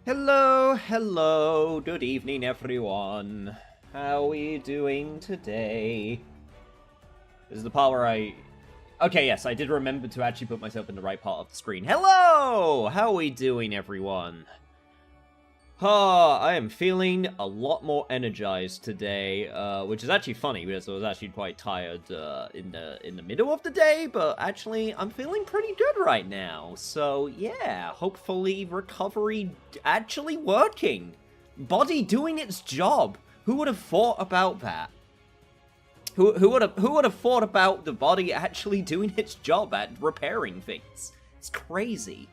Hello, hello, good evening everyone. How are we doing today? This is the part where Okay, yes, I did remember to actually put myself in the right part of the screen. Hello! How are we doing, everyone? I am feeling a lot more energized today, which is actually funny because I was actually quite tired in the middle of the day, but actually I'm feeling pretty good right now. So yeah, hopefully recovery actually working, body doing its job. Who would have thought about that? Who would have thought about the body actually doing its job at repairing things? It's crazy.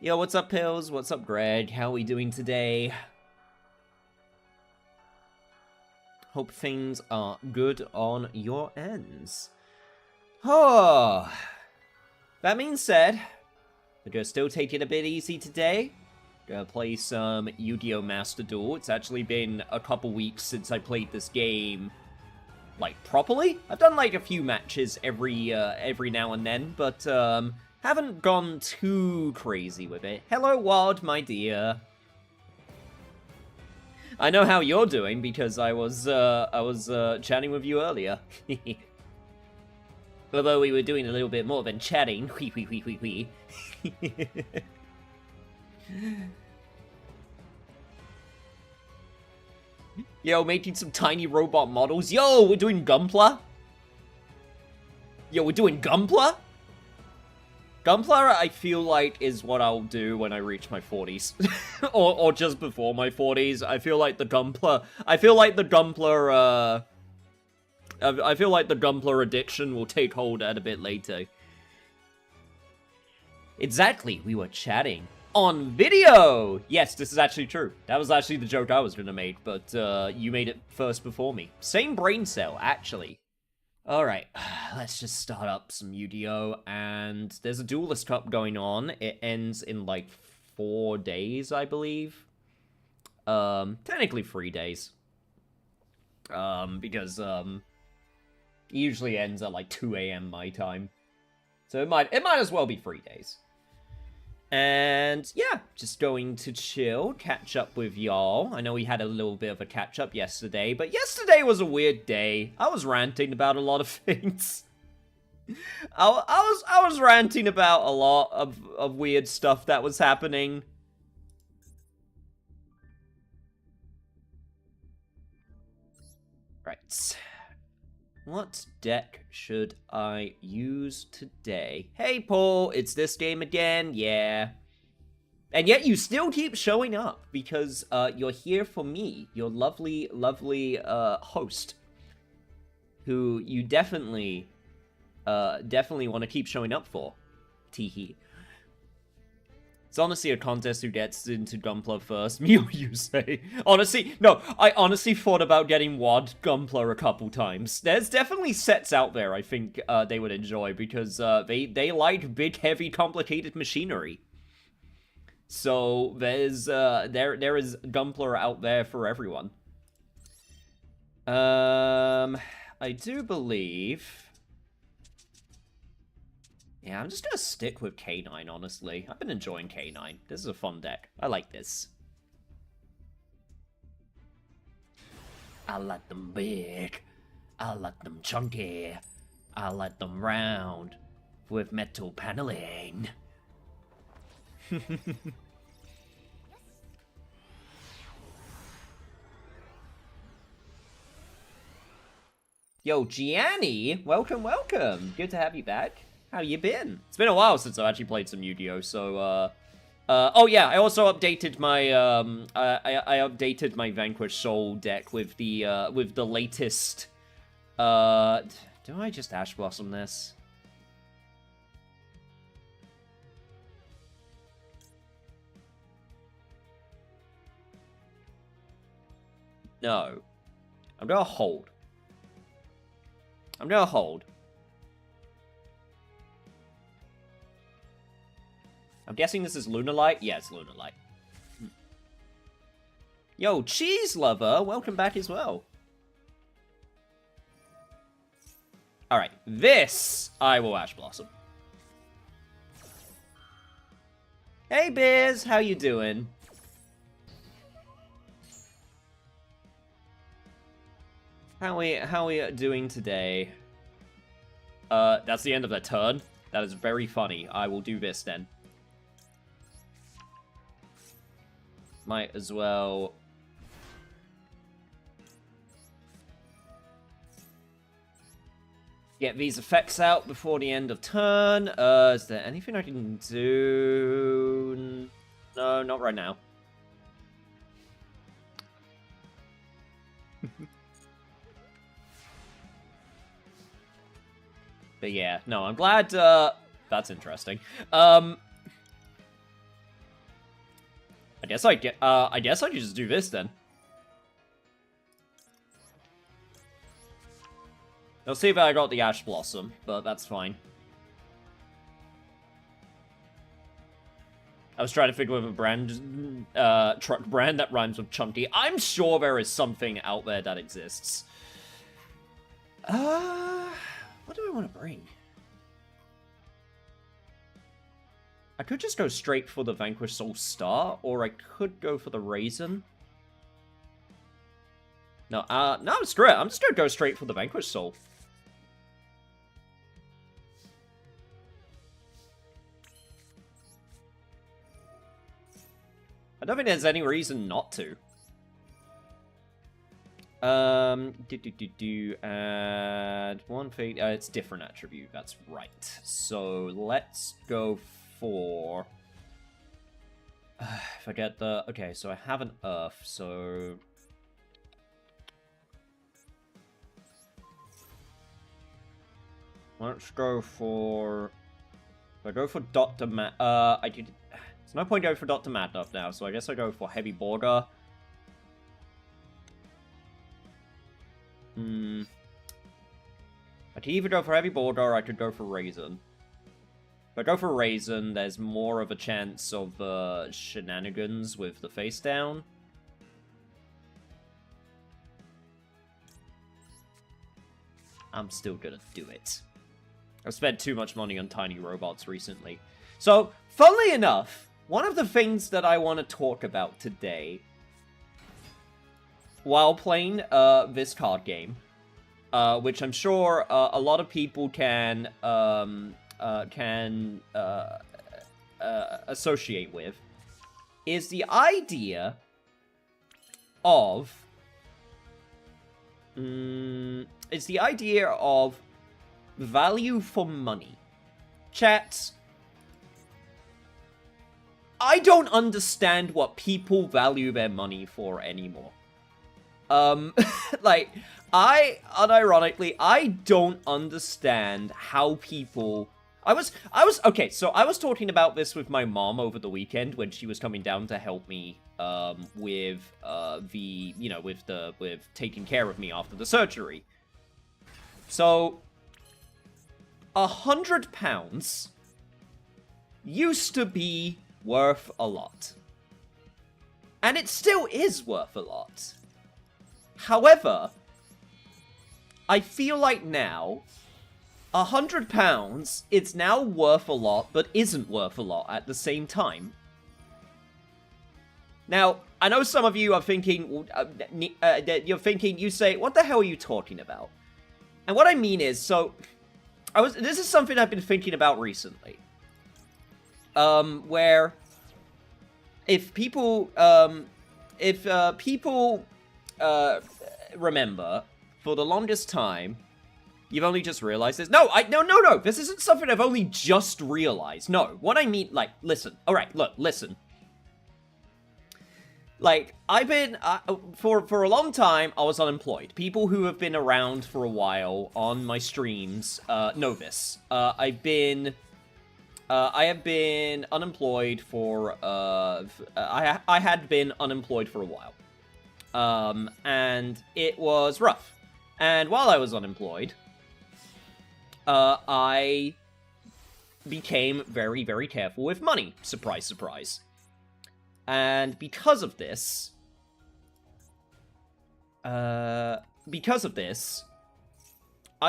Yo, what's up, Pills? What's up, Greg? How are we doing today? Hope things are good on your ends. Oh, that being said, we're gonna still take it a bit easy today. Gonna play some Yu-Gi-Oh! Master Duel. It's actually been a couple weeks since I played this game, like, properly. I've done, like, a few matches every now and then, but, haven't gone too crazy with it. Hello, Wad, my dear. I know how you're doing because I was chatting with you earlier. Although we were doing a little bit more than chatting. Yo, making some tiny robot models. Yo, we're doing Gunpla. Yo, we're doing Gunpla? Gunpla, I feel like, is what I'll do when I reach my 40s. or just before my 40s. I feel like the Gunpla addiction will take hold at a bit later. Exactly, we were chatting on video! Yes, this is actually true. That was actually the joke I was gonna make, but you made it first before me. Same brain cell, actually. Alright, let's just start up some Yu-Gi-Oh! And there's a Duelist Cup going on. It ends in, like, 4 days, I believe. Technically 3 days. Because, it usually ends at, like, 2 a.m. my time. So it might as well be 3 days. And, yeah, just going to chill, catch up with y'all. I know we had a little bit of a catch-up yesterday, but yesterday was a weird day. I was ranting about a lot of things. I was ranting about a lot of weird stuff that was happening. Right. What deck should I use today? Hey, Paul, it's this game again, yeah. And yet you still keep showing up, because you're here for me, your lovely, lovely host, who you definitely want to keep showing up for. Teehee. It's honestly a contest who gets into Gunpla first. Me or you say? Honestly, no, I honestly thought about getting WAD Gunpla a couple times. There's definitely sets out there I think they would enjoy, because they like big, heavy, complicated machinery. So there's there is Gunpla out there for everyone. I do believe. Yeah, I'm just gonna stick with K9, honestly. I've been enjoying K9. This is a fun deck. I like this. I like them big. I like them chunky. I like them round. With metal paneling. Yo, Gianni! Welcome, welcome! Good to have you back. How you been? It's been a while since I've actually played some Yu-Gi-Oh! So, oh yeah, I also updated my, I updated my Vanquish Soul deck with the latest, do I just Ash Blossom this? No. I'm gonna hold. I'm gonna hold. I'm guessing this is Lunalight? Yeah, it's Lunalight. Yo, Cheese Lover, welcome back as well. Alright, this I will Ash Blossom. Hey, Biz, how you doing? How we doing today? That's the end of the turn. That is very funny. I will do this then. Might as well... get these effects out before the end of turn. Is there anything I can do? No, not right now. But yeah, no, I'm glad, that's interesting. I guess I could just do this then. I'll see if I got the Ash Blossom, but that's fine. I was trying to figure out a brand, truck brand that rhymes with chunky. I'm sure there is something out there that exists. What do I want to bring? I could just go straight for the Vanquish Soul Star, or I could go for the Raisin. No, screw it. I'm just gonna go straight for the Vanquish Soul. I don't think there's any reason not to. Add one thing. It's different attribute. That's right. So let's go for. If I get the okay, so I have an Earth. So let's go for. If I go for Dr. I did. There's no point going for Dr. Madnuff now, so I guess I go for Heavy Border. I could either go for Heavy Border or I could go for Raisin. If I go for Raisin, there's more of a chance of shenanigans with the face down. I'm still gonna do it. I've spent too much money on tiny robots recently. So, funnily enough, one of the things that I want to talk about today, while playing this card game, which I'm sure a lot of people can associate with, is the idea of value for money. Chat, I don't understand what people value their money for anymore. Like, unironically, I don't understand how people... okay, so I was talking about this with my mom over the weekend when she was coming down to help me, with taking care of me after the surgery. So, £100 used to be worth a lot. And it still is worth a lot. However, I feel like now, £100, it's now worth a lot, but isn't worth a lot at the same time. Now, I know some of you are thinking, you say, what the hell are you talking about? And what I mean is, so, this is something I've been thinking about recently. Where, if people remember, for the longest time, you've only just realized this. No, this isn't something I've only just realized. No, what I mean, like, listen. Alright, look, listen. Like, I've been, for a long time, I was unemployed. People who have been around for a while on my streams, know this. I have been unemployed for, I had been unemployed for a while. And it was rough. And while I was unemployed, I became very, very careful with money. Surprise, surprise. And because of this, I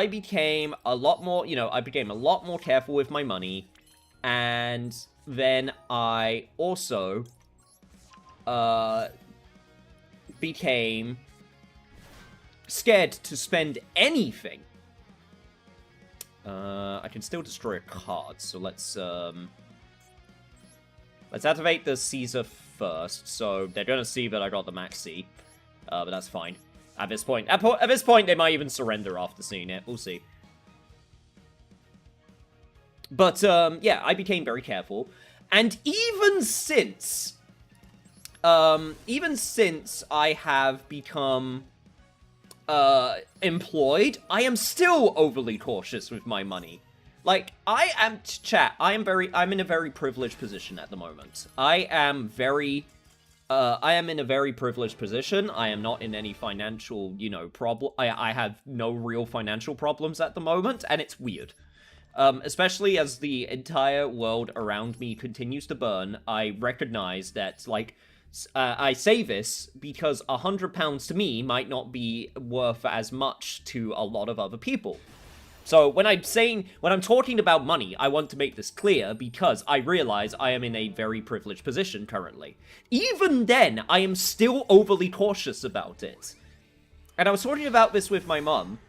became a lot more, I became a lot more careful with my money. And then I also became scared to spend anything. I can still destroy a card, so let's activate the Caesar first. So they're gonna see that I got the Max C, but that's fine. At this point, at this point, they might even surrender after seeing it. We'll see. But yeah, I became very careful, and even since I have become employed, I am still overly cautious with my money. Like, I'm in a very privileged position at the moment. I am in a very privileged position. I am not in any financial, problem. I have no real financial problems at the moment, and it's weird. Especially as the entire world around me continues to burn, I recognize that, like, I say this because £100 to me might not be worth as much to a lot of other people. So when I'm talking about money, I want to make this clear because I realize I am in a very privileged position currently. Even then, I am still overly cautious about it. And I was talking about this with my mum,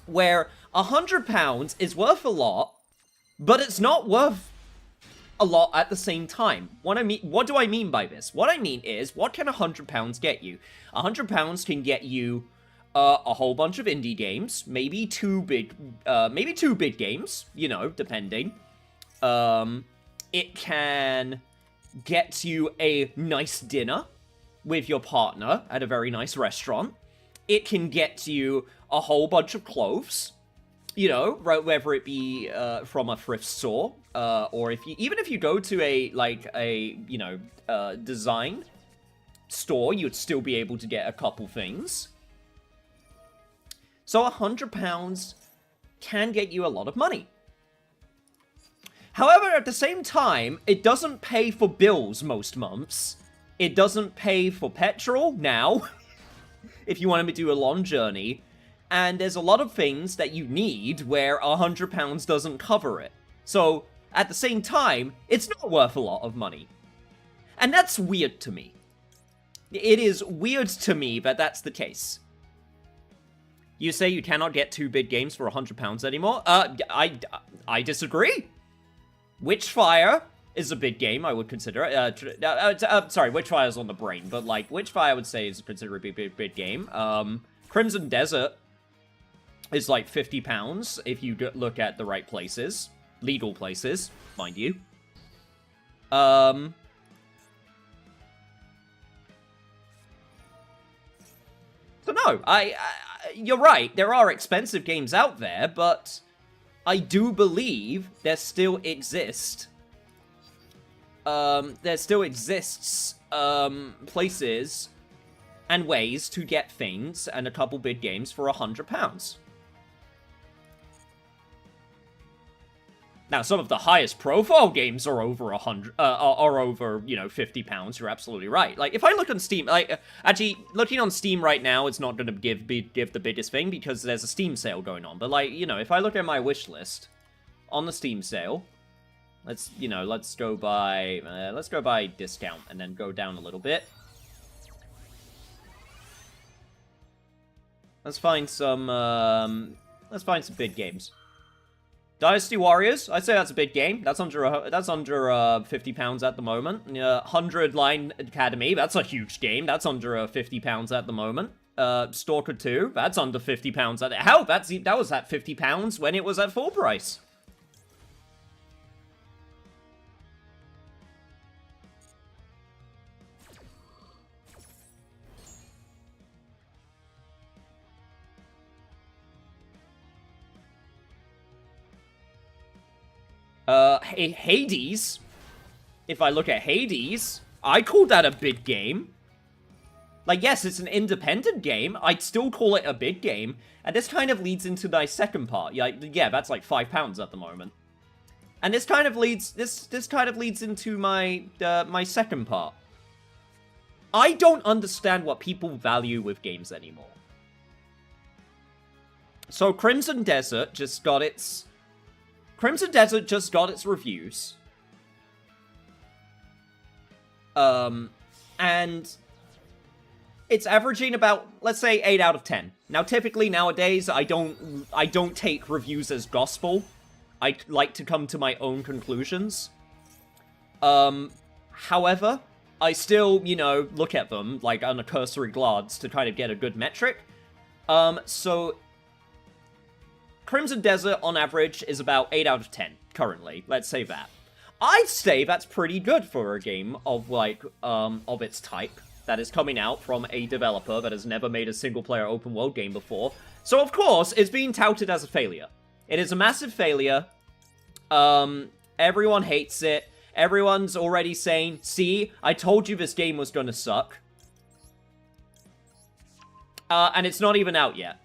where £100 is worth a lot, but it's not worth a lot at the same time. What do I mean by this? What I mean is, what can £100 get you? £100 can get you a whole bunch of indie games, maybe two big games, depending. It can get you a nice dinner with your partner at a very nice restaurant. It can get you a whole bunch of clothes, whether it be from a thrift store, or even if you go to a design store, you'd still be able to get a couple things. So £100 can get you a lot of money. However, at the same time, it doesn't pay for bills most months. It doesn't pay for petrol now, if you want to do a long journey. And there's a lot of things that you need where £100 doesn't cover it. So, at the same time, it's not worth a lot of money. And that's weird to me. It is weird to me that that's the case. You say you cannot get two big games for £100 anymore? I disagree. Witchfire is a big game, I would consider it. Sorry, Witchfire's on the brain, but, like, Witchfire I would say is considered a big game. Crimson Desert is like £50 if you look at the right places. Legal places, mind you. So no, you're right, there are expensive games out there, but I do believe there still exists places and ways to get things and a couple big games for £100. Now, some of the highest profile games are over £50. You're absolutely right. Like, if I look on Steam, actually, looking on Steam right now, it's not going to give the biggest thing because there's a Steam sale going on. But, like, if I look at my wish list on the Steam sale, let's go by discount and then go down a little bit. Let's find some big games. Dynasty Warriors, I'd say that's a big game. That's under £50 at the moment. 100 Line Academy, that's a huge game. That's under £50 at the moment. Stalker 2, that's under £50 hell, that was at £50 when it was at full price. Hades, if I look at Hades, I call that a big game. Like, yes, it's an independent game, I'd still call it a big game, and this kind of leads into my second part. Yeah, that's like £5 at the moment. And this kind of leads into my my second part. I don't understand what people value with games anymore. So Crimson Desert just got its Crimson Desert just got its reviews. And it's averaging about, let's say, 8 out of 10. Now, typically nowadays, I don't take reviews as gospel. I like to come to my own conclusions. However, I still, you know, look at them, like, on a cursory glance to kind of get a good metric. So Crimson Desert, on average, is about 8 out of 10, currently. Let's say that. I'd say that's pretty good for a game of, like, of its type that is coming out from a developer that has never made a single-player open-world game before. So, of course, it's being touted as a failure. It is a massive failure. Everyone hates it. Everyone's already saying, see, I told you this game was gonna suck. And it's not even out yet.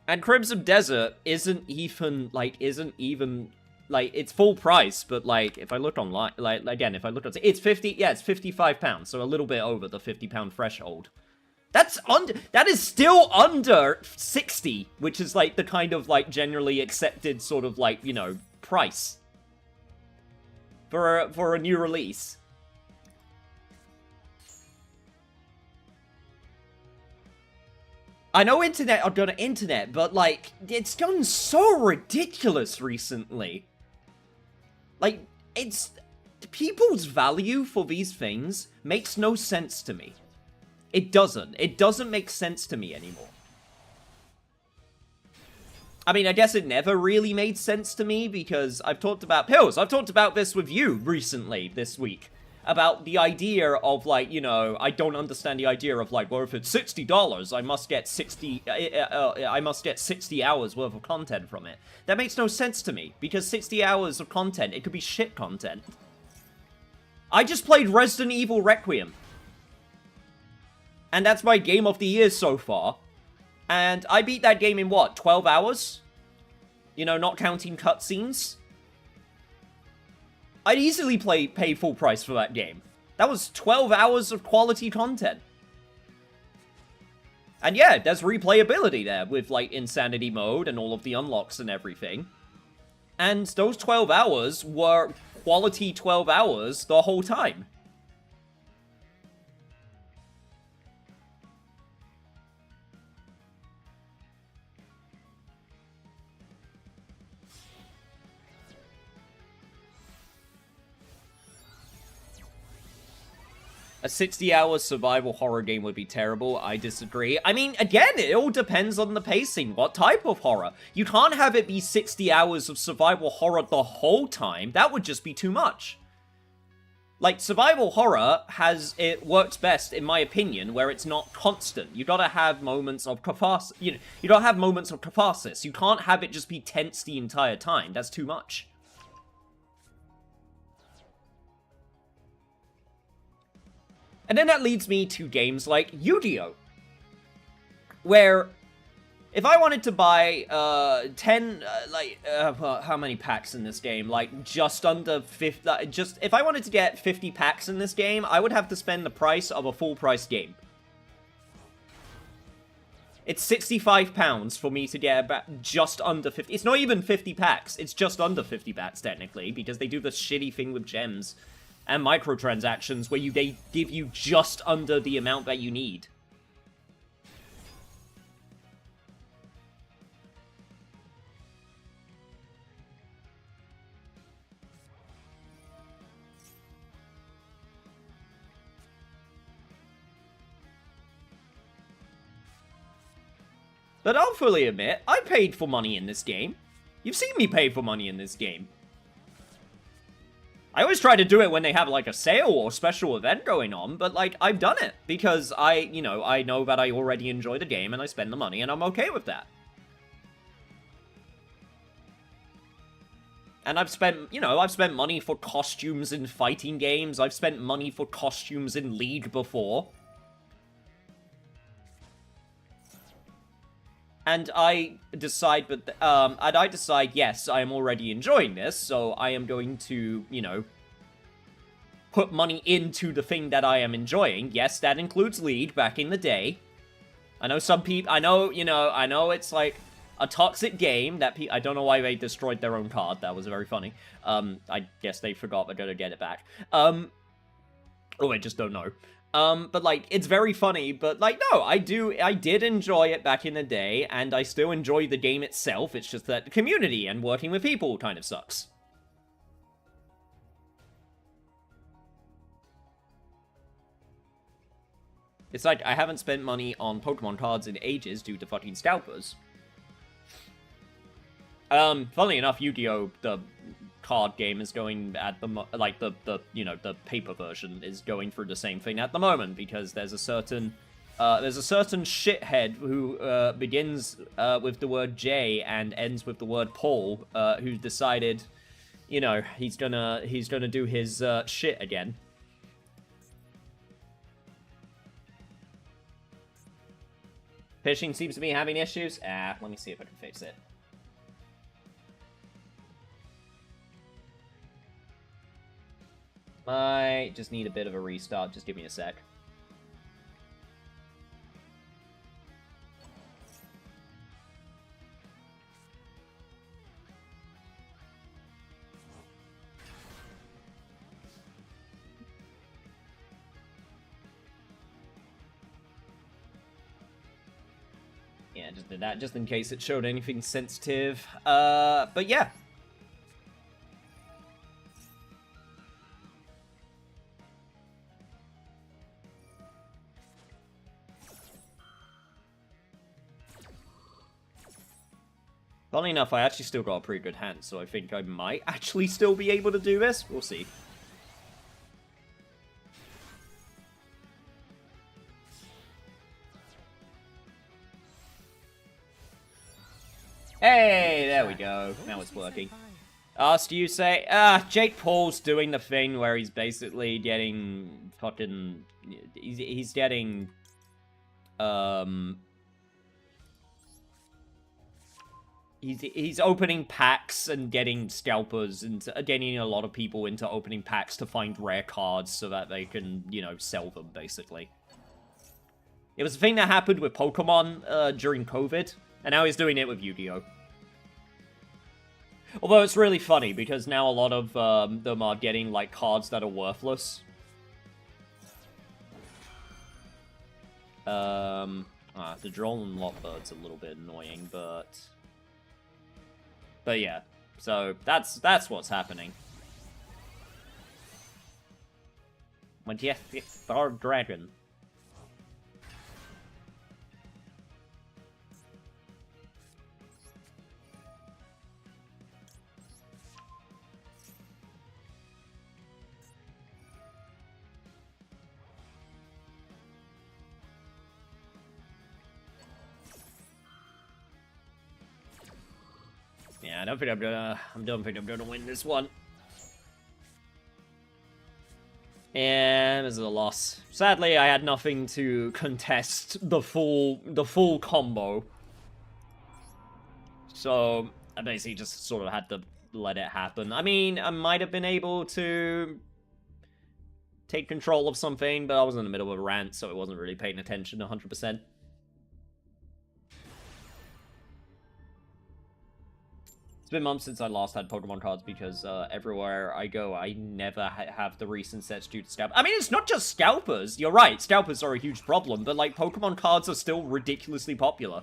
And Crimson Desert isn't even, it's full price, but, like, if I look online, if I look at it, it's it's £55, so a little bit over the £50 threshold. That is still under 60, which is, like, the kind of, like, generally accepted sort of, like, you know, price for a new release. I know internet are gonna internet, but, like, it's gotten so ridiculous recently. Like, people's value for these things makes no sense to me. It doesn't. It doesn't make sense to me anymore. I mean, I guess it never really made sense to me because I've talked about pills. I've talked about this with you recently, this week. About the idea of, like, you know, I don't understand the idea of, like, well, if it's $60, I must get 60 hours worth of content from it. That makes no sense to me, because 60 hours of content, it could be shit content. I just played Resident Evil Requiem. And that's my game of the year so far. And I beat that game in, what, 12 hours? You know, not counting cutscenes. I'd easily pay full price for that game. That was 12 hours of quality content. And yeah, there's replayability there with, like, Insanity Mode and all of the unlocks and everything. And those 12 hours were quality 12 hours the whole time. A 60-hour survival horror game would be terrible. I disagree. I mean, again, it all depends on the pacing. What type of horror? You can't have it be 60 hours of survival horror the whole time. That would just be too much. Like, survival horror it works best, in my opinion, where it's not constant. You gotta have moments of catharsis. You gotta have moments of catharsis. You can't have it just be tense the entire time. That's too much. And then that leads me to games like Yu-Gi-Oh! Where, if I wanted to buy, 10, how many packs in this game? Like, just under 50, if I wanted to get 50 packs in this game, I would have to spend the price of a full-price game. It's £65 for me to get about just under 50, it's not even 50 packs, it's just under 50 packs, technically, because they do this shitty thing with gems and microtransactions where they give you just under the amount that you need. But I'll fully admit, I paid for money in this game. You've seen me pay for money in this game. I always try to do it when they have, like, a sale or special event going on, but, like, I've done it because I know that I already enjoy the game and I spend the money and I'm okay with that. And I've spent money for costumes in fighting games. I've spent money for costumes in League before. And I decide, yes, I am already enjoying this, so I am going to, put money into the thing that I am enjoying. Yes, that includes League back in the day. I know some people, I know it's like, a toxic game that I don't know why they destroyed their own card. That was very funny. I guess they forgot they're gonna get it back. Oh, I just don't know. But, like, it's very funny, but, like, no, I did enjoy it back in the day, and I still enjoy the game itself. It's just that the community and working with people kind of sucks. It's like, I haven't spent money on Pokemon cards in ages due to fucking scalpers. Funnily enough, Yu-Gi-Oh! The card game is going at the like the you know, the paper version is going through the same thing at the moment, because there's a certain shithead who begins with the word J and ends with the word Paul, who decided, you know, he's gonna do his shit again. Fishing seems to be having issues. Let me see if I can fix it. Might just need a bit of a restart. Just give me a sec. Yeah, just did that just in case it showed anything sensitive. But yeah. Funnily enough, I actually still got a pretty good hand, so I think I might actually still be able to do this. We'll see. Hey, there we go. Now it's working. Asked you say, Jake Paul's doing the thing where he's basically getting fucking, he's getting, he's opening packs and getting scalpers and getting a lot of people into opening packs to find rare cards so that they can, you know, sell them, basically. It was a thing that happened with Pokemon during COVID, and now he's doing it with Yu-Gi-Oh! Although it's really funny, because now a lot of them are getting, like, cards that are worthless. The Droll and Lockbird's a little bit annoying, but yeah, so that's what's happening. Majestic Star Dragon. Yeah, I don't think I'm gonna win this one. And this is a loss. Sadly, I had nothing to contest the full combo. So I basically just sort of had to let it happen. I mean, I might have been able to take control of something, but I was in the middle of a rant, so I wasn't really paying attention 100%. It's been months since I last had Pokemon cards because everywhere I go, I never have the recent sets due to scalp. I mean, it's not just scalpers. You're right, scalpers are a huge problem, but like Pokemon cards are still ridiculously popular.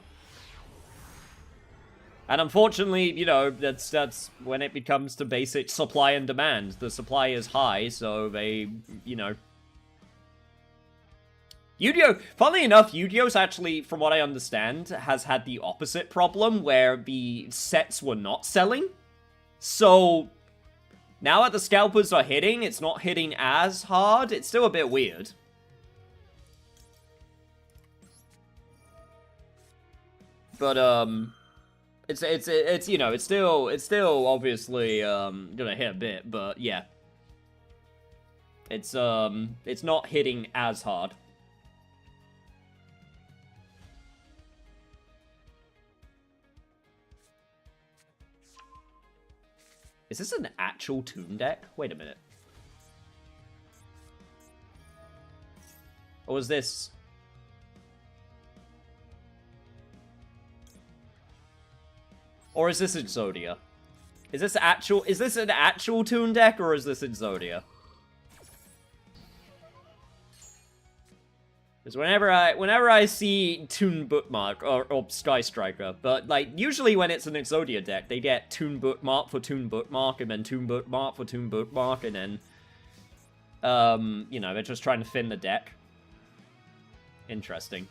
And unfortunately, you know, that's when it becomes to basic supply and demand. The supply is high, so they, you know. Yu-Gi-Oh! Funnily enough, Yu-Gi-Oh's actually, from what I understand, has had the opposite problem, where the sets were not selling. So, now that the scalpers are hitting, it's not hitting as hard. It's still a bit weird. But, it's you know, it's still obviously, gonna hit a bit, but yeah. It's not hitting as hard. Is this an actual Toon deck? Wait a minute. Or was this... Or is this Exodia? Is this an actual Toon deck, or is this Exodia? Because whenever I see Toon Bookmark or Sky Striker, but like usually when it's an Exodia deck, they get Toon Bookmark for Toon Bookmark, and then Toon Bookmark for Toon Bookmark, and then you know, they're just trying to thin the deck. Interesting.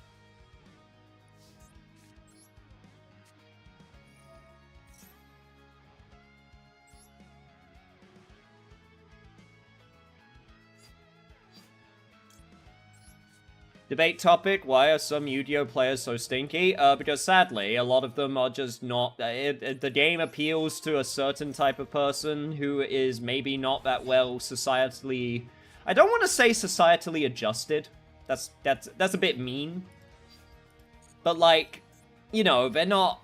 Debate topic, why are some Yu-Gi-Oh players so stinky? Because sadly, a lot of them are just not... the game appeals to a certain type of person who is maybe not that well societally... I don't want to say societally adjusted. That's a bit mean. But like, you know, they're not...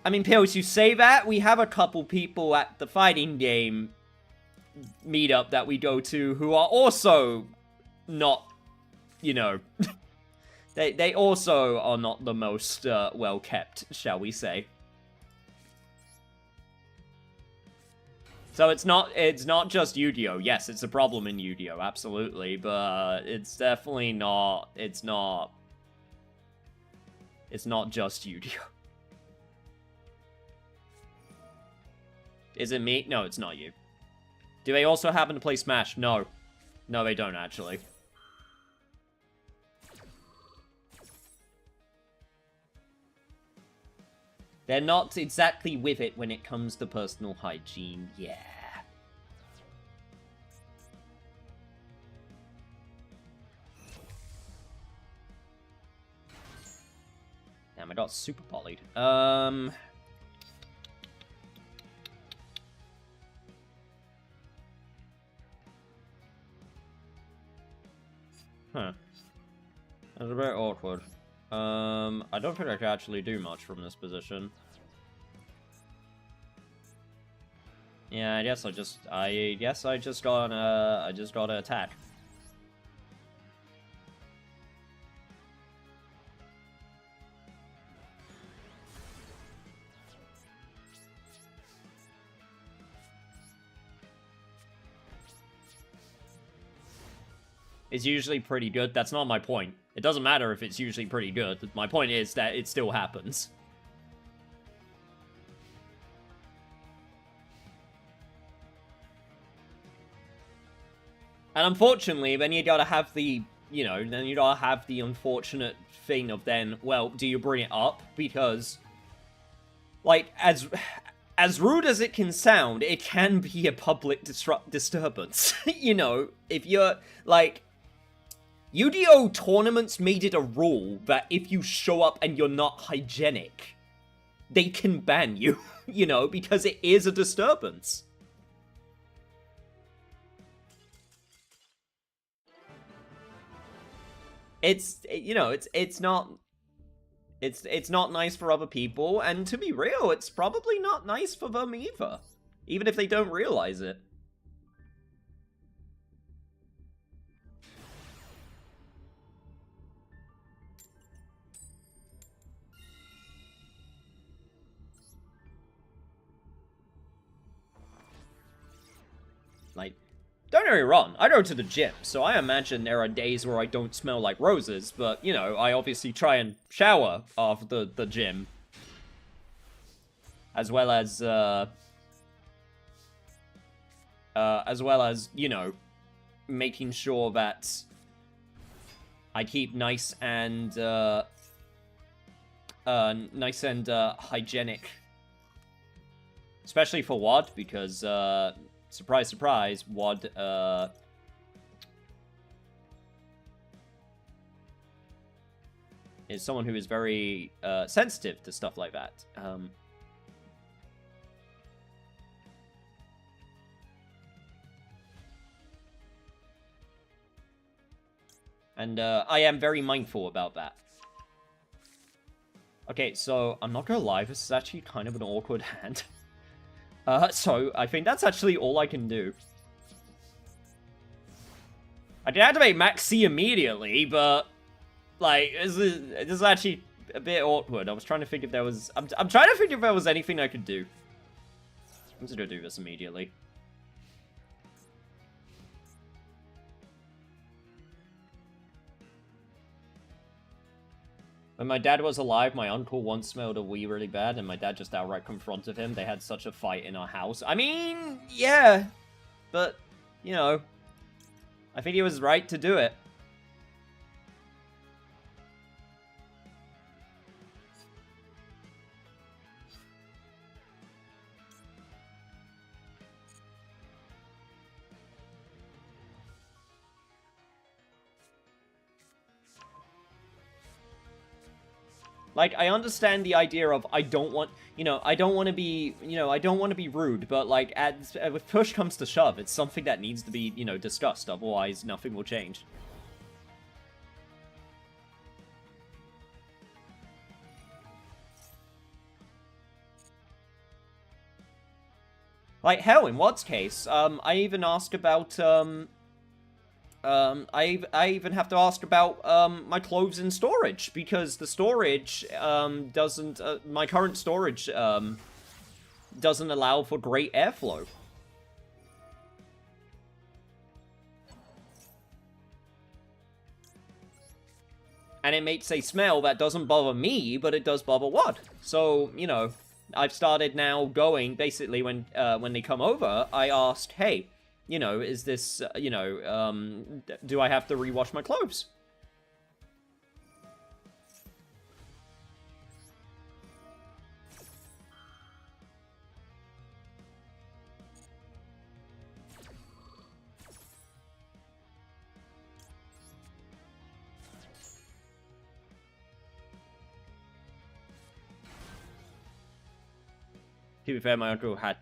I mean, Pills, you say that, we have a couple people at the fighting game meetup that we go to who are also not, you know, they also are not the most well kept, shall we say. So it's not just Yu-Gi-Oh. Yes, it's a problem in Yu-Gi-Oh, absolutely, but it's definitely not it's not just Yu-Gi-Oh. Is it me? No, it's not you. Do they also happen to play Smash? No. No, they don't, actually. They're not exactly with it when it comes to personal hygiene, yeah. Damn, I got super polyed. Huh. That's a bit awkward. I don't think I can actually do much from this position. Yeah, I guess I just gotta attack. Is usually pretty good. That's not my point. It doesn't matter if it's usually pretty good. My point is that it still happens. And unfortunately, then you gotta have the, you know, then you gotta have the unfortunate thing of then, well, do you bring it up? Because, like, as rude as it can sound, it can be a public disturbance. You know, if you're, like... Yu-Gi-Oh! Tournaments made it a rule that if you show up and you're not hygienic, they can ban you, you know, because it is a disturbance. It's, you know, it's not nice for other people, and to be real, it's probably not nice for them either, even if they don't realize it. Like, don't get me wrong, I go to the gym, so I imagine there are days where I don't smell like roses, but, you know, I obviously try and shower after the gym. As well as, you know, making sure that I keep nice and hygienic. Especially for WOD, because, surprise, surprise, WOD, is someone who is very, sensitive to stuff like that. And, I am very mindful about that. Okay, so, I'm not gonna lie, this is actually kind of an awkward hand. So, I think that's actually all I can do. I can activate Max C immediately, but, like, this is actually a bit awkward. I was trying to think if there was... I'm trying to think if there was anything I could do. I'm just gonna do this immediately. When my dad was alive, my uncle once smelled a wee really bad, and my dad just outright confronted him. They had such a fight in our house. I mean, yeah, but, you know, I think he was right to do it. Like, I understand the idea of I don't want, I don't want to be, I don't want to be rude, but, like, if push comes to shove, it's something that needs to be, discussed, otherwise nothing will change. Like, hell, in Wad's case, I even ask about, I even have to ask about, my clothes in storage, because the storage, doesn't, my current storage, doesn't allow for great airflow. And it makes a smell that doesn't bother me, but it does bother Wad. So, I've started now going, basically, when they come over, I ask, hey, is this, do I have to rewash my clothes? To be fair, my uncle had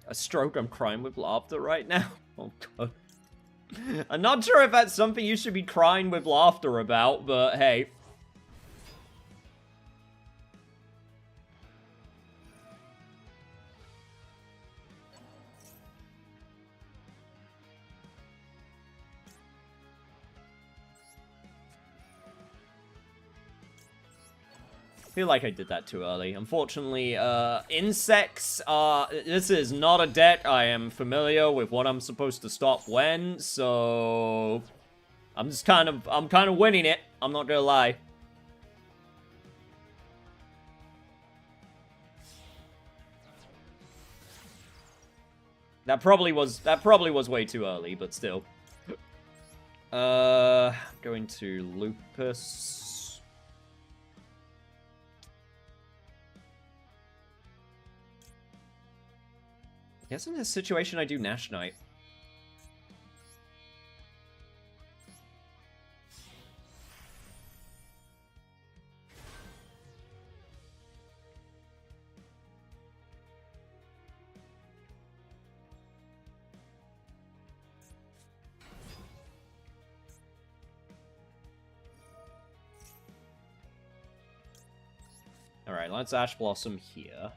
a stroke. I'm crying with laughter right now. Oh, God. I'm not sure if that's something you should be crying with laughter about, but hey. I feel like I did that too early. Unfortunately, insects are... This is not a deck. I am familiar with what I'm supposed to stop when, so... I'm kind of winning it. I'm not gonna lie. That probably was way too early, but still. Going to Lupus... I guess in this situation I do Nash Knight. Alright, let's Ash Blossom here.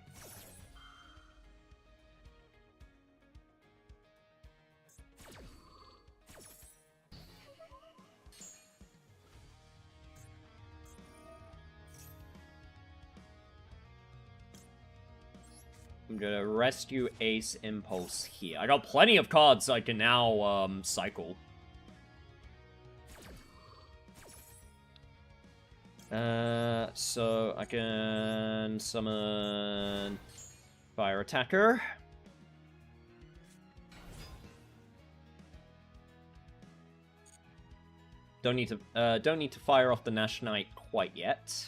I'm gonna rescue Ace Impulse here. I got plenty of cards I can now, cycle. So I can summon Fire Attacker. Don't need to fire off the Nash Knight quite yet.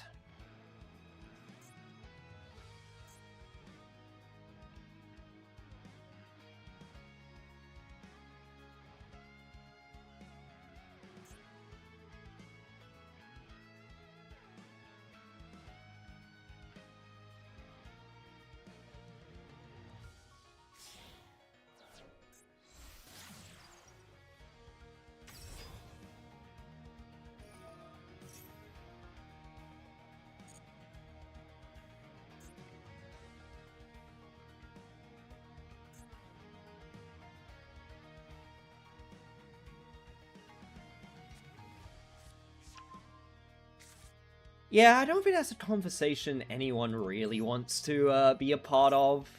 Yeah, I don't think that's a conversation anyone really wants to be a part of.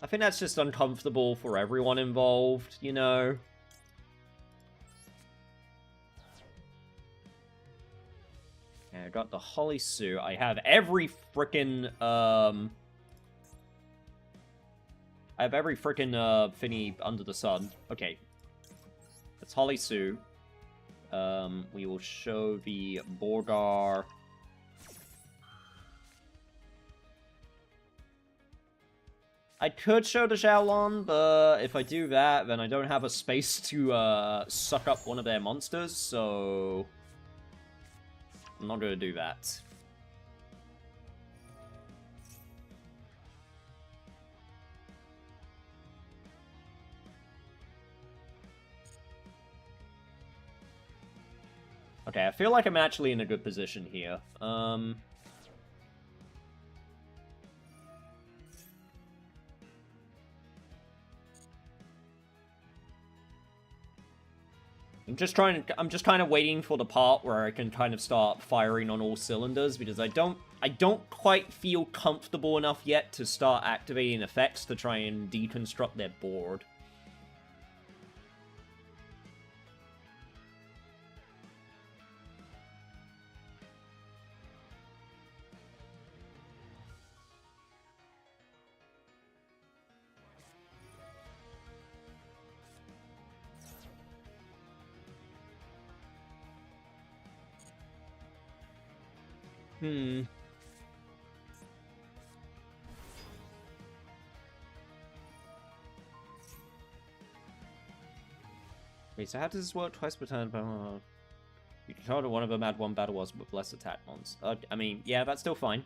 I think that's just uncomfortable for everyone involved, you know? Okay, I got the Holly Suit. I have every frickin', I have every frickin', thingy under the sun. Okay. That's Holly Sue. We will show the Borgar. I could show the Xiaolon, but if I do that, then I don't have a space to, suck up one of their monsters, so... I'm not gonna do that. Okay, I feel like I'm actually in a good position here. I'm just kind of waiting for the part where I can kind of start firing on all cylinders, because I don't quite feel comfortable enough yet to start activating effects to try and deconstruct their board. Hmm. Wait, so how does this work? Twice per turn? You control one of them add one battle was with less attack mons. I mean, yeah, that's still fine.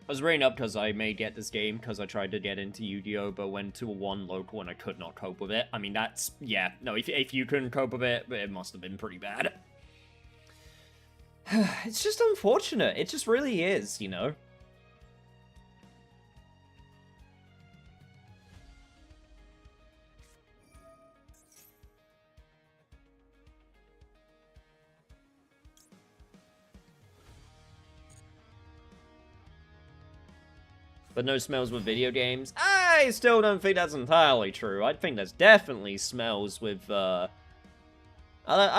I was reading up because I may get this game because I tried to get into Yu-Gi-Oh! But went to a 1 local and I could not cope with it. I mean, that's... yeah, no, if you couldn't cope with it, it must have been pretty bad. It's just unfortunate. It just really is, you know? But no smells with video games? I still don't think that's entirely true. I think there's definitely smells with, I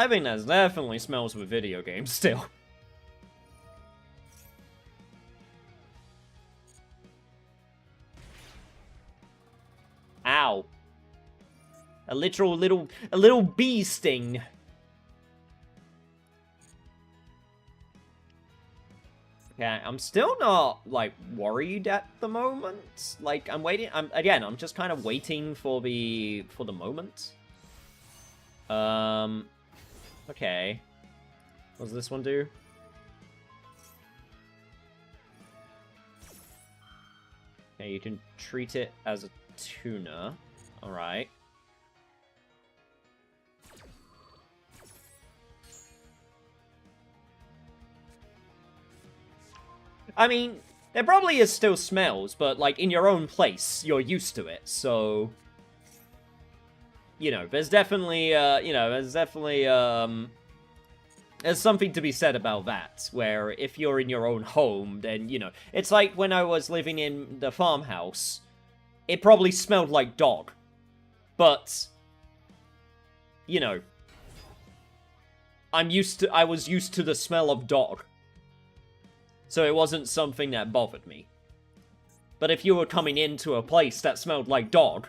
think there's definitely smells with video games still. Ow. A little bee sting. Yeah, I'm still not, like, worried at the moment. Like, I'm just kind of waiting for the moment. Okay. What does this one do? Okay, you can treat it as a tuna. Alright. I mean, there probably is still smells, but, like, in your own place, you're used to it, so... You know, there's definitely, there's something to be said about that, where if you're in your own home, then, you know... It's like when I was living in the farmhouse, it probably smelled like dog. But, you know, I was used to the smell of dog. So it wasn't something that bothered me. But if you were coming into a place that smelled like dog,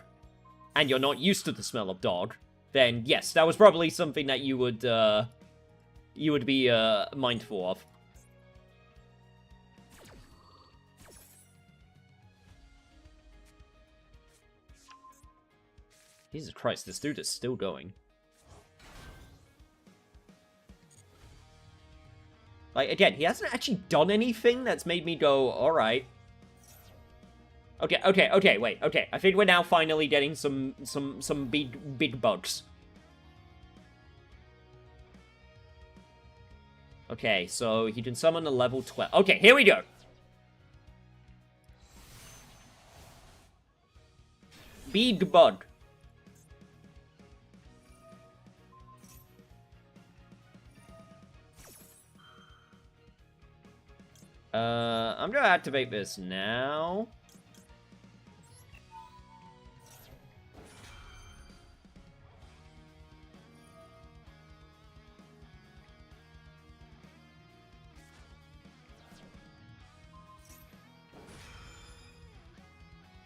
and you're not used to the smell of dog, then yes, that was probably something that you would be mindful of. Jesus Christ, this dude is still going. Like, again, he hasn't actually done anything that's made me go, alright. Okay, wait, okay. I think we're now finally getting some big bugs. Okay, so he can summon a level 12. Okay, here we go. big bug. I'm gonna activate this now.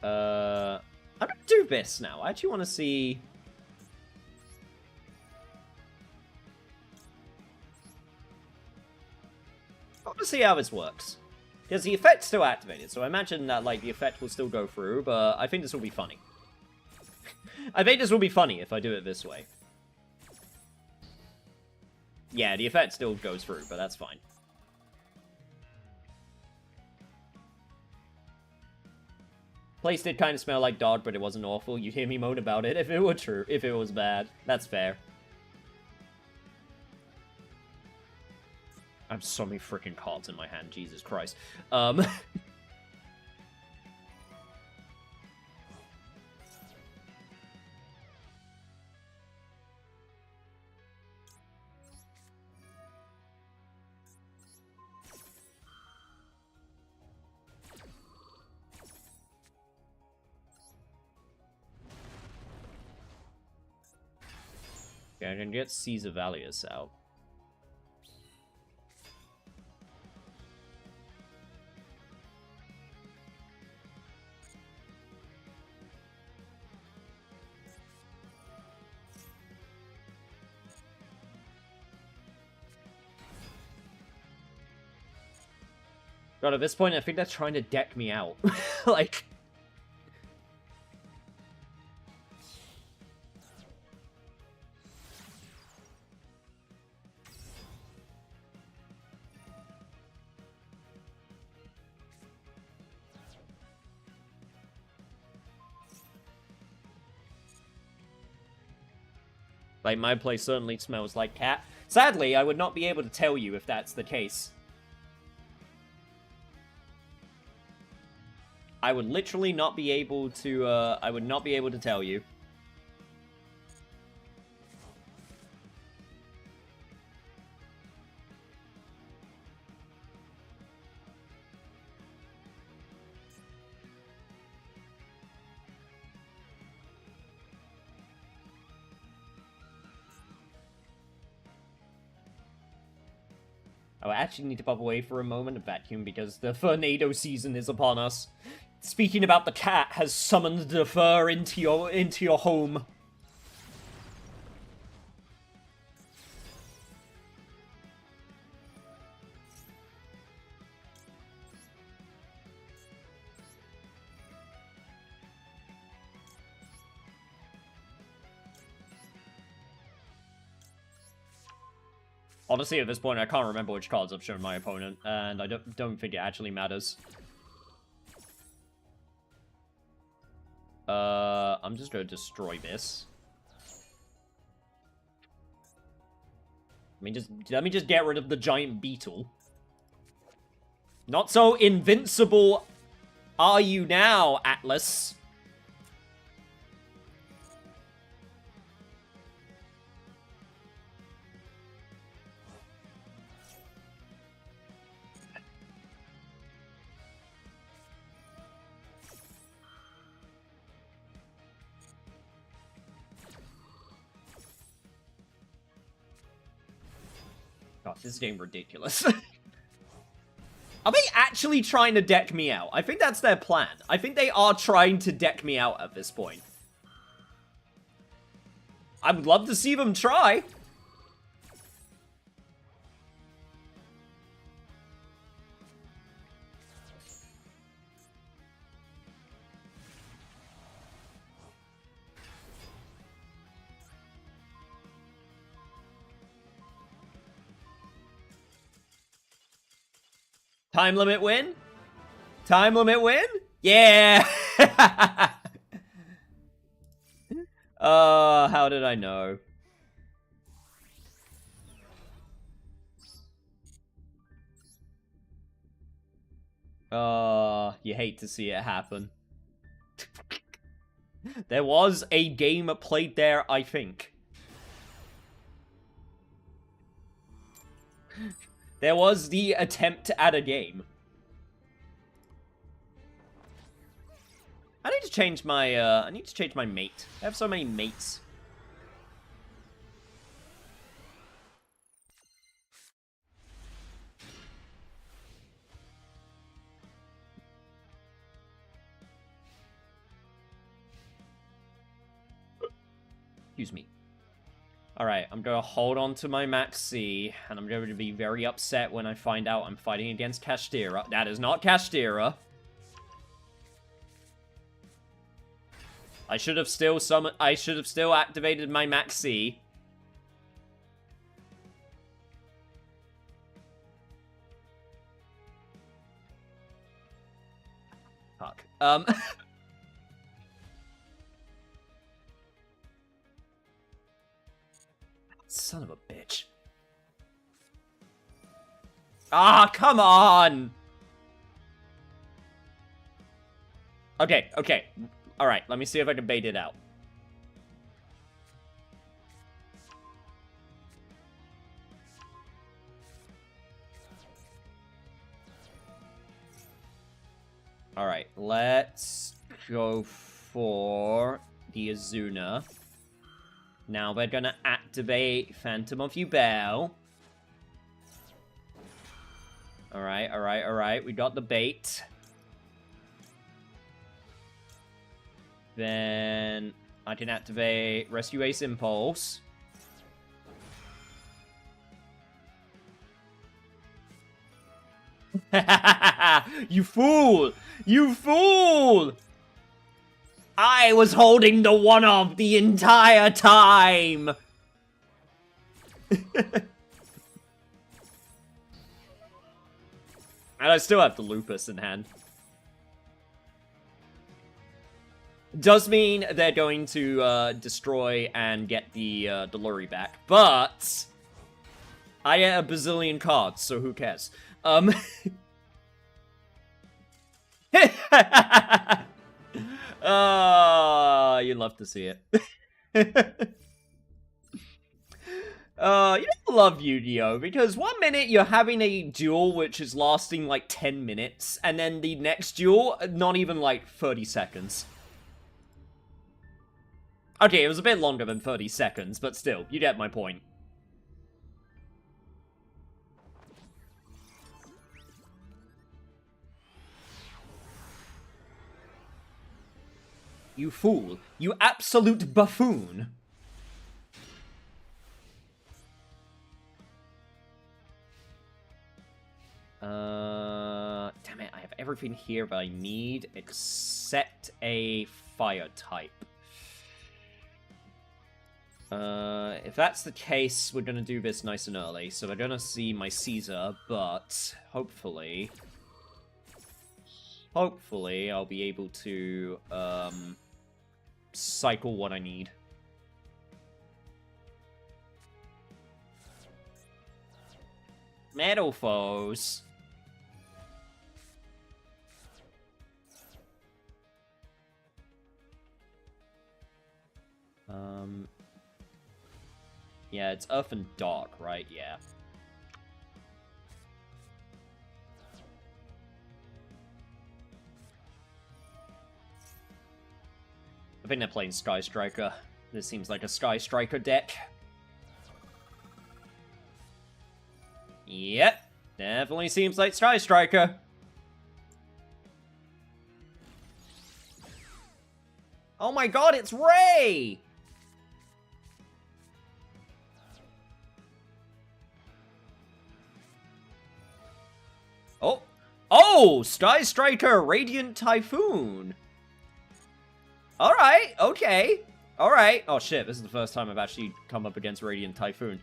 I'm gonna do this now. I actually want to see... I want to see how this works. Because the effect's still activated, so I imagine that, like, the effect will still go through, but I think this will be funny. I think this will be funny if I do it this way. Yeah, the effect still goes through, but that's fine. Place did kind of smell like dog, but it wasn't awful. You'd hear me moan about it if it were true, if it was bad. That's fair. I have so many freaking cards in my hand, Jesus Christ. Yeah, I can get Caesar Valius out. God, at this point, I think they're trying to deck me out. Like... Like, my place certainly smells like cat. Sadly, I would not be able to tell you if that's the case. I would literally not be able to, I would not be able to tell you. I actually need to pop away for a moment and vacuum because the tornado season is upon us. Speaking about the cat has summoned the fur into your home. Honestly, at this point, I can't remember which cards I've shown my opponent, and I don't think it actually matters. I'm just going to destroy this. Let me just get rid of the giant beetle. Not so invincible are you now, Atlas? God, this game ridiculous. Are they actually trying to deck me out? I think that's their plan. I think they are trying to deck me out at this point. I would love to see them try. Time limit win? Time limit win? Yeah! How did I know? You hate to see it happen. There was a game played there, I think. There was the attempt at a game. I need to change my mate. I have so many mates. Excuse me. Alright, I'm gonna hold on to my Max C, and I'm going to be very upset when I find out I'm fighting against Kashtira. That is not Kashtira. I should have still activated my Max C. Fuck. Son of a bitch. Ah, come on! Okay, okay. Alright, let me see if I can bait it out. Alright, let's go for the Azuna. Now we're gonna activate Phantom of Yubel. Alright, alright, alright. We got the bait. Then I can activate Rescue Ace Impulse. You fool! You fool! I was holding the one-up the entire time! And I still have the Lupus in hand. Does mean they're going to destroy and get the Luri back, but I get a bazillion cards, so who cares? You'd love to see it. You don't love Yu-Gi-Oh! Because one minute you're having a duel which is lasting like 10 minutes, and then the next duel, not even like 30 seconds. Okay, it was a bit longer than 30 seconds, but still, you get my point. You fool. You absolute buffoon. Damn it, I have everything here that I need except a fire type. If that's the case, we're gonna do this nice and early. So we're gonna see my Caesar, but hopefully I'll be able to, cycle what I need. Metal foes. Yeah, it's Earth and Dark, right? Yeah. I think they're playing Sky Striker. This seems like a Sky Striker deck. Yep, definitely seems like Sky Striker. Oh my god, it's Ray! Oh! Oh! Sky Striker Radiant Typhoon! Alright, okay. Alright. Oh shit, this is the first time I've actually come up against Radiant Typhoon.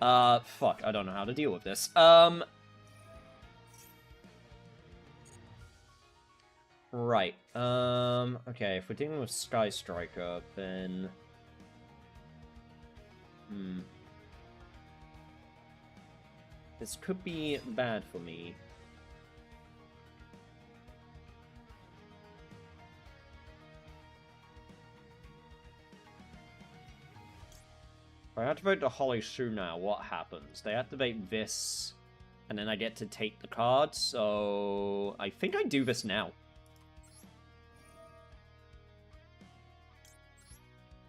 Fuck, I don't know how to deal with this. Right. Okay, if we're dealing with Sky Striker, then... This could be bad for me. I activate the Holly Shoe now, what happens? They activate this, and then I get to take the card, so I think I do this now.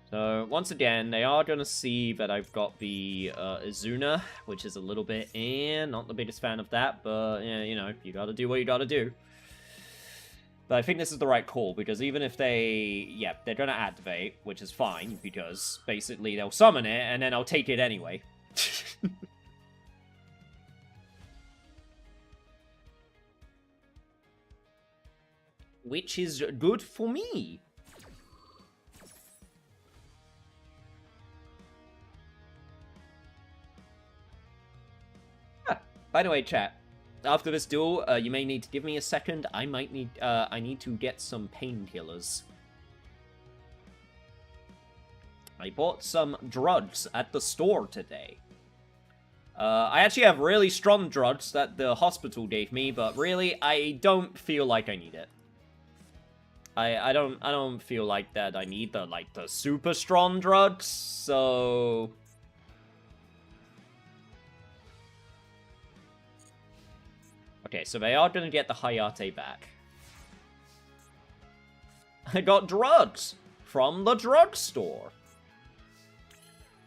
So, once again, they are going to see that I've got the Izuna, which is a little bit, not the biggest fan of that, but, yeah, you know, you gotta do what you gotta do. But I think this is the right call, because even if they're going to activate, which is fine, because basically they'll summon it, and then I'll take it anyway. Which is good for me. By the way, chat, after this duel, you may need to give me a second. I need to get some painkillers. I bought some drugs at the store today. I actually have really strong drugs that the hospital gave me, but really, I don't feel like I need it. I don't feel like that I need the super strong drugs, so... Okay, so they are going to get the Hayate back. I got drugs from the drugstore.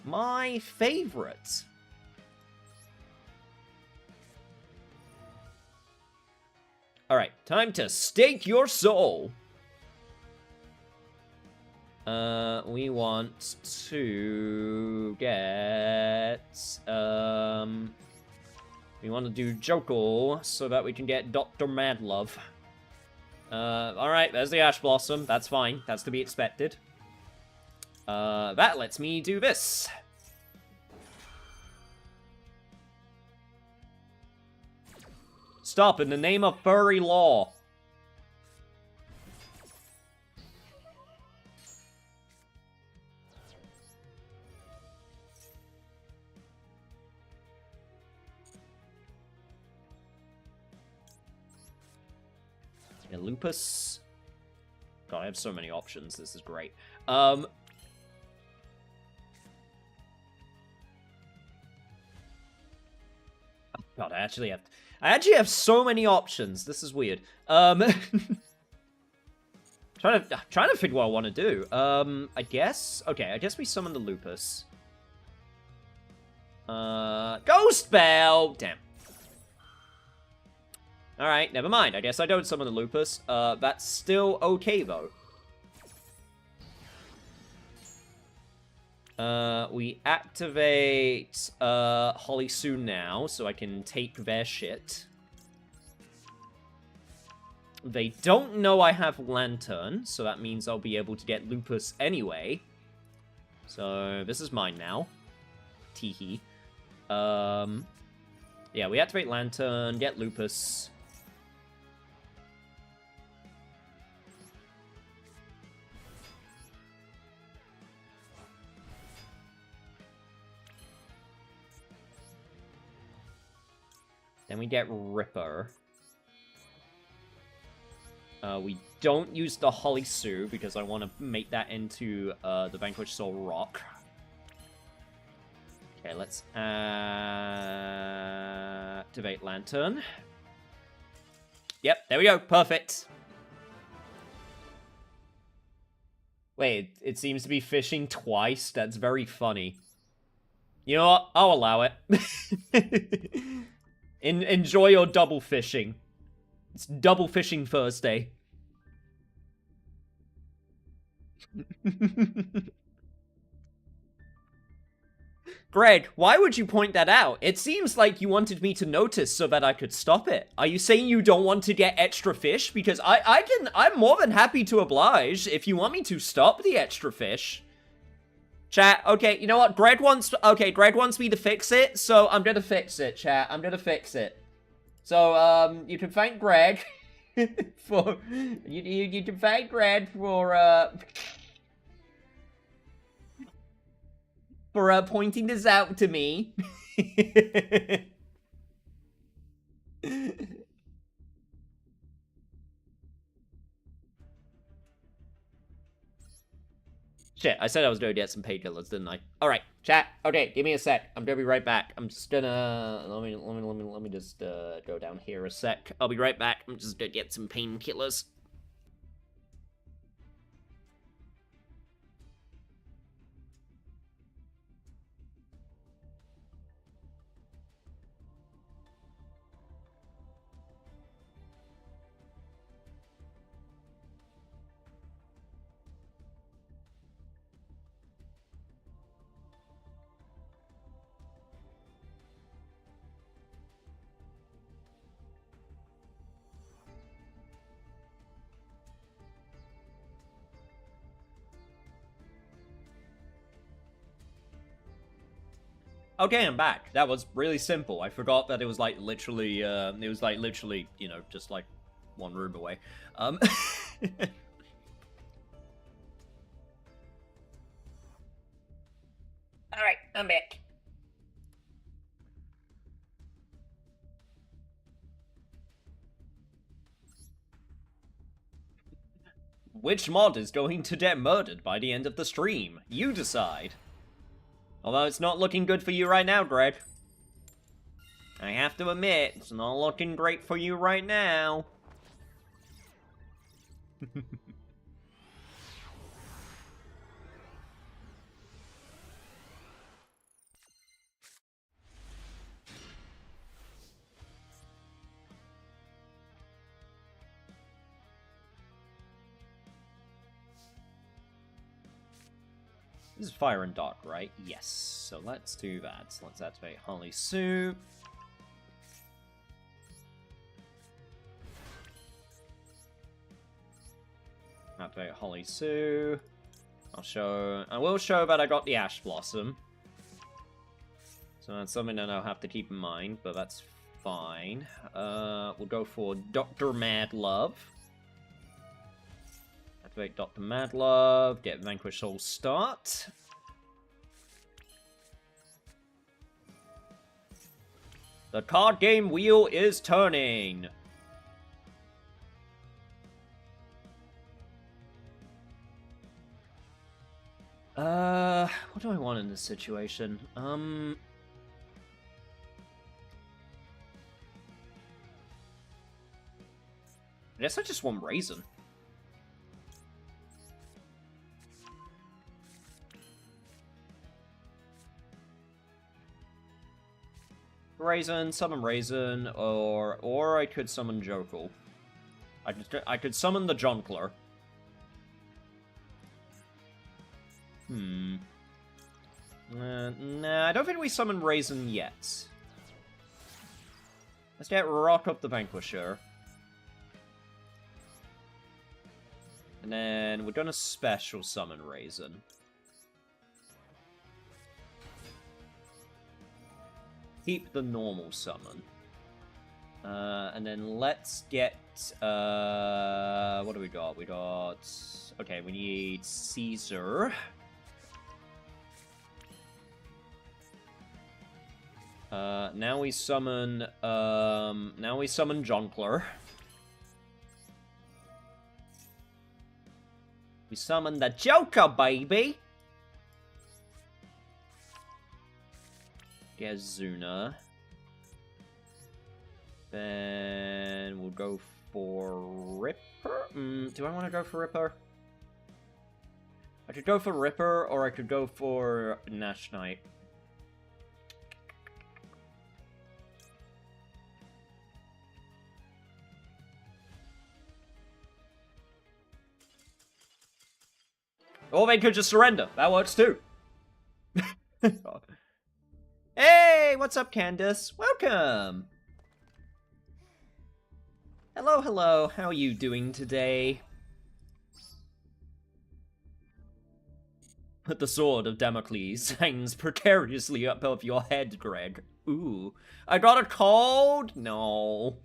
My favorite. Alright, time to stake your soul. We want to get... We want to do Jokul so that we can get Dr. Madlove. Alright, there's the Ash Blossom. That's fine. That's to be expected. That lets me do this. Stop, in the name of furry law. Lupus. God, I have so many options. This is great. God, I actually have so many options. This is weird. Trying to figure what I want to do. I guess. Okay, I guess we summon the Lupus. Ghost Bell. Damn. Alright, never mind. I guess I don't summon the Lupus. That's still okay, though. We activate Holly Soon now, so I can take their shit. They don't know I have Lantern, so that means I'll be able to get Lupus anyway. So, this is mine now. Teehee. Yeah, we activate Lantern, get Lupus. Then we get Ripper. We don't use the Holly Sue because I want to make that into the Vanquished Soul Rock. Okay, let's activate Lantern. Yep, there we go. Perfect. Wait, it seems to be fishing twice. That's very funny. You know what? I'll allow it. Enjoy your double fishing. It's double fishing Thursday. Greg, why would you point that out? It seems like you wanted me to notice so that I could stop it. Are you saying you don't want to get extra fish? Because I'm more than happy to oblige if you want me to stop the extra fish. Chat, okay, you know what? Greg wants me to fix it, so I'm gonna fix it, chat. I'm gonna fix it. So, you can thank Greg for... You can thank Greg for pointing this out to me. Shit, I said I was going to get some painkillers, didn't I? Alright. Chat. Okay, give me a sec. I'm gonna be right back. I'm just gonna let me just go down here a sec. I'll be right back. I'm just gonna get some painkillers. Okay, I'm back. That was really simple. I forgot that it was like literally, you know, just like one room away. Alright, I'm back. Which mod is going to get murdered by the end of the stream? You decide. Although it's not looking good for you right now, Greg. I have to admit, it's not looking great for you right now. This is Fire and Dark, right? Yes. So let's do that. So let's activate Holly Sue. Activate Holly Sue. I will show that I got the Ash Blossom. So that's something that I'll have to keep in mind, but that's fine. We'll go for Dr. Madlove. Activate Dr. Madlove, get Vanquish Soul start. The card game wheel is turning. What do I want in this situation? I guess I just want Raisin. Summon Raisin, or I could summon Jokul. I could summon the Jonkler. Nah, I don't think we summon Raisin yet. Let's get Rock up the Vanquisher. And then we're gonna special summon Raisin. Keep the normal summon. And then let's get, what do we got? We got, okay, we need Caesar. Now we summon Jonkler. We summon the Joker, baby! Gazuna. Then we'll go for Ripper. Do I want to go for Ripper? I could go for Ripper, or I could go for Nash Knight. Or they could just surrender. That works too. Hey, what's up, Candace? Welcome! Hello, hello. How are you doing today? But the sword of Damocles hangs precariously above your head, Greg. Ooh. I got a cold? No.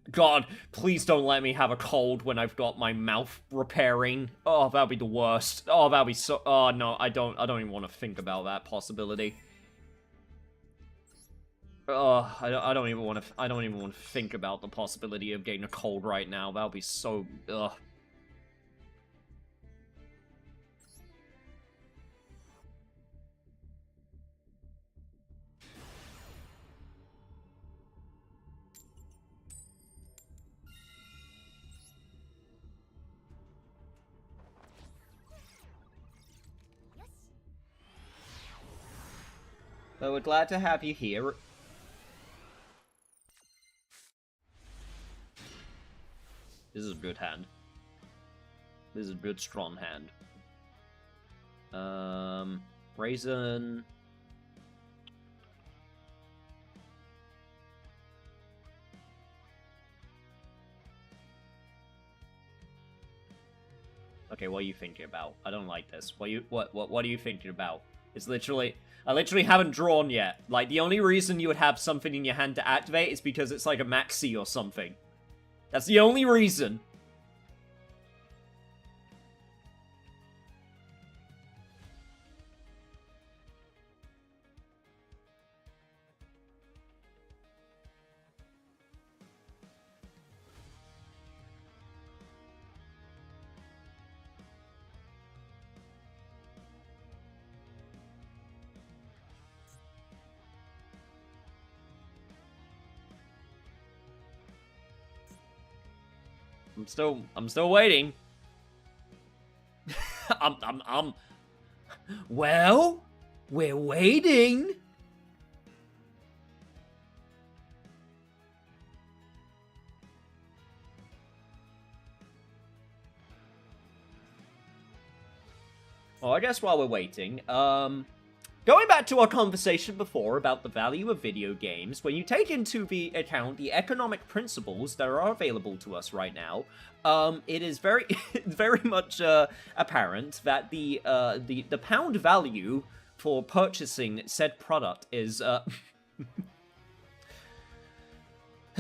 God, please don't let me have a cold when I've got my mouth repairing. Oh, that'd be the worst. Oh, that'd be so... Oh, no, I don't even want to think about that possibility. Oh, I don't even want to think about the possibility of getting a cold right now. That'll be so... Ugh. But we're glad to have you here. This is a good hand. This is a good strong hand. Raisin. Okay, what are you thinking about? I don't like this. What are you thinking about? It's literally... I literally haven't drawn yet. Like, the only reason you would have something in your hand to activate is because it's like a maxi or something. That's the only reason. I'm still waiting. Well, we're waiting. Well, I guess while we're waiting, going back to our conversation before about the value of video games, when you take into the account the economic principles that are available to us right now, it is very, very much apparent that the pound value for purchasing said product is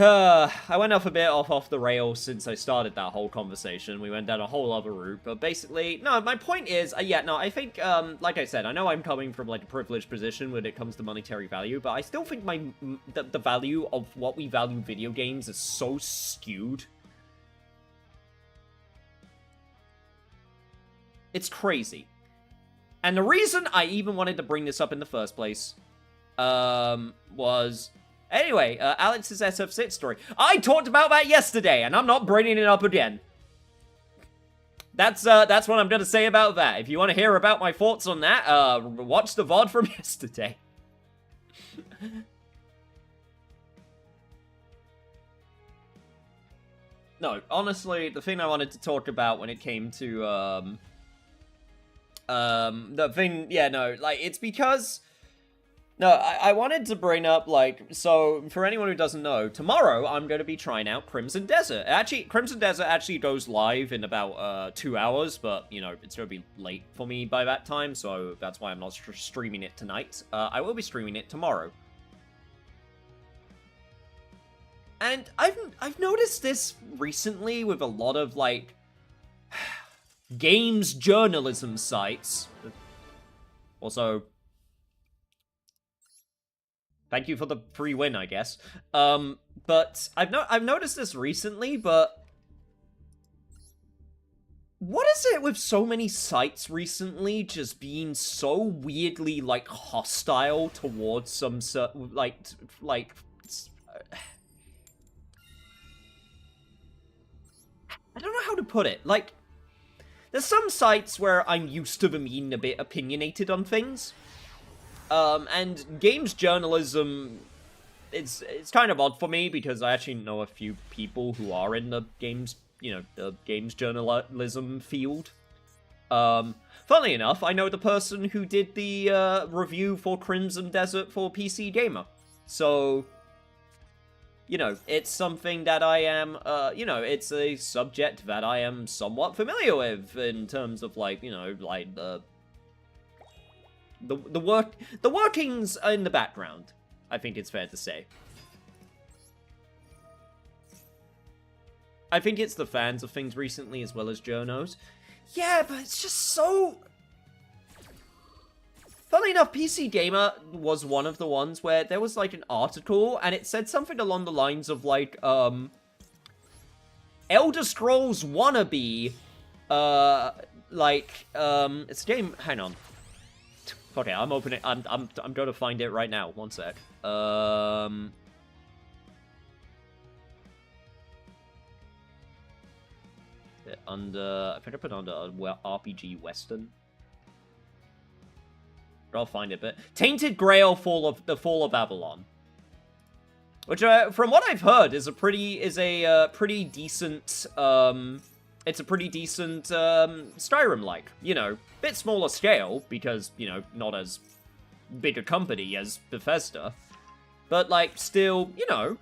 I went off a bit off the rails since I started that whole conversation. We went down a whole other route, but basically, no, my point is, yeah, no, I think, like I said, I know I'm coming from, like, a privileged position when it comes to monetary value, but I still think the value of what we value video games is so skewed. It's crazy. And the reason I even wanted to bring this up in the first place, was... Anyway, Alex's SF6 story. I talked about that yesterday, and I'm not bringing it up again. That's what I'm gonna say about that. If you want to hear about my thoughts on that, watch the VOD from yesterday. No, honestly, the thing I wanted to talk about when it came to, the thing, yeah, no, like, it's because... No, I wanted to bring up, like, so, for anyone who doesn't know, tomorrow I'm going to be trying out Crimson Desert. Actually, Crimson Desert actually goes live in about, 2 hours, but, you know, it's going to be late for me by that time, so that's why I'm not streaming it tonight. I will be streaming it tomorrow. And I've noticed this recently with a lot of, like, games journalism sites. Also... Thank you for the free win, I guess. But I've noticed this recently, but... What is it with so many sites recently just being so weirdly, like, hostile towards some, like... I don't know how to put it. Like, there's some sites where I'm used to them being a bit opinionated on things. And games journalism, it's kind of odd for me because I actually know a few people who are in the games, you know, the games journalism field. Funnily enough, I know the person who did the, review for Crimson Desert for PC Gamer. So, you know, it's something that I am, you know, it's a subject that I am somewhat familiar with in terms of, like, you know, like, the workings in the background, I think it's fair to say. I think it's the fans of things recently as well as journos. Yeah, but it's just so... Funnily enough, PC Gamer was one of the ones where there was, like, an article, and it said something along the lines of, like, Elder Scrolls wannabe, it's a game... Hang on. Okay, I'm opening. I'm going to find it right now. One sec. Under, I think I put under RPG Western. I'll find it, but Tainted Grail, the Fall of Babylon, which, from what I've heard, is a pretty decent, it's a pretty decent, Skyrim-like, you know, bit smaller scale, because, you know, not as big a company as Bethesda, but, like, still, you know,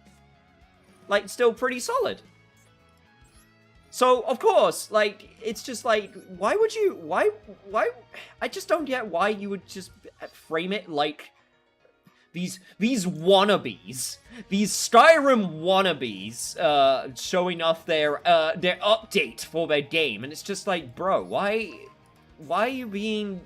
like, still pretty solid. So, of course, like, it's just like, why, I just don't get why you would just frame it like these wannabes, these Skyrim wannabes, showing off their update for their game, and it's just like, bro, why are you being,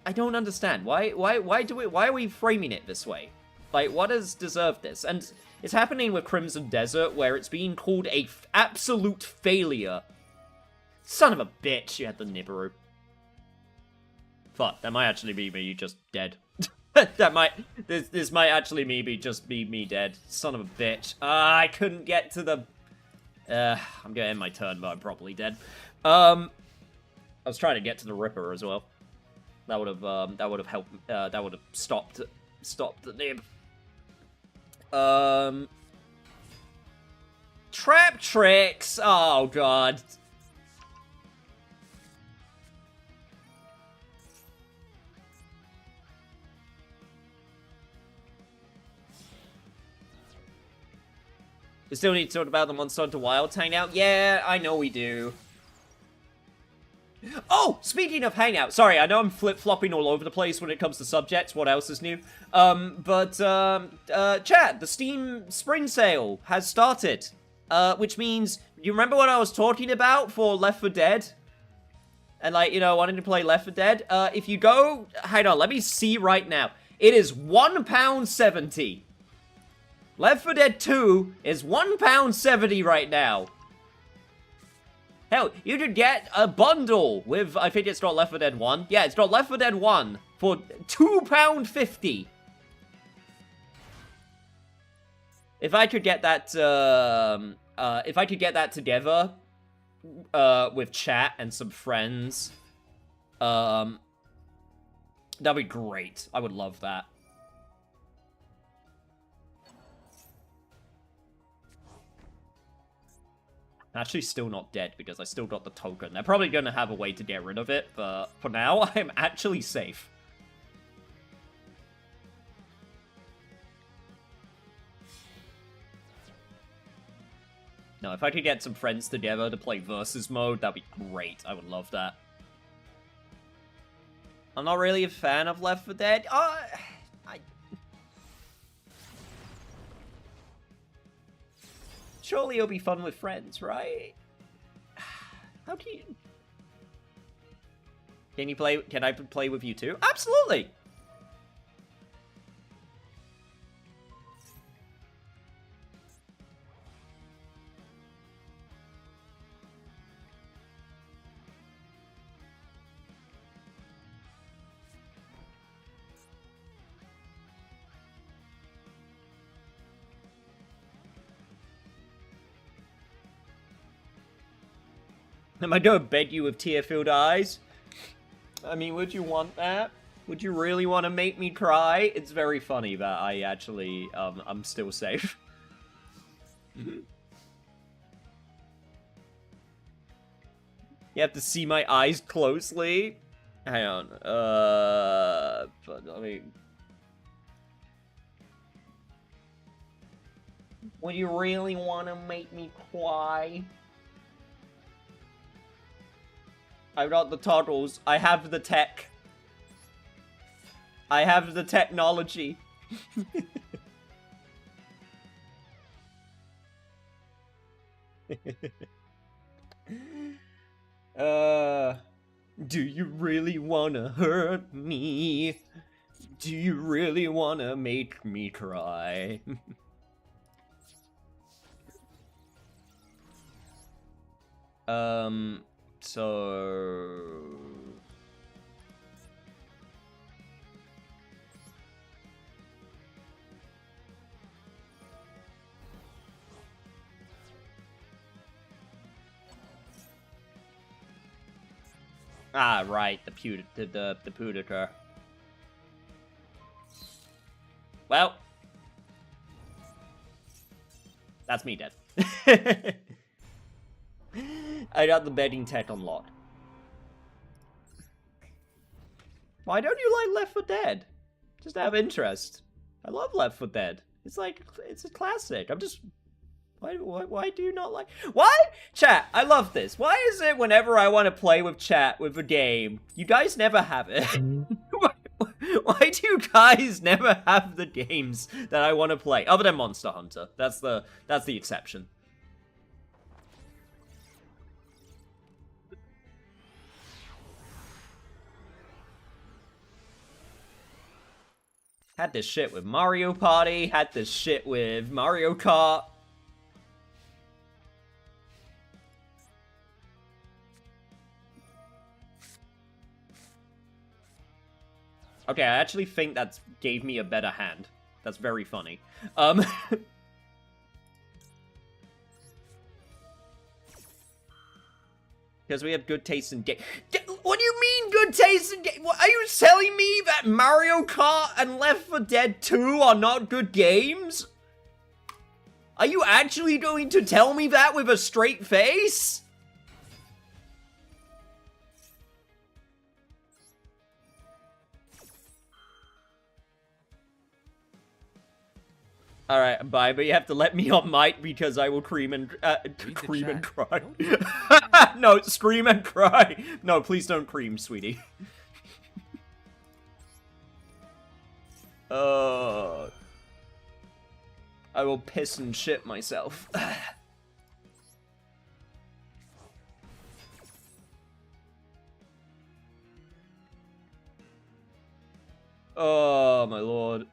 I don't understand, why are we framing it this way? Like, what has deserved this? And it's happening with Crimson Desert, where it's being called a absolute failure. Son of a bitch, you had the Nibiru. Fuck, that might actually be me just dead. This might actually just be me dead. Son of a bitch. I couldn't get to the... I'm gonna end my turn, but I'm probably dead. I was trying to get to the Ripper as well. That would have helped, that would have stopped the Nib. Trap tricks! Oh, God. We still need to talk about the Monster Hunter Wilds hangout? Yeah, I know we do. Oh, speaking of hangout, sorry, I know I'm flip-flopping all over the place when it comes to subjects, what else is new? Chat, the Steam Spring Sale has started, which means, you remember what I was talking about for Left 4 Dead? And, like, you know, wanting to play Left 4 Dead? If you go, hang on, let me see right now. It is £1.70. Left 4 Dead 2 is £1.70 right now. Hell, you could get a bundle with, I think it's got Left 4 Dead 1. Yeah, it's got Left 4 Dead 1 for £2.50. If I could get that, together, with chat and some friends, that'd be great. I would love that. Actually still not dead, because I still got the token. They're probably going to have a way to get rid of it, but for now, I'm actually safe. No, if I could get some friends together to play versus mode, that'd be great. I would love that. I'm not really a fan of Left 4 Dead. Surely it'll be fun with friends, right? How do you... Can I play with you too? Absolutely! Am I gonna beg you with tear-filled eyes? I mean, would you want that? Would you really want to make me cry? It's very funny that I actually, I'm still safe. You have to see my eyes closely. Hang on, but let me... Would you really want to make me cry? I've got the toggles. I have the tech. I have the technology. Do you really wanna hurt me? Do you really wanna make me cry? So... Ah, right, the Pudica. Well. That's me dead. I got the betting tech unlocked. Why don't you like Left 4 Dead? Just out of interest. I love Left 4 Dead. It's like, it's a classic. I'm just... Why do you not like... Why? Chat, I love this. Why is it whenever I want to play with chat with a game, you guys never have it? Why do you guys never have the games that I want to play? Other than Monster Hunter. That's the exception. Had this shit with Mario Party, had this shit with Mario Kart. Okay, I actually think that gave me a better hand. That's very funny. Because we have good taste in game. What do you mean good taste in game? Are you telling me that Mario Kart and Left 4 Dead 2 are not good games? Are you actually going to tell me that with a straight face? Alright, bye, but you have to let me on mic because I will cream and cry. No, scream and cry. No, please don't cream, sweetie. I will piss and shit myself. Oh, my lord.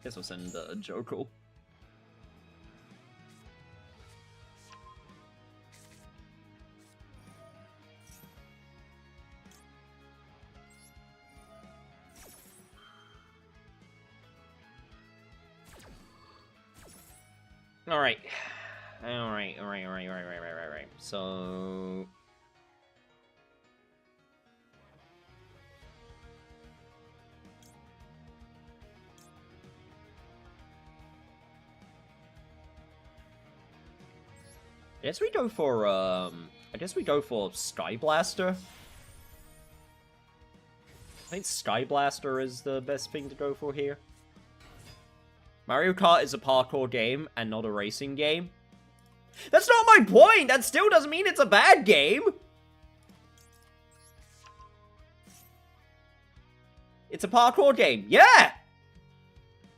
Guess we'll send Jokel. Alright. Alright. So... I guess we go for Sky Blaster. I think Sky Blaster is the best thing to go for here. Mario Kart is a parkour game and not a racing game. That's not my point! That still doesn't mean it's a bad game! It's a parkour game. Yeah!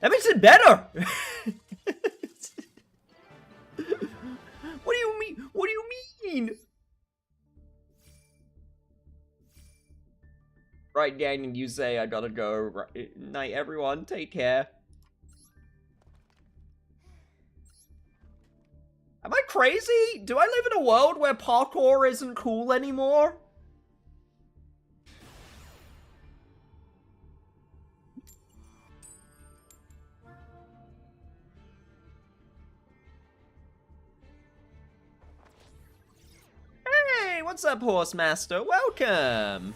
That makes it better! What do you mean? What do you mean? Right, Daniel, you say I gotta go. Right. Night, everyone. Take care. Am I crazy? Do I live in a world where parkour isn't cool anymore? Hey, what's up, Horse Master? Welcome!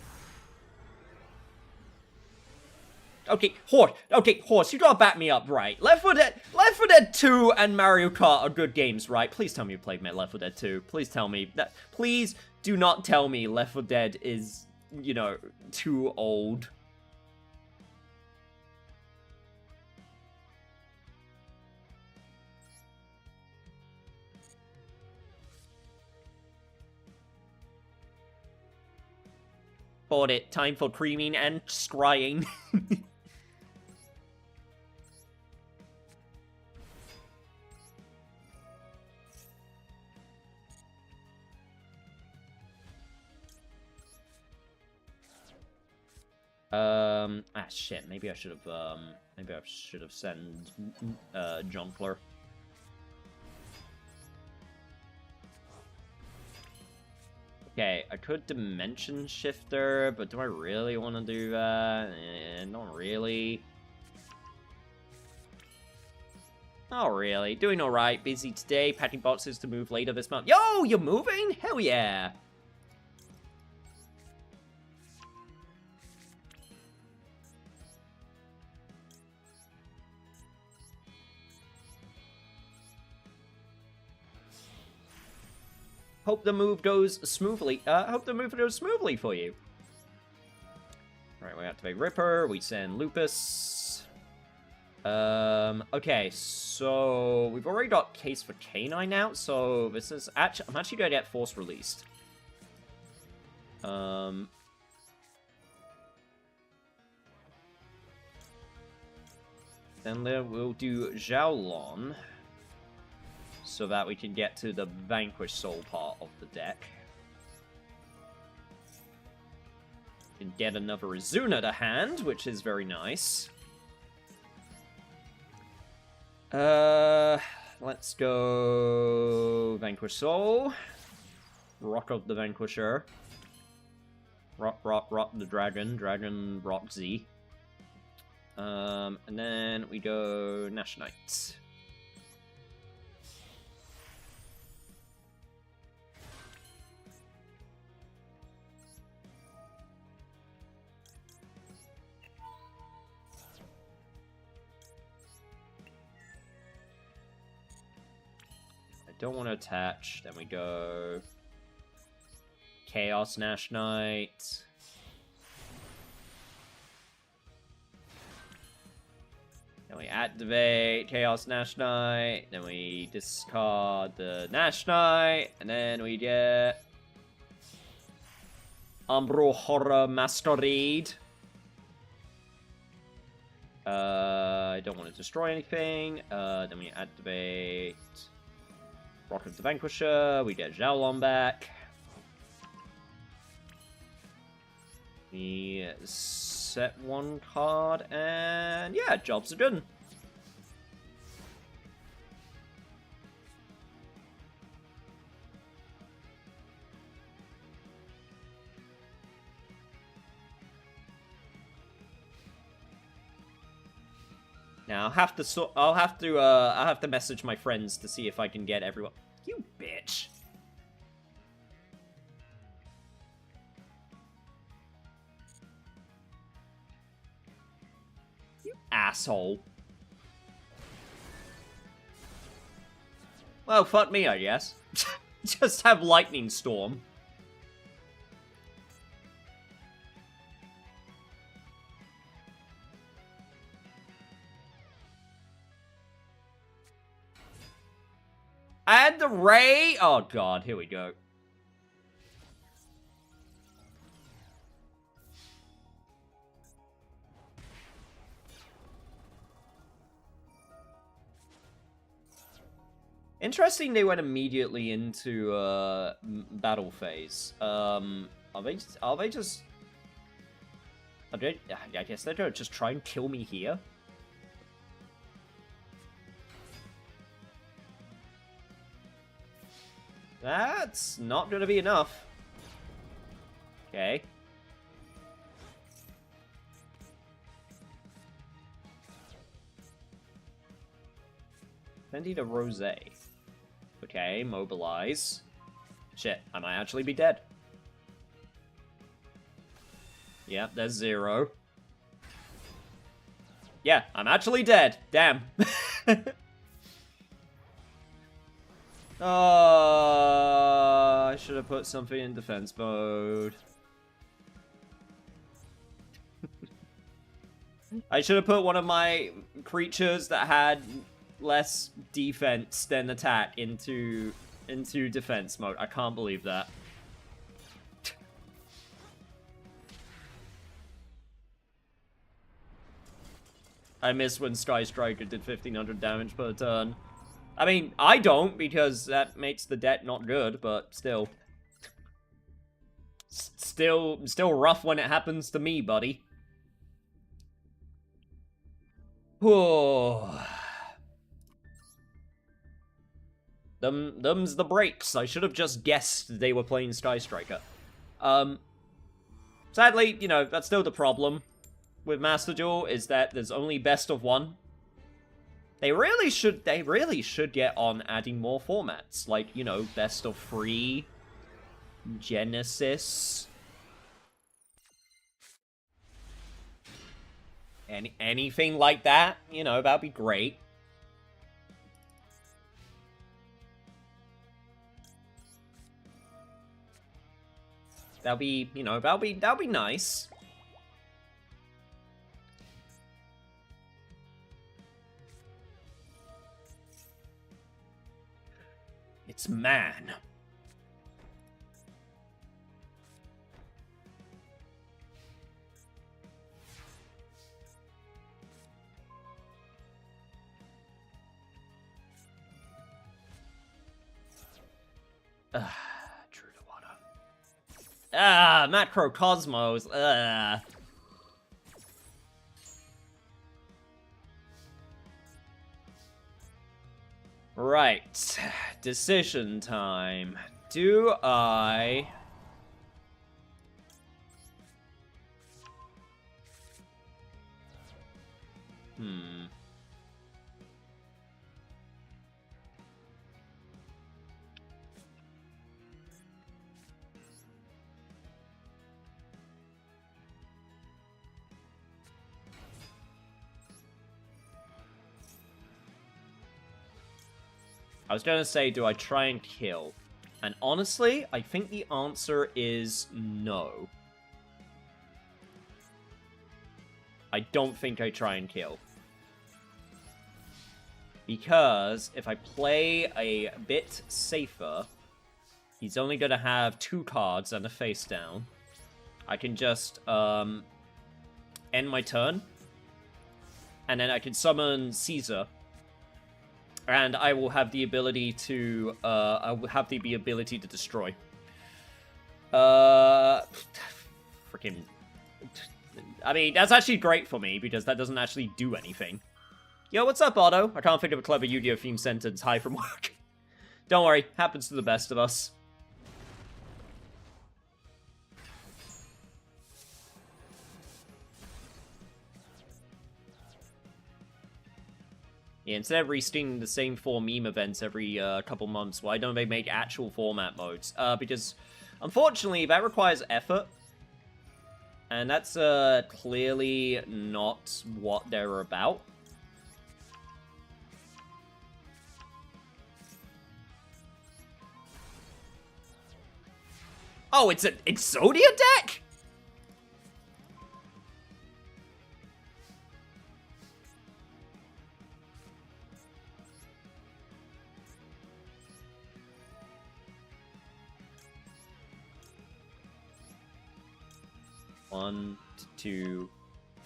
Okay, Horse, you gotta back me up, right? Left 4 Dead 2 and Mario Kart are good games, right? Please tell me you played Left 4 Dead 2. Please tell me that. Please do not tell me Left 4 Dead is, you know, too old. Bought it. Time for creaming and scrying. Shit. Maybe I should have sent Jonkler. Okay, I could Dimension Shifter, but do I really want to do that? Not really. Not really. Doing alright. Busy today. Packing boxes to move later this month. Yo, you're moving? Hell yeah. Hope the move goes smoothly. Hope the move goes smoothly for you. Alright, we activate Ripper. We send Lupus. Okay, so we've already got Case for Canine out, so this is actually... I'm actually gonna get Force Released. Then we'll do Xiaolon, so that we can get to the Vanquish Soul part of the deck. Can get another Izuna to hand, which is very nice. Let's go Vanquish Soul. Rock of the Vanquisher. Rock the Dragon. Dragon Rock Z. And then we go Nashonite. Don't want to attach. Then we go Chaos Nashonite. Then we activate Chaos Nashonite. Then we discard the Nashonite. And then we get Umbral Horror Masquerade. I don't want to destroy anything. Then we activate Rock of the Vanquisher. We get Xiaolon back. We set one card, and yeah, jobs are done. Now I'll have to message my friends to see if I can get everyone. You bitch. You asshole. Well, fuck me, I guess. Just have Lightning Storm. Add the Ray. Oh god, here we go. Interesting they went immediately into battle phase. I guess they're gonna just try and kill me here. That's not gonna be enough. Okay. Fendi to Rose. Okay, mobilize. Shit, I might actually be dead. Yep, there's 0. Yeah, I'm actually dead. Damn. Oh, I should have put something in defense mode. I should have put one of my creatures that had less defense than attack into defense mode. I can't believe that. I miss when Sky Striker did 1500 damage per turn. I mean, I don't, because that makes the deck not good, but still. Still rough when it happens to me, buddy. Whoa. Them's the breaks. I should have just guessed they were playing Sky Striker. Sadly, you know, that's still the problem with Master Duel, is that there's only best of one. They really should get on adding more formats, like, you know, best of 3, Genesis, anything like that, you know, that'd be great. That'll be, you know, that'll be nice. It's man. True to water. Macrocosmos. Right. Decision time. Do I... I was gonna say, do I try and kill? And honestly, I think the answer is no. I don't think I try and kill. Because if I play a bit safer, he's only gonna have 2 cards and a face down. I can just end my turn. And then I can summon Caesar. And I will have the ability to, destroy. Freaking... I mean, that's actually great for me, because that doesn't actually do anything. Yo, what's up, Otto? I can't think of a clever Yu-Gi-Oh! Theme sentence. Hi from work. Don't worry, happens to the best of us. Yeah, instead of restreaming the same 4 meme events every couple months, why don't they make actual format modes? Because, unfortunately, that requires effort. And that's clearly not what they're about. Oh, it's an Exodia deck?! One, 2,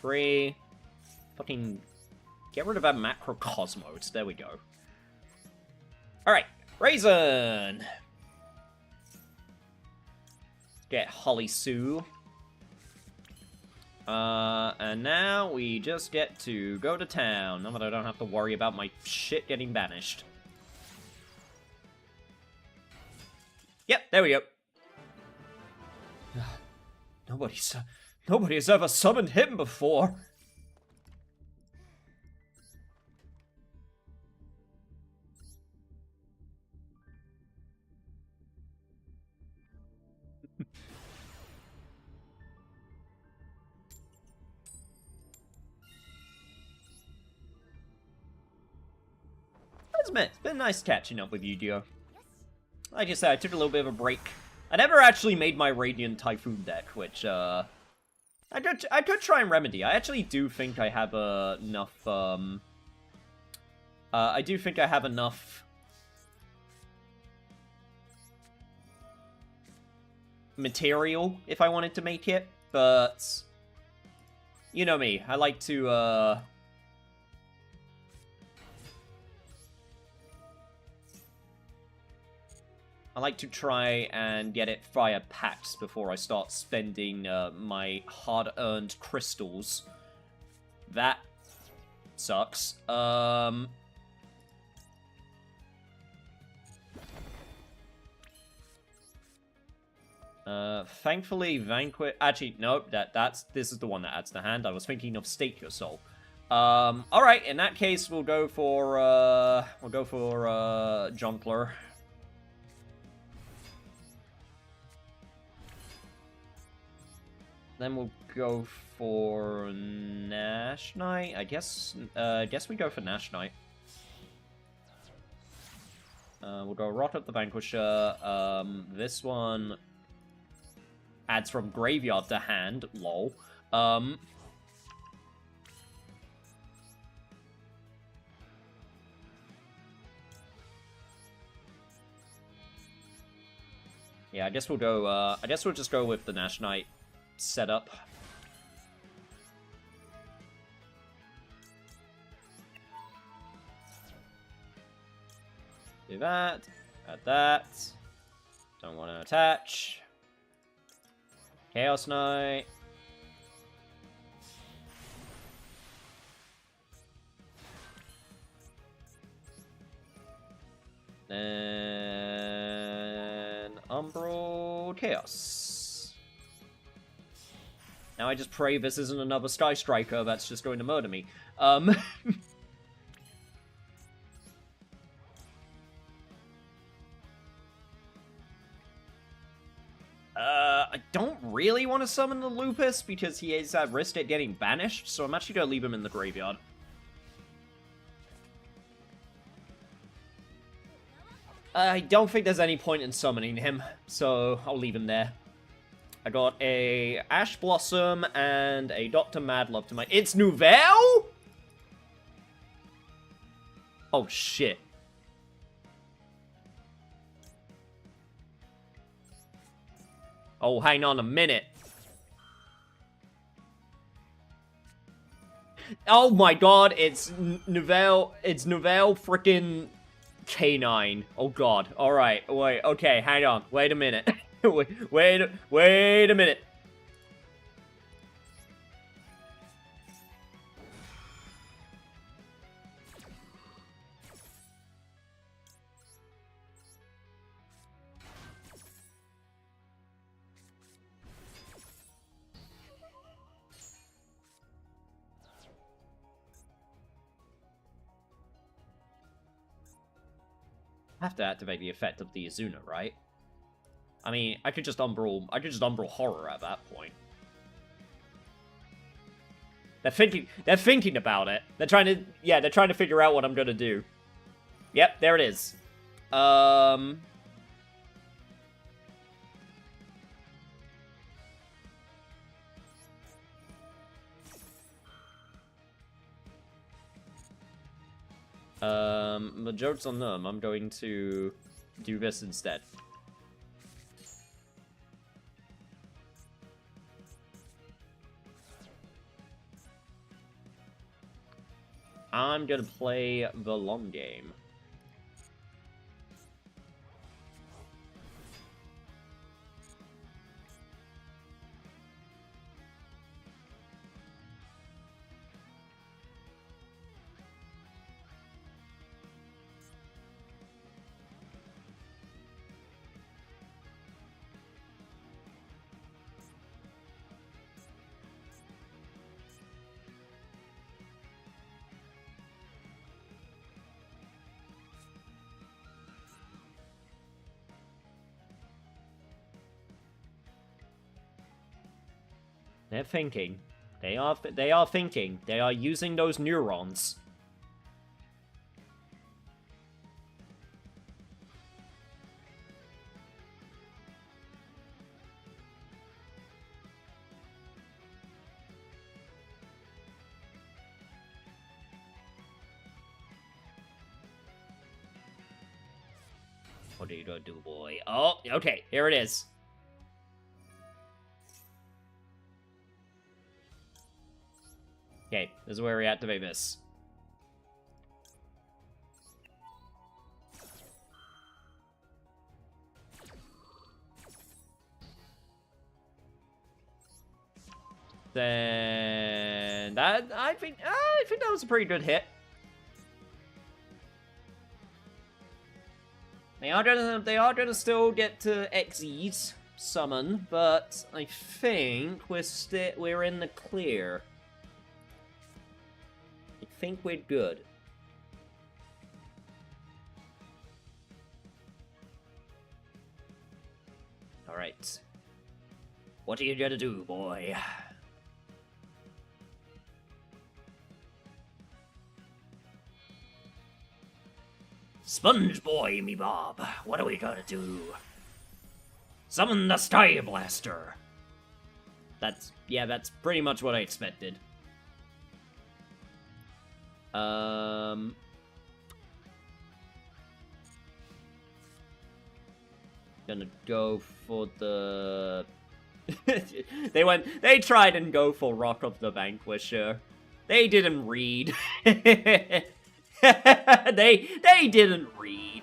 3. Fucking get rid of that Macrocosmos. There we go. Alright, Raisin! Get Holly Sue. And now we just get to go to town. Now that I don't have to worry about my shit getting banished. Yep, there we go. Nobody has ever summoned him before. It's been nice catching up with you, Dio. Like I said, I took a little bit of a break. I never actually made my Radiant Typhoon deck, which, I could try and remedy. I actually do think I have enough, I do think I have enough material if I wanted to make it, but you know me, I like to, I like to try and get it via packs before I start spending my hard-earned crystals. That sucks. Thankfully, Vanquish... Actually, no, this is the one that adds to hand. I was thinking of Stake Your Soul. Alright, in that case, we'll go for, Junkler. Then we'll go for Nash Knight. I guess we go for Nash Knight. We'll go Rot Up the Vanquisher. This one... adds from graveyard to hand, lol. Yeah, I guess we'll go, I guess we'll just go with the Nash Knight setup. Do that, add that. Don't want to attach. Chaos Knight. Then Umbral Chaos. Now I just pray this isn't another Sky Striker that's just going to murder me. I don't really want to summon the Lupus because he is at risk at getting banished, so I'm actually going to leave him in the graveyard. I don't think there's any point in summoning him, so I'll leave him there. I got a Ash Blossom and a Dr. Madlove to my... It's Nouvelle?! Oh, shit. Oh, hang on a minute. Oh my god, it's Nouvelle frickin' K9. Oh god. Alright, wait, okay, hang on. Wait a minute. wait a minute. I have to activate the effect of the Azuna, right? I mean, I could just Umbral Horror at that point. They're thinking about it. They're trying to figure out what I'm gonna do. Yep, there it is. The joke's on them. I'm going to do this instead. I'm gonna play the long game. They're thinking. They are thinking. They are using those neurons. What are you gonna do, boy? Oh, okay, here it is. Okay, this is where we activate this. Then that I think that was a pretty good hit. They are gonna still get to Xyz summon, but I think we're in the clear. I think we're good. Alright. What are you gonna do, boy? Sponge boy, me bob. What are we gonna do? Summon the Sky Blaster. That's pretty much what I expected. Gonna go for the... They tried and go for Rock of the Vanquisher. They didn't read. They didn't read.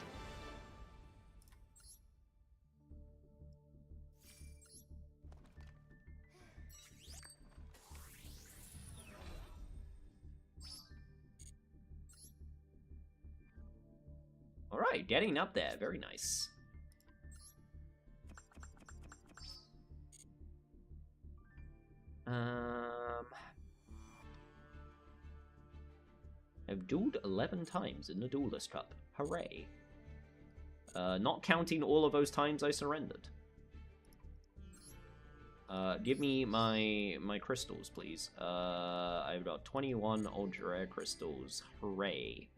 Alright, getting up there. Very nice. I've dueled 11 times in the Duelist Cup. Hooray. Not counting all of those times I surrendered. Give me my crystals, please. I've got 21 ultra rare crystals. Hooray.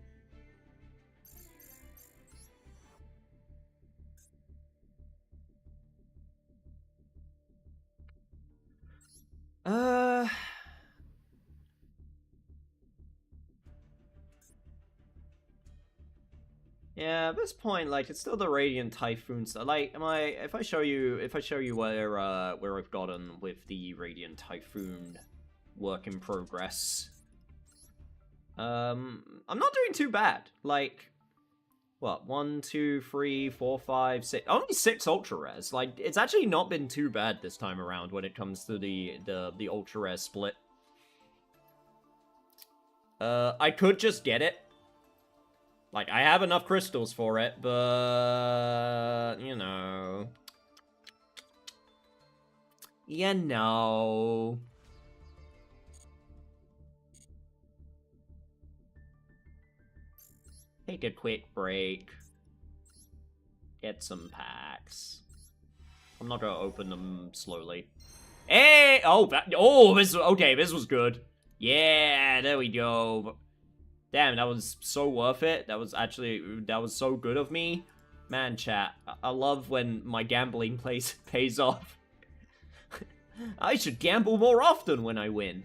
Yeah, at this point, like, it's still the Radiant Typhoon stuff. Like, if I show you where I've gotten with the Radiant Typhoon work in progress, I'm not doing too bad. Like, what, 1, 2, 3, 4, 5, 6, only 6 ultra rares. Like, it's actually not been too bad this time around when it comes to the ultra rare split. I could just get it. Like, I have enough crystals for it, but... You know... Take a quick break. Get some packs. I'm not gonna open them slowly. Hey! Oh, this was good. Yeah, there we go. Damn, that was so worth it. That was so good of me. Man, chat, I love when my gambling pays off. I should gamble more often when I win.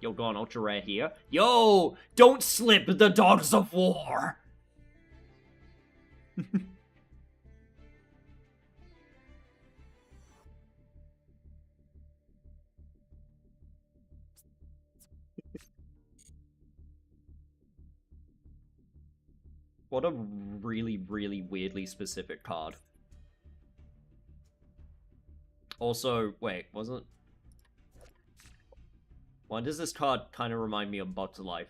Yo, go on, ultra rare here. Yo, don't slip the dogs of war. What a really, really weirdly specific card. Also, wait, wasn't... Why does this card kind of remind me of Bug's Life?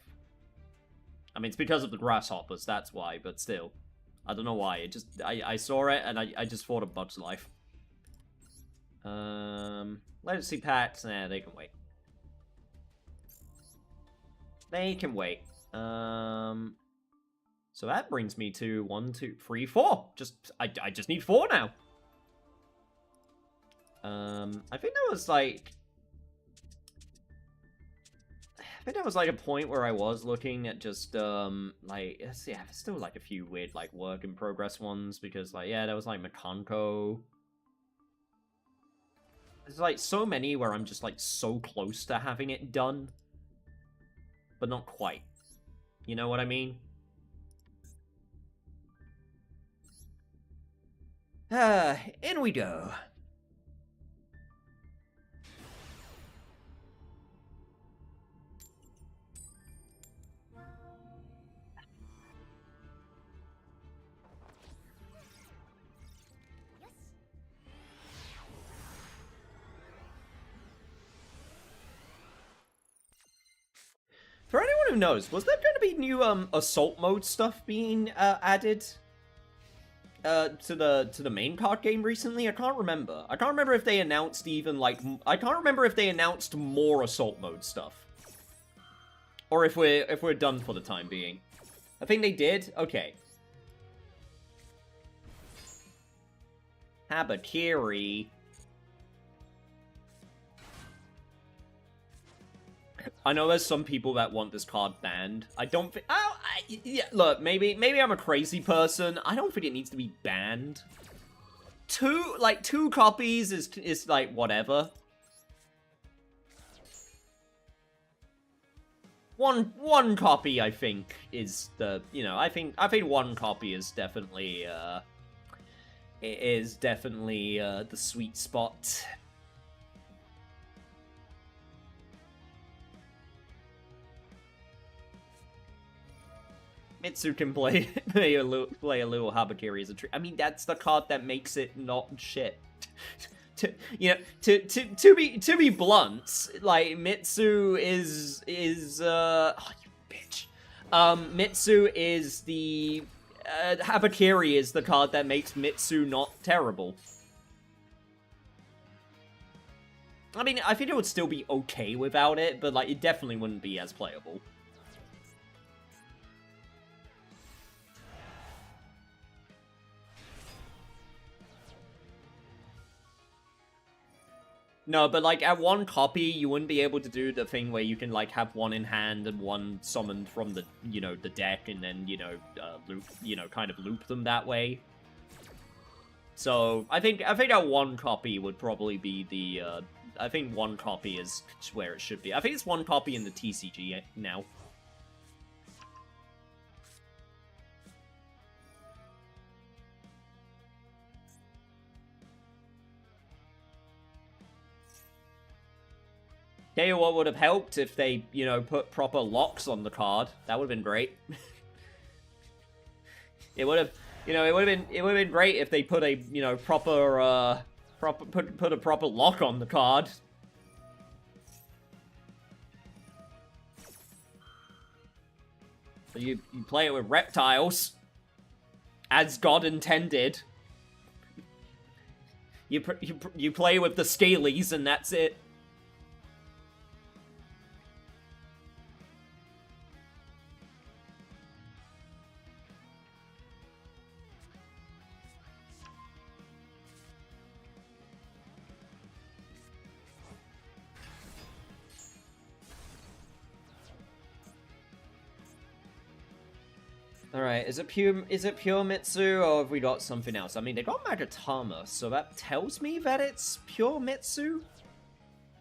I mean, it's because of the grasshoppers, that's why, but still. I don't know why, it just... I saw it, and I just thought of Bug's Life. Legacy packs, nah, they can wait. They can wait. So that brings me to 1, 2, 3, 4. I just need 4 now. I think there was like... I think there was like a point where I was looking at just, like, yeah, there's still like a few weird, like, work in progress ones, because, like, yeah, there was like Makanko. There's like so many where I'm just like so close to having it done, but not quite. You know what I mean? In we go. For anyone who knows, was there going to be new assault mode stuff being added to the main card game recently? I can't remember. I can't remember if they announced even like I can't remember if they announced more assault mode stuff, or if we're done for the time being. I think they did. Okay. Habakiri. I know there's some people that want this card banned. I don't think... yeah, look, maybe I'm a crazy person. I don't think it needs to be banned. two copies is like whatever. One copy, I think, is the, you know, I think one copy is definitely the sweet spot. Mitsu can play a little Habakiri as a tree. I mean, that's the card that makes it not shit. To be blunt, like Mitsu is oh, you bitch. Mitsu is the Habakiri is the card that makes Mitsu not terrible. I mean, I think it would still be okay without it, but like it definitely wouldn't be as playable. No, but like at one copy, you wouldn't be able to do the thing where you can like have one in hand and one summoned from the, you know, the deck, and then, you know, loop, you know, kind of loop them that way. So I think at one copy would probably be the I think one copy is where it should be. I think it's one copy in the TCG now. Tell you what would have helped if they, you know, put proper locks on the card. That would have been great. It would have, you know, it would have been great if they put a, you know, proper put a proper lock on the card. So you play it with reptiles, as God intended. You play with the scalies, and that's it. Alright, is it pure Mitsu, or have we got something else? I mean, they got Magatama, so that tells me that it's pure Mitsu?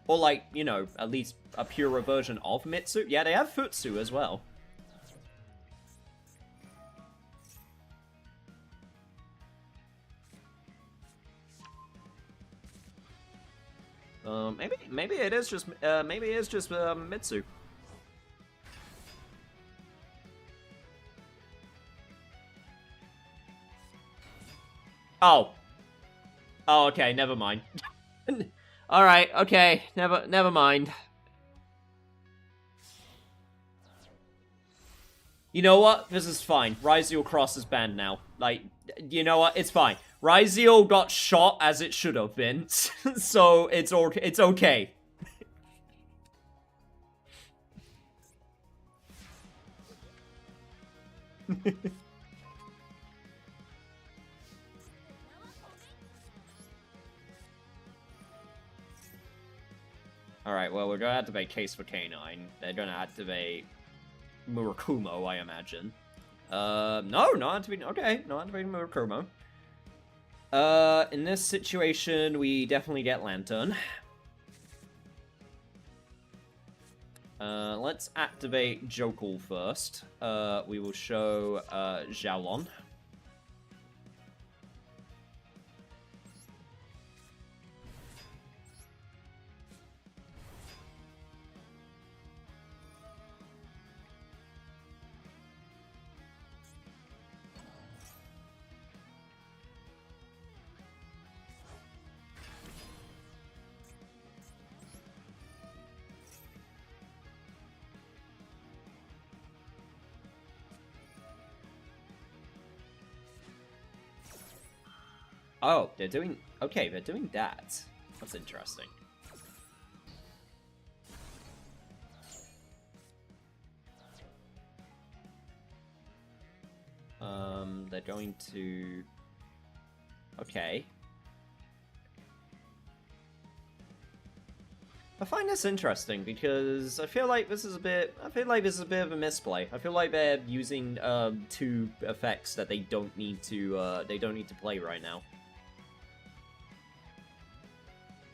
Or like, you know, at least a purer version of Mitsu? Yeah, they have Futsu as well. Maybe it is just Mitsu. Oh. Oh, okay, never mind. Alright, okay, never mind. You know what? This is fine. Ryzeal Cross is banned now. Like, you know what? It's fine. Ryzeal got shot as it should have been, so it's okay. Alright, well, we're gonna activate Case for K9. They're gonna activate Murakumo, I imagine. No, not activating... Okay, not activating Murakumo. In this situation, we definitely get Lantern. Let's activate Jokul first. We will show, Xiaolon. Oh, they're doing... Okay, they're doing that. That's interesting. They're going to... Okay. I find this interesting because I feel like this is a bit... of a misplay. I feel like they're using, two effects that they don't need to play right now.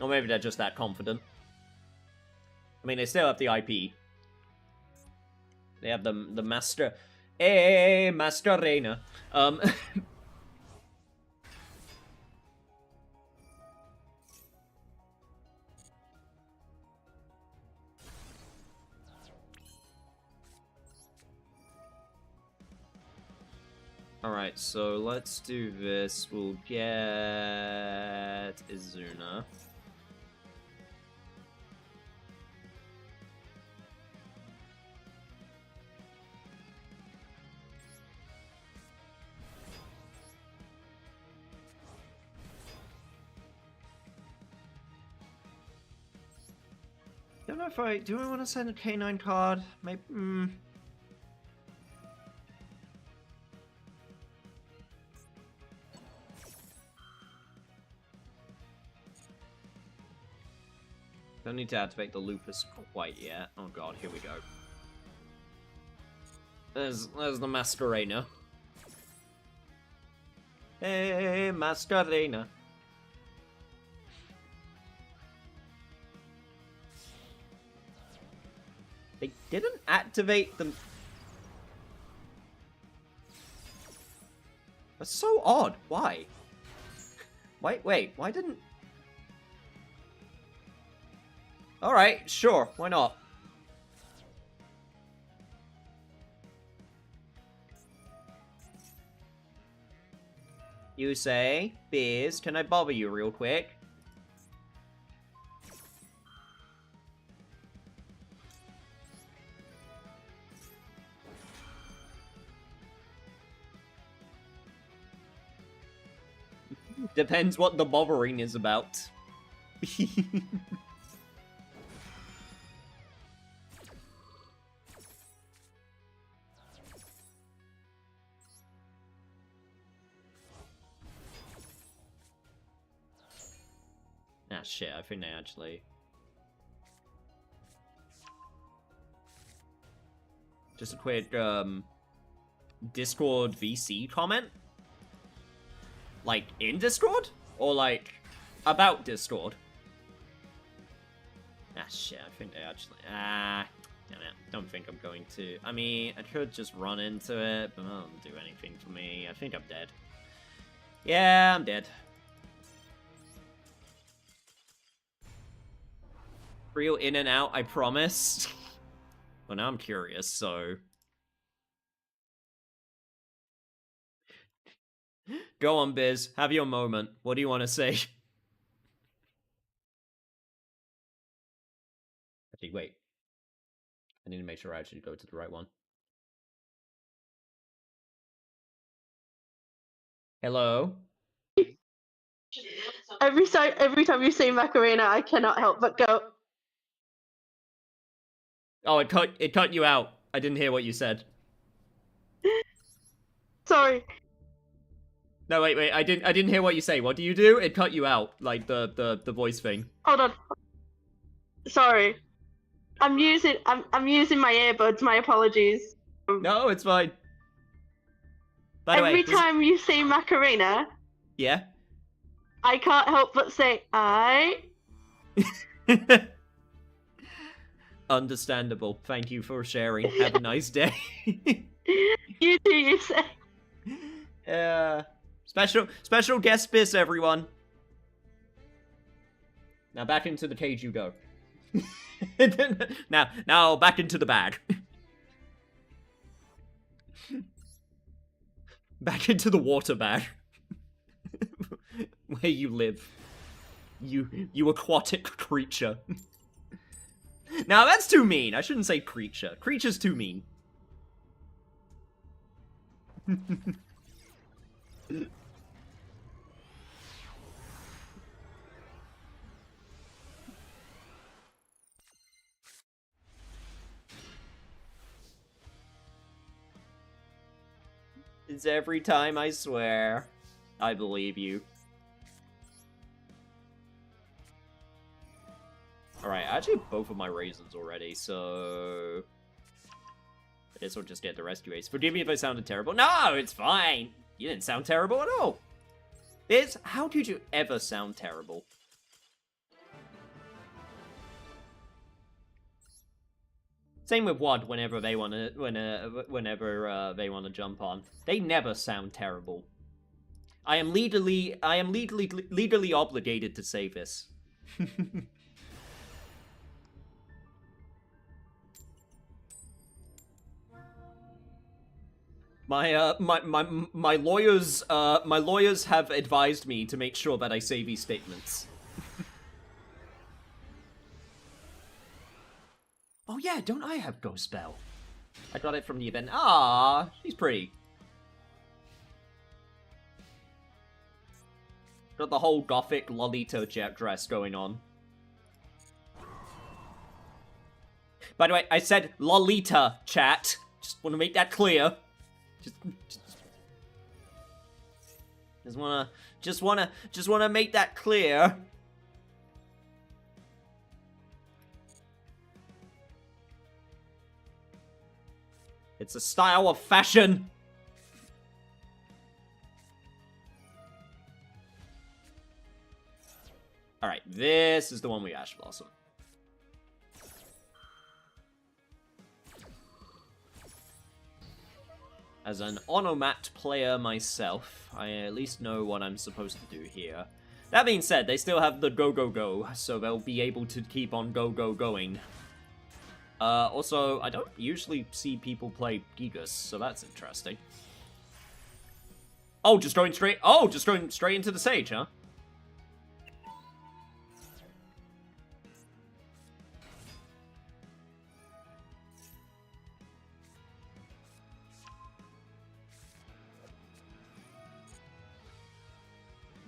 Or maybe they're just that confident. I mean, they still have the IP. They have the Master... Hey, Master Reina. Alright, so let's do this. We'll get Izuna. Don't know if I... Do I want to send a K9 card? Maybe... Don't need to activate the Lupus quite yet. Oh god, here we go. There's the Masquerena. Hey, Masquerena. They didn't activate the... That's so odd. Why? Wait, why didn't... Alright, sure, why not? You say, Beers, can I bother you real quick? Depends what the bothering is about. Ah, shit, I think they actually... Just a quick, Discord VC comment? Like, in Discord? Or, like, about Discord? Ah, shit, I think they actually... damn it. Don't think I'm going to... I mean, I could just run into it, but that doesn't do anything for me. I think I'm dead. Yeah, I'm dead. Real in and out, I promise. Well, now I'm curious, so... Go on, Biz. Have your moment. What do you want to say? Actually, wait. I need to make sure I actually go to the right one. Hello? Every time you say Macarena, I cannot help but go. Oh, it cut you out. I didn't hear what you said. Sorry. No, wait. I didn't hear what you say. What do you do? It cut you out, like the voice thing. Hold on. Sorry. I'm using my earbuds. My apologies. No, it's fine. By the way, every time you say Macarena, yeah. I can't help but say I. Understandable. Thank you for sharing. Have a nice day. You do, you say. Special guest Biz, everyone. Now back into the cage you go. now back into the bag. Back into the water bag. Where you live. You aquatic creature. Now that's too mean. I shouldn't say creature. Creature's too mean. It's every time, I swear. I believe you. Alright, I actually have both of my raisins already, so... I guess I'll just get the rescue ace. Forgive me if I sounded terrible. No, it's fine! You didn't sound terrible at all. How could you ever sound terrible? Same with WOD whenever they wanna they wanna jump on. They never sound terrible. I am legally obligated to say this. My lawyers have advised me to make sure that I say these statements. Oh yeah, don't I have Ghost Belle? I got it from the event. Ah, she's pretty. Got the whole gothic Lolita jet dress going on. By the way, I said Lolita, chat. Just want to make that clear. Just wanna make that clear. It's a style of fashion. All right, this is the one we Ash Blossom. As an Onomat player myself, I at least know what I'm supposed to do here. That being said, they still have the go go go, so they'll be able to keep on go go going. Also, I don't usually see people play Gigas, so that's interesting. Oh, just going straight into the Sage, huh?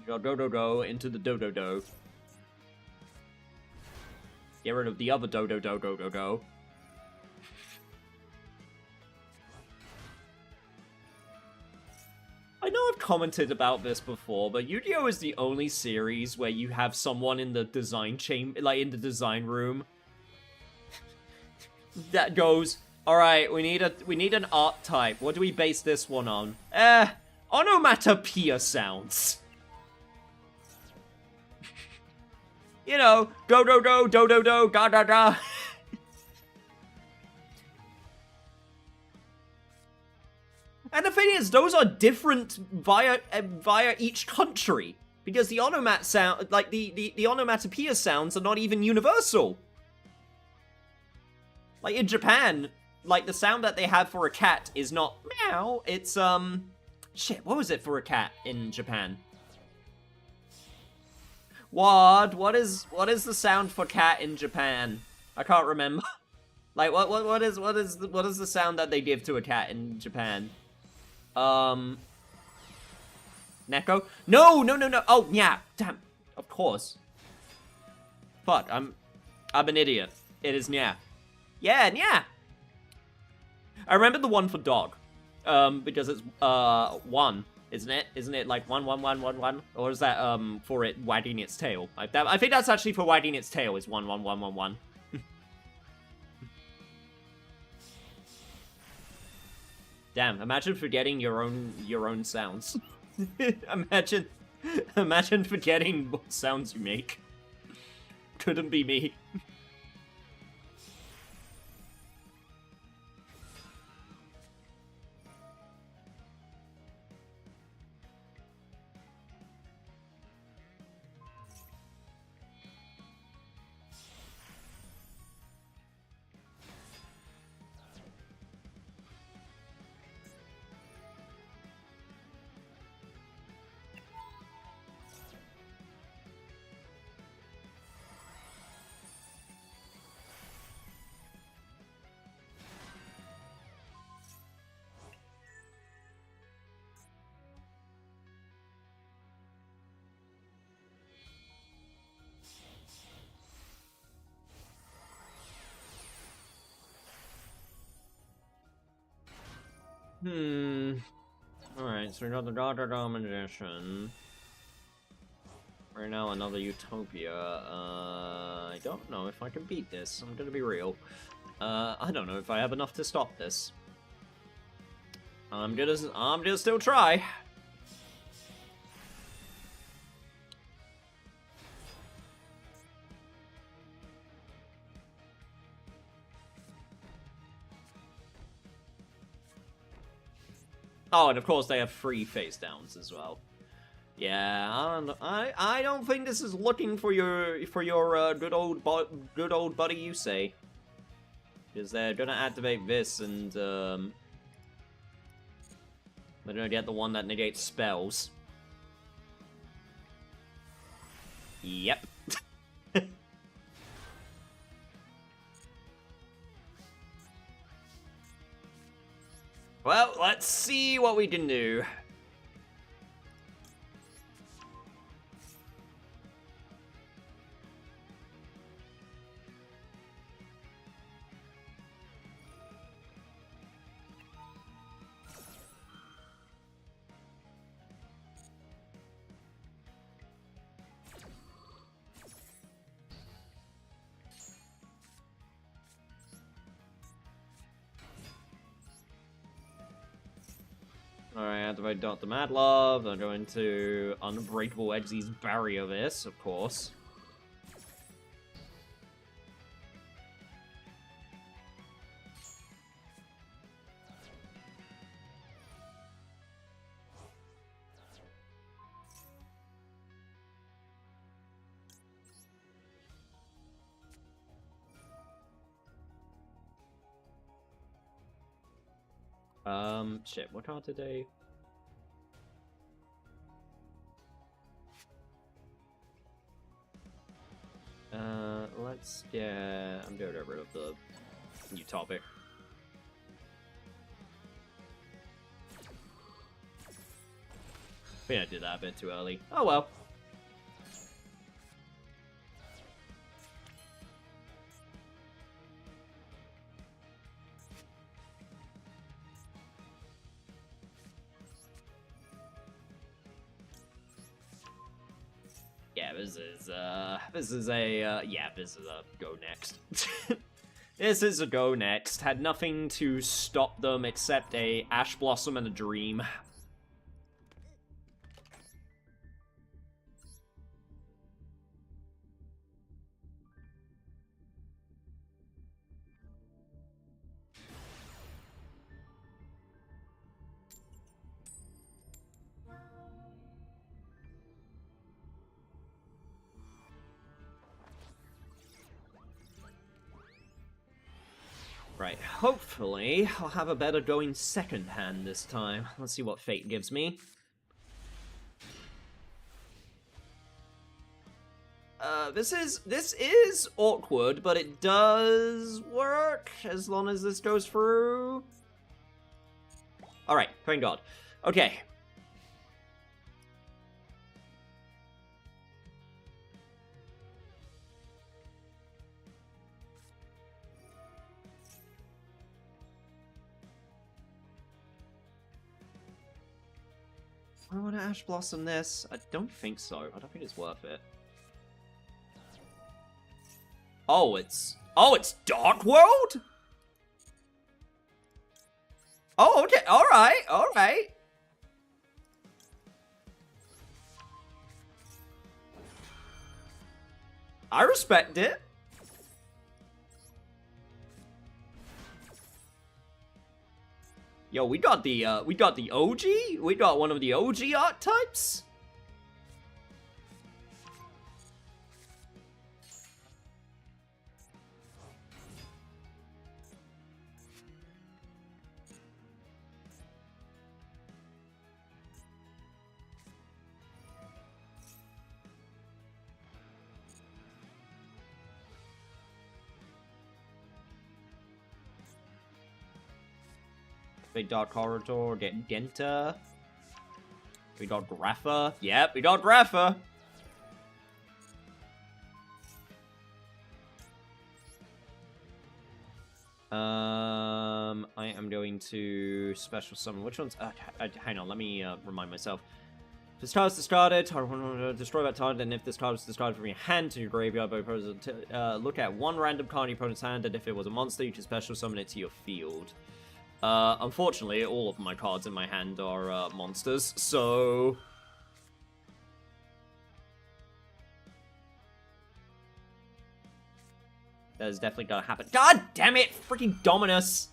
Go into the do. Get rid of the other go. I know I've commented about this before, but Yu-Gi-Oh! Is the only series where you have someone in the design chamber, like in the design room, that goes, alright, we need an art type. What do we base this one on? Onomatopoeia sounds. You know, do, ga, da, da. And the thing is, those are different via each country. Because the onomat sound, like, the onomatopoeia sounds are not even universal. Like, in Japan, like, the sound that they have for a cat is not meow, it's, shit, what was it for a cat in Japan? What is the sound for cat in Japan? I can't remember. Like what is the sound that they give to a cat in Japan? Neko? No. Oh, yeah. Damn. Of course. Fuck, I'm an idiot. It is nya. Yeah, nya. I remember the one for dog. Because it's one. Isn't it? Isn't it like 1, 1, 1, 1, 1? Or is that for it wagging its tail? I think that's actually for wagging its tail. Is 1, 1, 1, 1, 1. Damn! Imagine forgetting your own sounds. Imagine forgetting what sounds you make. Couldn't be me. Alright, so we got the Dr. Domination. Right now, another Utopia. I don't know if I can beat this. I'm gonna be real. I don't know if I have enough to stop this. I'm gonna still try. Oh, and of course they have 3 face downs as well. Yeah, I don't think this is looking for your good old buddy you say. Because they're gonna activate this and they're gonna get the one that negates spells. Yep. Well, let's see what we can do. Alright, activate Dr. Madlove. I'm going to Unbreakable Edgy's Barrier this, of course. Shit, what card did they... let's get... I'm going to get rid of the new topic. I think I did that a bit too early. Oh well. Yeah, this is a go next. This is a go next. Had nothing to stop them except a Ash Blossom and a Dream. Right, hopefully I'll have a better going second hand this time. Let's see what fate gives me. This is awkward, but it does work as long as this goes through. Alright, thank God. Okay. I want to Ash Blossom this. I don't think so. I don't think it's worth it. Oh, it's Dark World? Oh, okay. All right. All right. I respect it. Yo, we got the OG? We got one of the OG archetypes? Big Dot Corridor, get Genta. We got Grapha. Yep, we got Grapha. I am going to special summon. Which one's? Hang on, let me remind myself. If this card is discarded, destroy that card, and if this card is discarded from your hand to your graveyard by opponent, look at one random card in your opponent's hand, and if it was a monster, you can special summon it to your field. Unfortunately, all of my cards in my hand are monsters, so... That is definitely gonna happen. God damn it! Freaking Dominus!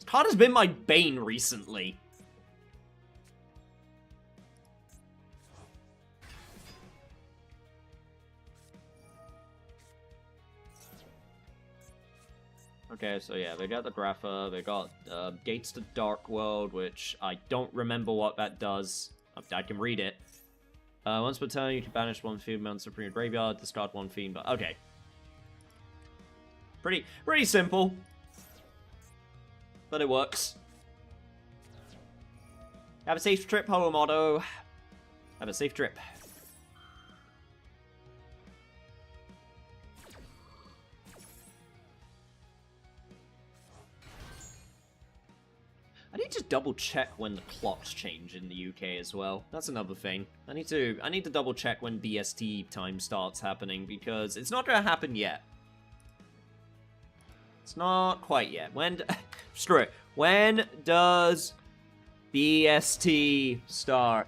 card has been my bane recently. Okay, so yeah, they got the Grapha, they got Gates to Dark World, which I don't remember what that does. I can read it. Once per turn, you can banish one field monster from your graveyard, discard one fiend. Okay. Pretty simple. But it works. Have a safe trip, Ho Motto. Have a safe trip. I need to double check when the clocks change in the UK as well. That's another thing. I need to double check when BST time starts happening because it's not gonna happen yet. It's not quite yet. When screw it. When does BST start?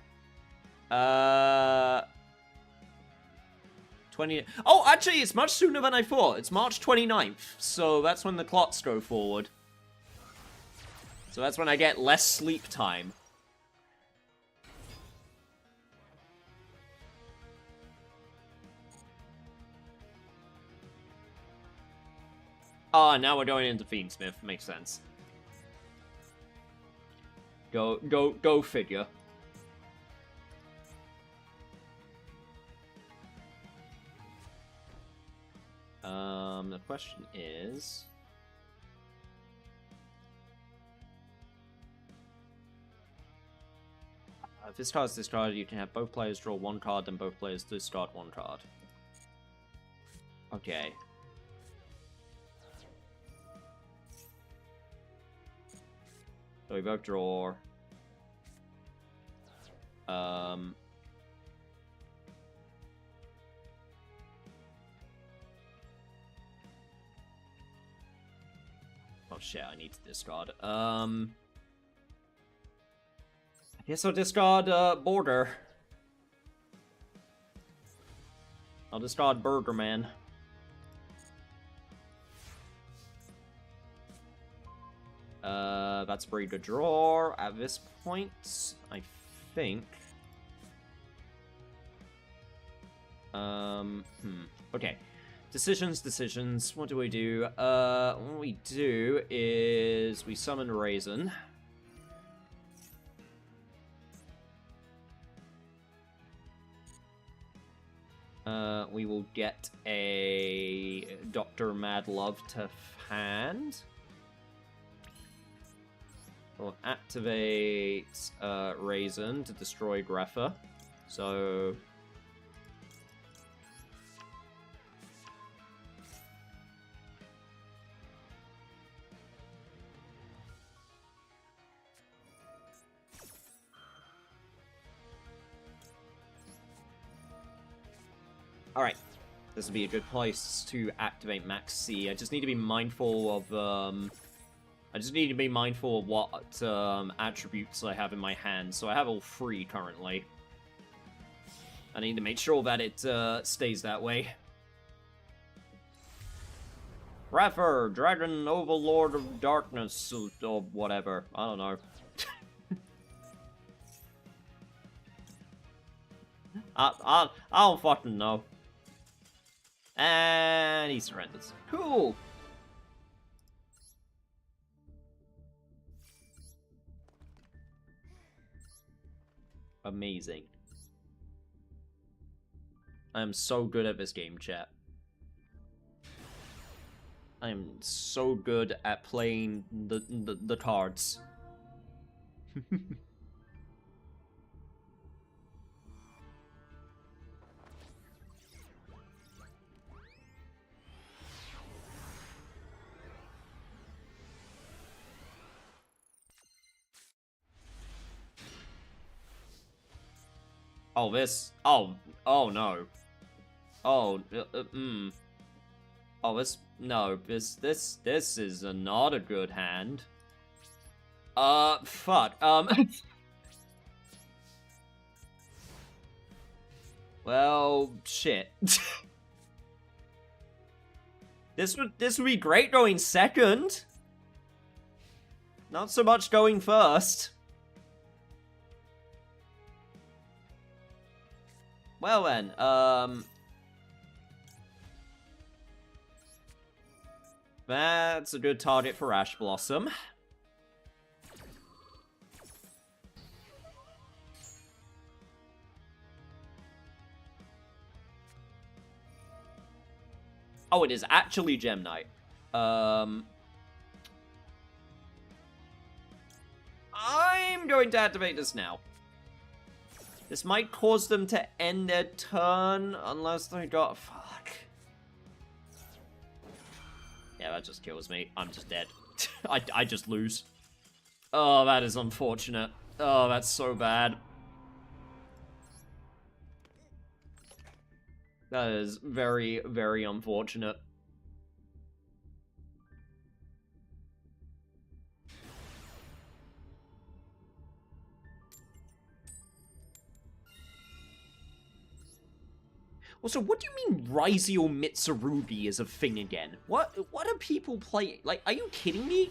20. Oh, actually, it's much sooner than I thought. It's March 29th, so that's when the clocks go forward. So that's when I get less sleep time. Ah, now we're going into Fiendsmith. Makes sense. Go figure. The question is... if this card is discarded, you can have both players draw one card and both players discard one card. Okay. So we both draw. Oh shit, I need to discard. I guess I'll discard Border. I'll discard Burger Man. That's a pretty good draw at this point, I think. Okay. Decisions. What do we do? What we do is we summon Raisin. We will get a Dr. Madlove to hand. We'll activate Raisin to destroy Grapha. So... Alright, this would be a good place to activate Max C. I just need to be mindful of, what attributes I have in my hand. So I have all three currently. I need to make sure that it stays that way. Raffer, Dragon Overlord of Darkness, or whatever. I don't know. I don't fucking know. And he surrenders. Cool. Amazing. I am so good at this game, chat. I am so good at playing the cards. Oh, this. Oh no. Oh, Oh, this. No, this is not a good hand. Fuck. Well, shit. This would be great going second. Not so much going first. Well then, that's a good target for Ash Blossom. Oh, it is actually Gem Knight. I'm going to activate this now. This might cause them to end their turn, unless they got... Fuck. Yeah, that just kills me. I'm just dead. I just lose. Oh, that is unfortunate. Oh, that's so bad. That is very, very unfortunate. Also, what do you mean Raizio Mitsurugi is a thing again? What are people playing? Like, are you kidding me?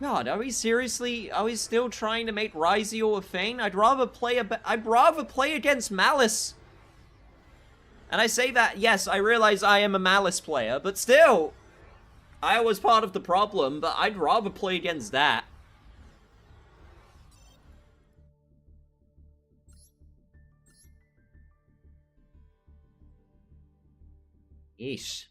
God, are we still trying to make Raizio a thing? I'd rather play against Malice. And I say that, yes, I realize I am a Malice player, but still, I was part of the problem, but I'd rather play against that. Yeesh.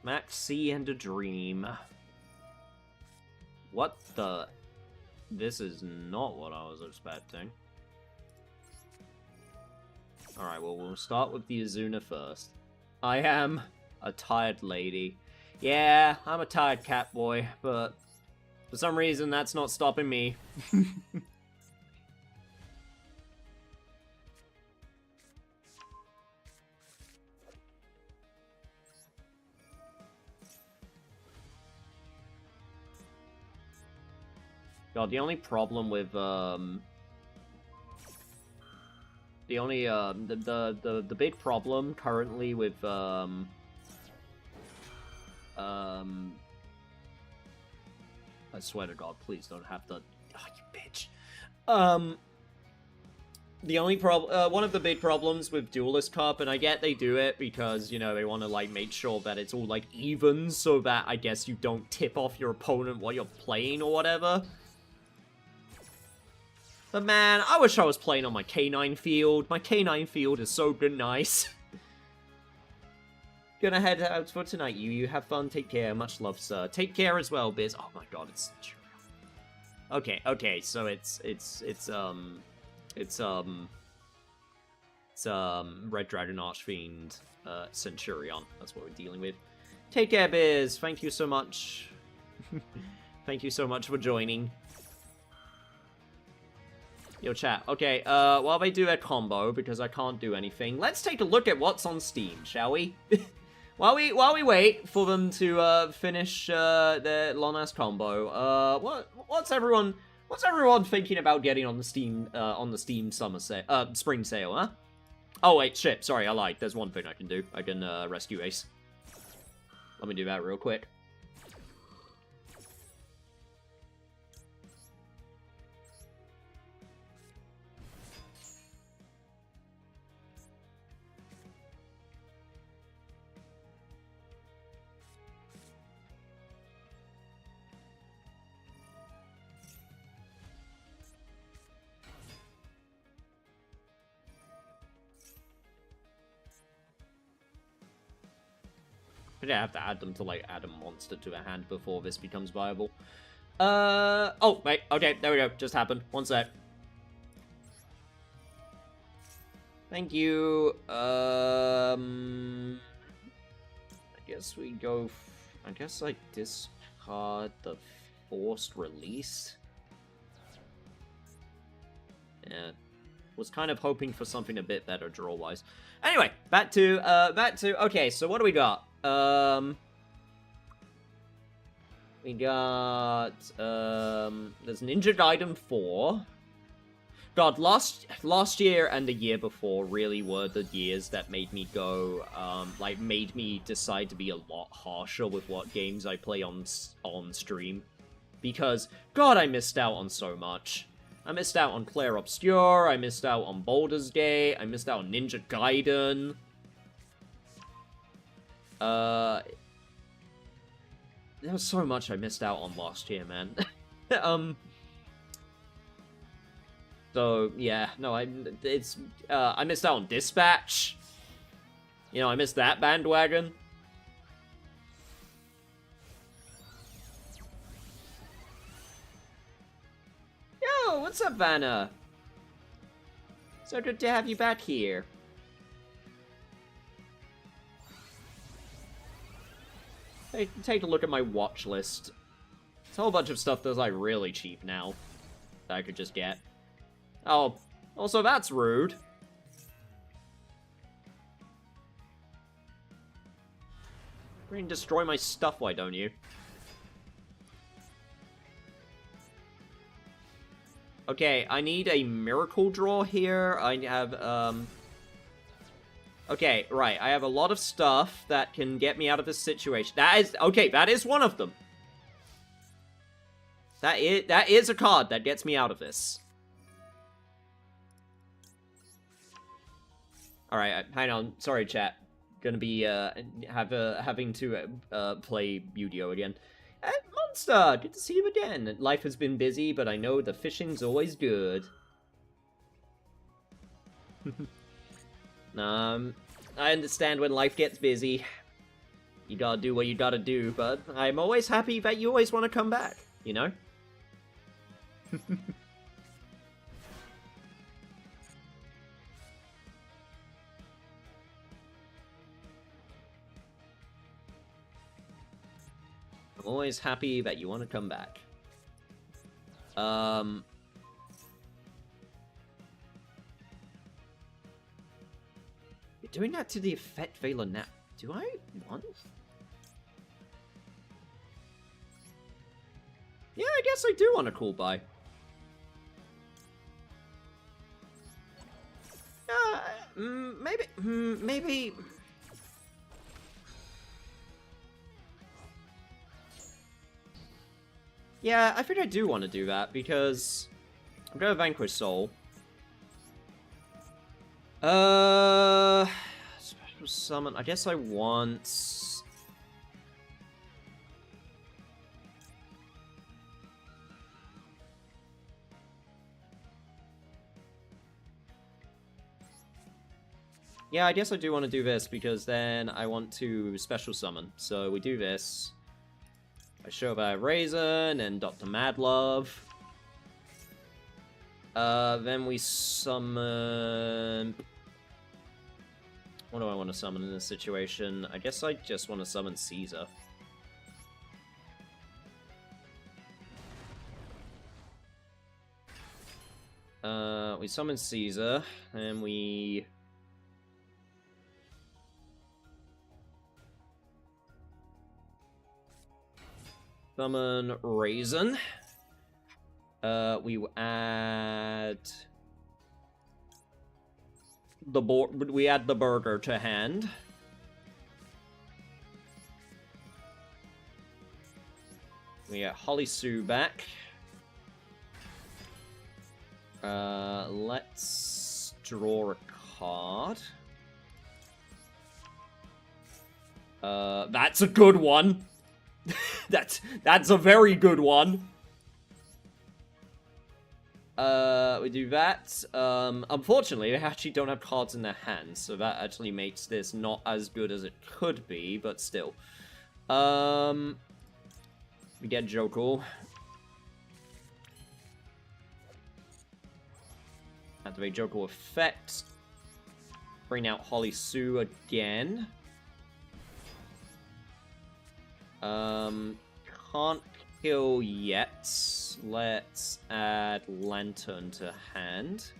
Max C and a Dream. What the... This is not what I was expecting. Alright, well, we'll start with the Azuna first. I am a tired lady. Yeah, I'm a tired cat boy, but for some reason that's not stopping me. God, the only problem with, the big problem currently with, I swear to God, please don't have to, oh, you bitch. The only problem, one of the big problems with Duelist Cup, and I get they do it because, you know, they want to, like, make sure that it's all, like, even, so that, I guess, you don't tip off your opponent while you're playing or whatever. But man, I wish I was playing on my K9 field. My K9 field is so good and nice. Gonna head out for tonight, you have fun, take care, much love, sir. Take care as well, Biz. Oh my god, it's... Okay, so it's Red Dragon Archfiend, Centurion. That's what we're dealing with. Take care, Biz. Thank you so much. Thank you so much for joining. Yo, chat. Okay, while they do their combo, because I can't do anything, let's take a look at what's on Steam, shall we? while we wait for them to finish their long-ass combo, what's everyone thinking about getting on the Steam summer sale, spring sale, huh? Oh wait, shit. Sorry, I lied. There's one thing I can do. I can rescue Ace. Let me do that real quick. I have to add them to, like, add a monster to a hand before this becomes viable. Oh, wait, okay, there we go. Just happened. One sec. Thank you. I guess we go... I guess I discard the forced release. Yeah. Was kind of hoping for something a bit better draw-wise. Anyway, back to, okay, so what do we got? We got, there's Ninja Gaiden 4. God, last year and the year before really were the years that made me go, like, made me decide to be a lot harsher with what games I play on stream. Because, God, I missed out on so much. I missed out on Clair Obscure, I missed out on Baldur's Gate, I missed out on Ninja Gaiden. There was so much I missed out on last year, man. So, yeah, no, I missed out on Dispatch. You know, I missed that bandwagon. Yo, what's up, Vanna? So good to have you back here. Take a look at my watch list. It's a whole bunch of stuff that's, like, really cheap now that I could just get. Oh, also that's rude. You can destroy my stuff, why don't you? Okay, I need a miracle draw here. I have, okay, right, I have a lot of stuff that can get me out of this situation. Okay, that is one of them. That is a card that gets me out of this. Alright, hang on. Sorry, chat. Gonna be, having to, play Yu-Gi-Oh! Again. Monster! Good to see you again. Life has been busy, but I know the fishing's always good. I understand when life gets busy. You gotta do what you gotta do, but I'm always happy that you always want to come back, you know? I'm always happy that you want to come back. You're doing that to the effect Vela now. Do I want? Yeah, I guess I do want a cool buy. Maybe... Yeah, I think I do want to do that, because I'm gonna Vanquish Soul. Special summon. I guess I want... Yeah, I guess I do want to do this, because then I want to special summon. So we do this. I show about Raisin and Dr. Madlove. Then we summon... What do I want to summon in this situation? I guess I just want to summon Caesar. We summon Caesar, and we... Summon Raisin. We will add the burger to hand. We got Holly Sue back. Let's draw a card. That's a good one. That's a very good one. We do that. Unfortunately, they actually don't have cards in their hands, so that actually makes this not as good as it could be, but still. We get Jokel. Activate Jokel effect. Bring out Holly Sue again. Can't kill yet. Let's add Lantern to hand.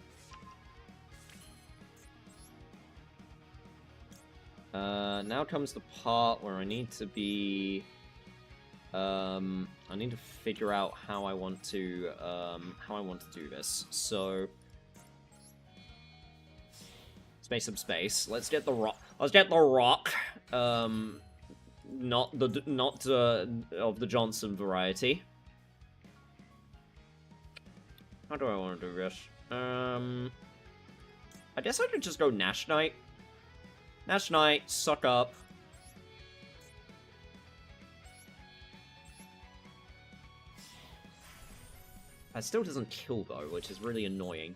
Now comes the part where I need to be... I need to figure out how I want to do this. So... let's make some space. Let's get the rock. Let's get the rock. Not of the Johnson variety. How do I want to do this? I guess I could just go Nash Knight. Nash Knight, suck up. That still doesn't kill though, which is really annoying.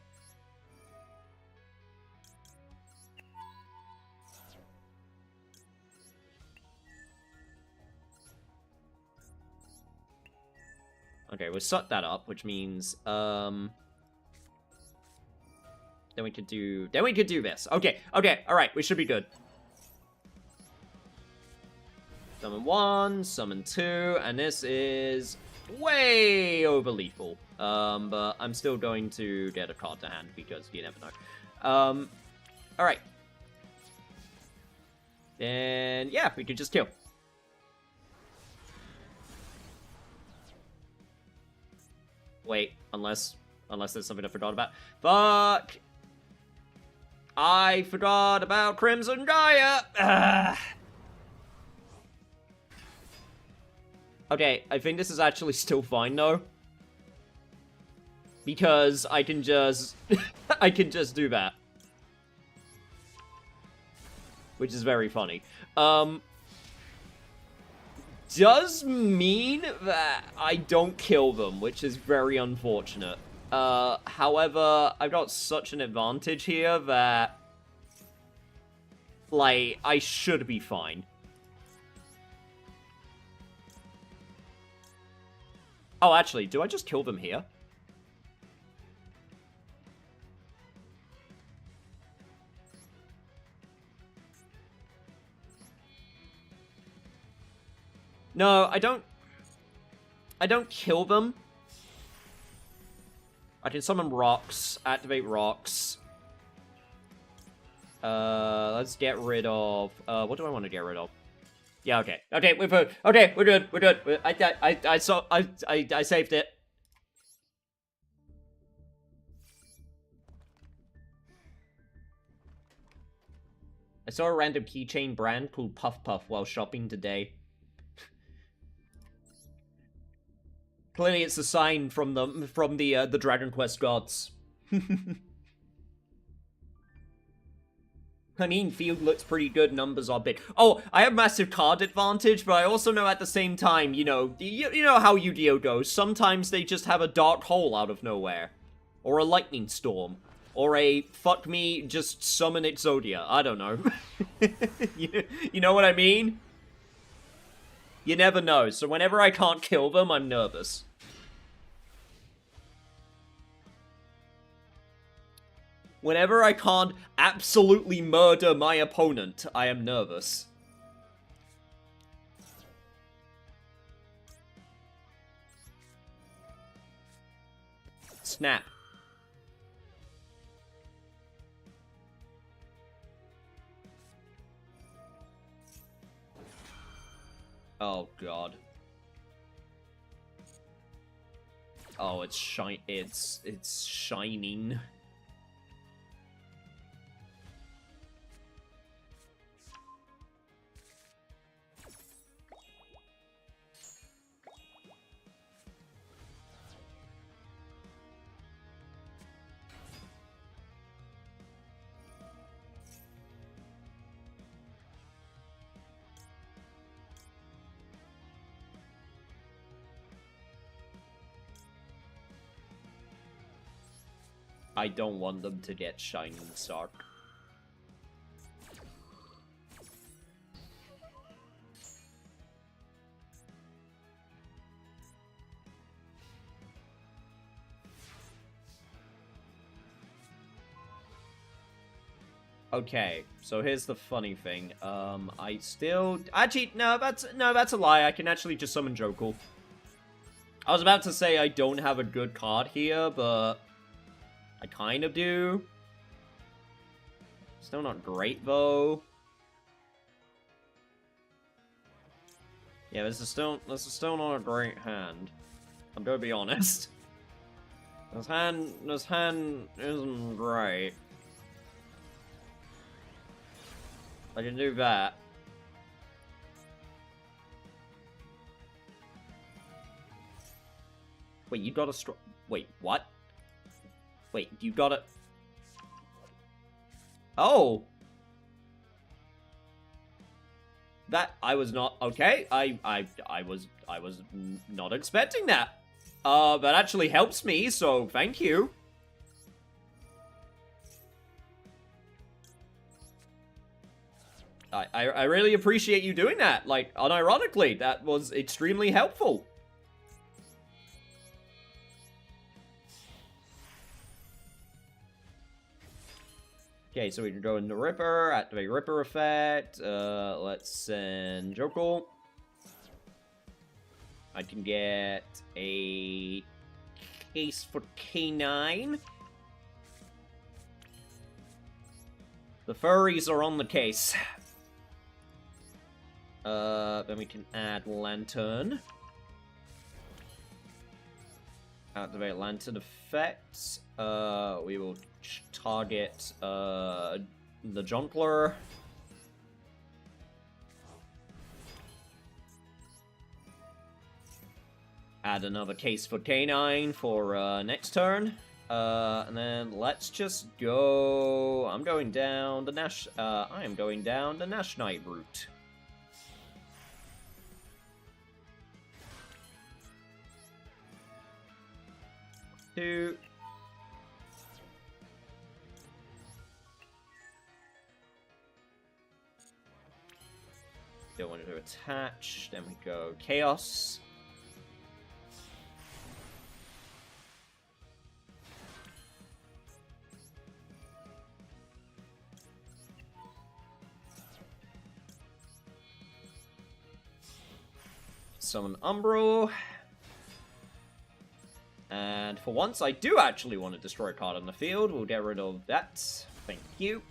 Okay, we'll suck that up, which means, then we could do this. Okay, alright, we should be good. Summon 1, summon 2, and this is way over lethal. But I'm still going to get a card to hand, because you never know. Alright. Then, yeah, we could just kill. Wait, unless there's something I forgot about. Fuck! I forgot about Crimson Gaia! Ugh. Okay, I think this is actually still fine, though. Because I can just... I can just do that. Which is very funny. Does mean that I don't kill them, which is very unfortunate. However, I've got such an advantage here that, like, I should be fine. Oh, actually, do I just kill them here? No, I don't kill them. I can summon rocks, activate rocks. Let's get rid of, what do I want to get rid of? Yeah, okay. Okay, we're good. Okay, we're good. We're good. I saved it. I saw a random keychain brand called Puff Puff while shopping today. Clearly, it's a sign from the Dragon Quest gods. I mean, field looks pretty good, numbers are big. Oh, I have massive card advantage, but I also know at the same time, you know how Yu-Gi-Oh goes. Sometimes they just have a dark hole out of nowhere. Or a lightning storm. Or a, fuck me, just summon Exodia. I don't know. you know what I mean? You never know, so whenever I can't kill them, I'm nervous. Whenever I can't absolutely murder my opponent, I am nervous. Snap. Oh god. Oh, it's shining. I don't want them to get Shining Star. Okay, so here's the funny thing. I still... Actually, no, that's a lie. I can actually just summon Jokul. I was about to say I don't have a good card here, but I kind of do. Still not great, though. Yeah, this is still not a great hand. I'm gonna be honest. This hand isn't great. I can do that. Wait, you got a Wait, what? Wait, you got a... Oh! That, I was not... Okay, I was not expecting that. That actually helps me, so thank you. I really appreciate you doing that. Like, unironically, that was extremely helpful. Okay, so we can go into Ripper, activate Ripper effect. Let's send Jokul. I can get a case for K9. The furries are on the case. Then we can add Lantern. Activate Lantern effects. We will target the Jonkler. Add another case for K9 for next turn. And then let's just go. I'm going down the I am going down the Nash Knight route. Two. Don't want to attach. Then we go Chaos. Summon Umbro. And for once, I do actually want to destroy a card on the field. We'll get rid of that. Thank you.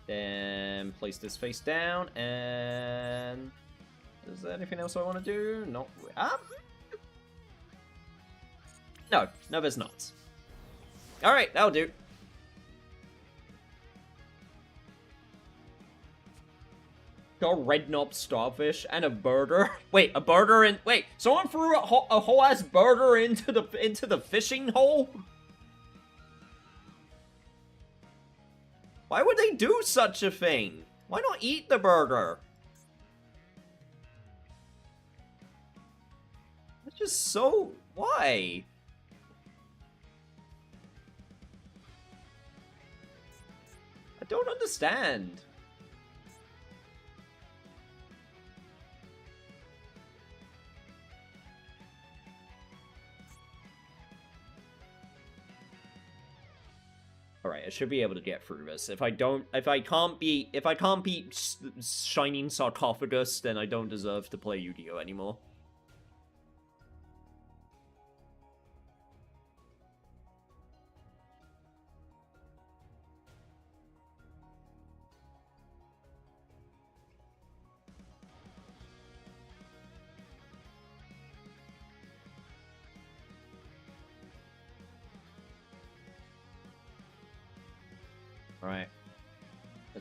Then place this face down, and is there anything else I want to do? Not no, there's not. All right, that'll do. Got a red knob starfish and a birder. Wait, a birder in... Wait, someone threw a whole ass birder into the fishing hole? Why would they do such a thing? Why not eat the birder? It's just so... Why? I don't understand. Alright, I should be able to get through this. If I can't beat Shining Sarcophagus, then I don't deserve to play Yu-Gi-Oh! Anymore. Right.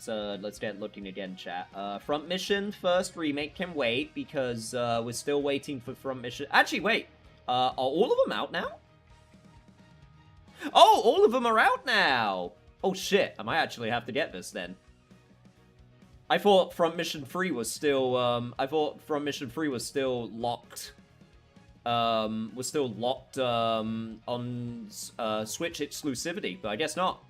Let's get looking again, chat. Front mission first remake can wait because we're still waiting for front mission. Actually, wait. Are all of them out now? Oh, all of them are out now. Oh shit, I might actually have to get this then. I thought front mission 3 was still locked. was still locked on Switch exclusivity, but I guess not.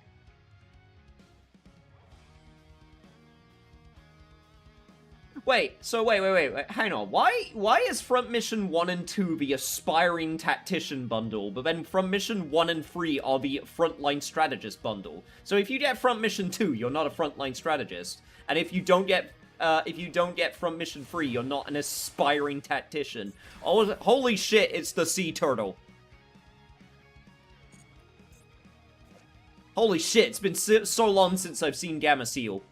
Wait, so wait, hang on. Why is Front Mission 1 and 2 the Aspiring Tactician bundle, but then Front Mission 1 and 3 are the Frontline Strategist bundle? So if you get Front Mission 2, you're not a Frontline Strategist, and if you don't get Front Mission 3, you're not an Aspiring Tactician. Oh, holy shit, it's the Sea Turtle. Holy shit, it's been so long since I've seen Gamma Seal.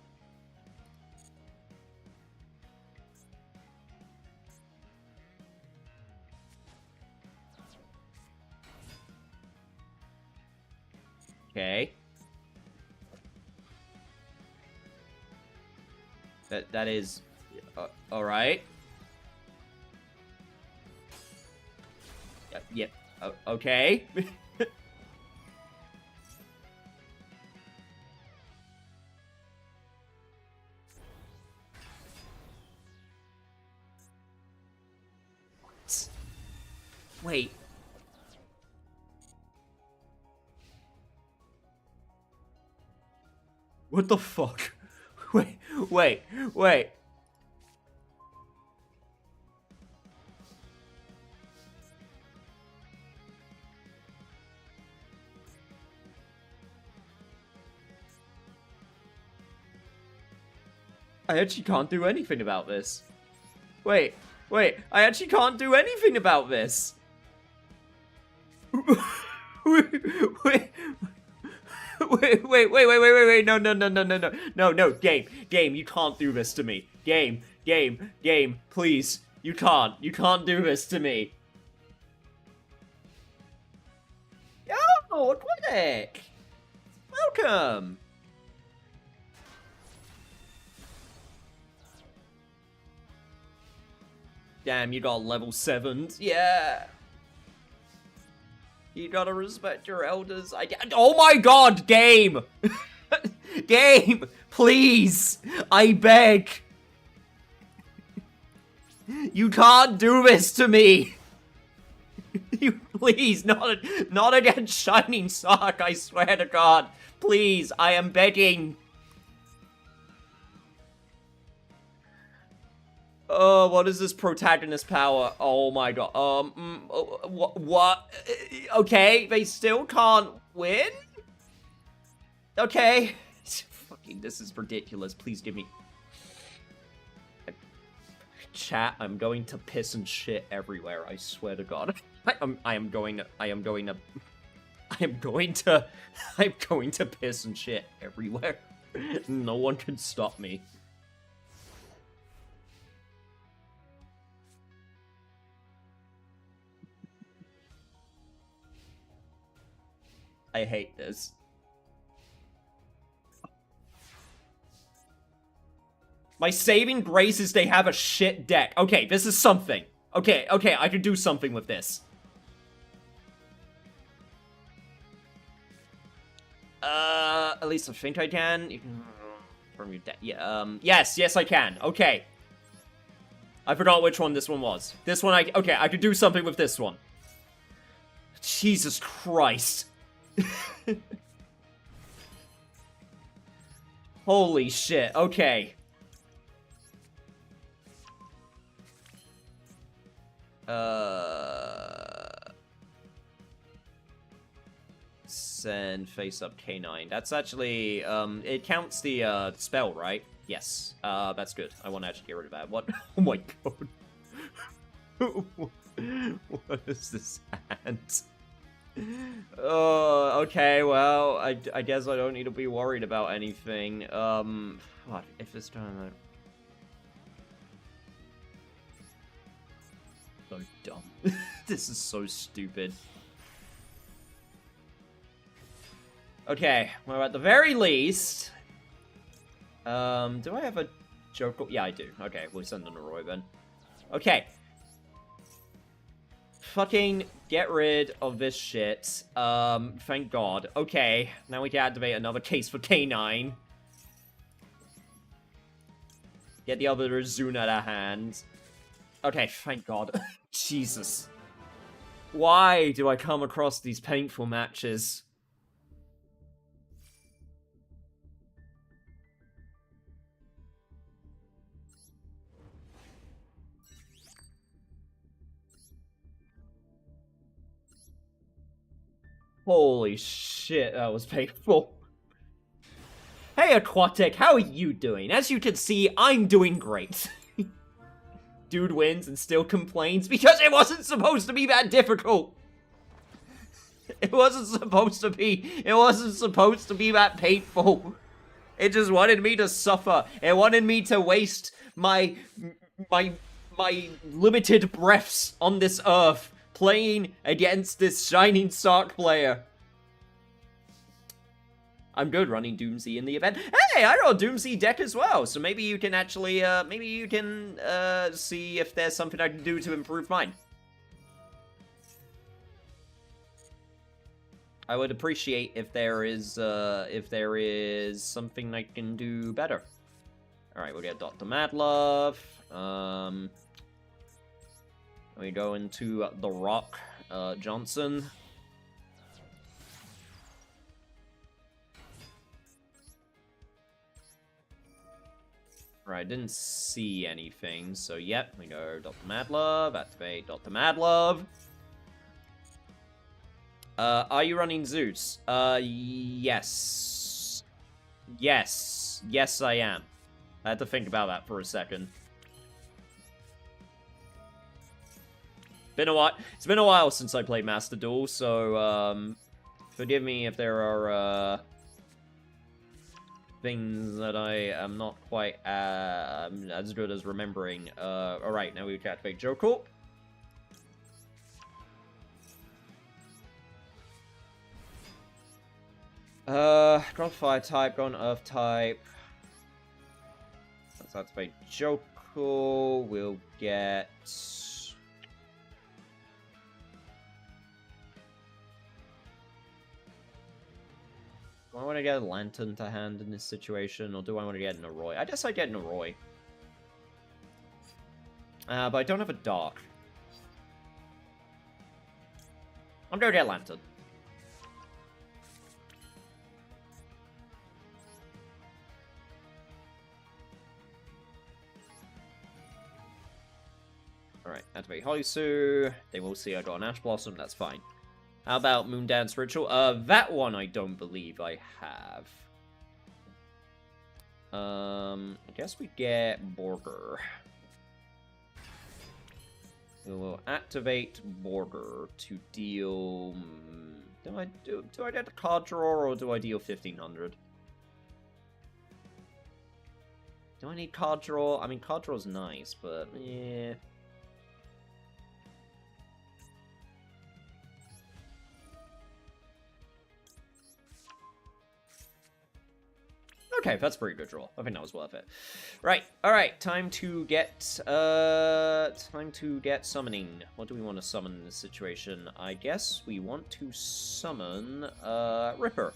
Okay. That is... alright. Yep. Okay. Wait. What the fuck? Wait. I actually can't do anything about this. Wait, I actually can't do anything about this. Wait, no, game, you can't do this to me. Game, please, you can't do this to me. Yo, Aquatic! Welcome! Damn, you got level 7s, yeah! You gotta respect your elders. Oh my god, game! Game! Please! I beg! You can't do this to me! You please, not against Shining Sock, I swear to god. Please, I am begging. Oh, what is this protagonist power? Oh my god. What? Okay, they still can't win? Okay. Fucking, this is ridiculous. Please give me... Chat, I'm going to piss and shit everywhere, I swear to god. I am going to piss and shit everywhere. No one can stop me. I hate this. My saving grace is they have a shit deck. Okay, this is something. Okay, I can do something with this. At least I think I can. You can from your deck. Yeah, yes, I can. Okay. I forgot which one this one was. This one, okay, I could do something with this one. Jesus Christ. Holy shit, okay. Send face up K9. That's actually, it counts the spell, right? Yes. That's good. I want to actually get rid of that. What? Oh my god. What is this hand? Oh, okay, well, I guess I don't need to be worried about anything. What? If it's done... So dumb. This is so stupid. Okay, well, at the very least... do I have a joke? Yeah, I do. Okay, we'll send on a Roy then. Okay. Fucking get rid of this shit. Thank God. Okay, now we can activate another case for K9. Get the other Zuna out of hand. Okay, thank God. Jesus. Why do I come across these painful matches? Holy shit, that was painful. Hey Aquatic, how are you doing? As you can see, I'm doing great. Dude wins and still complains because it wasn't supposed to be that difficult. It wasn't supposed to be. It wasn't supposed to be that painful. It just wanted me to suffer. It wanted me to waste my limited breaths on this earth playing against this Shining Sark player. I'm good running Doomsday in the event. Hey, I got a Doomsday deck as well, so maybe you can actually, see if there's something I can do to improve mine. I would appreciate if there is something I can do better. Alright, we'll get Dr. Madlove. We go into The Rock, Johnson. Right, didn't see anything, so yep, we go Dr. Madlove, activate Dr. Madlove. Are you running Zeus? Yes. Yes. Yes, I am. I had to think about that for a second. It's been a while since I played Master Duel, so, forgive me if there are, things that I am not quite as good as remembering. Alright, now we can activate Joker. Gone Fire type, gone Earth type. Let's activate Joker. We'll get... Do I want to get a Lantern to hand in this situation, or do I want to get an Arroy? I guess I get an Arroy. But I don't have a Dark. I'm gonna get Lantern. Alright, activate Holisu. They will see I got an Ash Blossom, that's fine. How about Moondance Ritual? That one I don't believe I have. I guess we get Border. We will activate Border to deal... Do I get a card draw, or do I deal 1500? Do I need card draw? I mean, card draw's nice, but yeah. Okay, that's a pretty good draw. I think that was worth it. Right, alright, time to get summoning. What do we want to summon in this situation? I guess we want to summon, Ripper.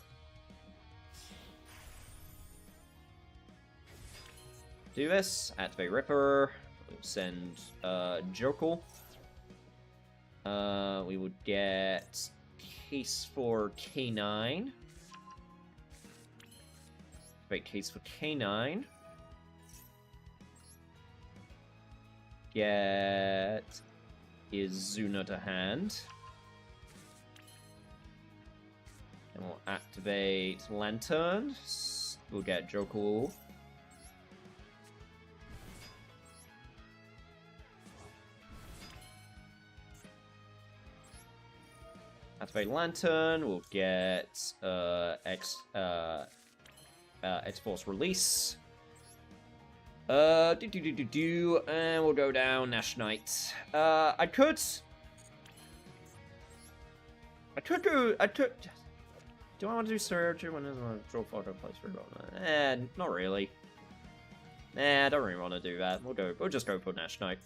Do this, activate Ripper, we'll send, Jokel. We would get Case for K9. Case for K9. Get Izuna to hand. And we'll activate Lantern. We'll get Joku. Activate Lantern. We'll get X-Force Release. And we'll go down Nash Knight. I could do I want to do Surge? When is my draw photo place for not really. Nah, I don't really want to do that. We'll just go for Nash Knight.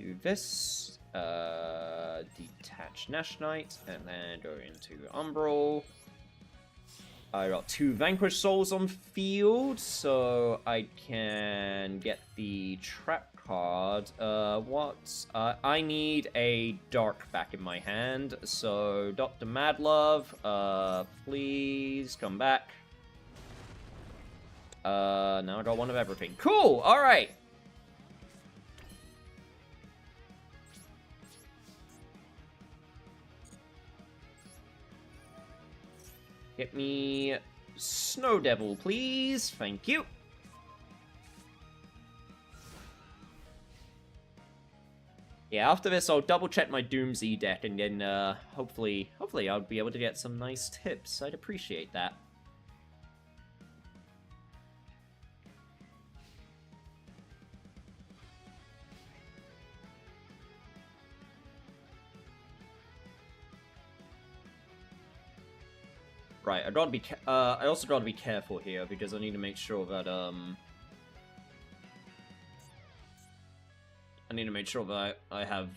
do this. Detach Nash Knight, and then go into Umbral. I got 2 Vanquished Souls on field, so I can get the trap card. I need a Dark back in my hand, so Dr. Madlove, please come back. Now I got 1 of everything. Cool, alright! Get me Snow Devil, please. Thank you. Yeah, after this, I'll double-check my Doomsday deck, and then, hopefully I'll be able to get some nice tips. I'd appreciate that. Right, I also gotta be careful here, because I need to make sure that, I have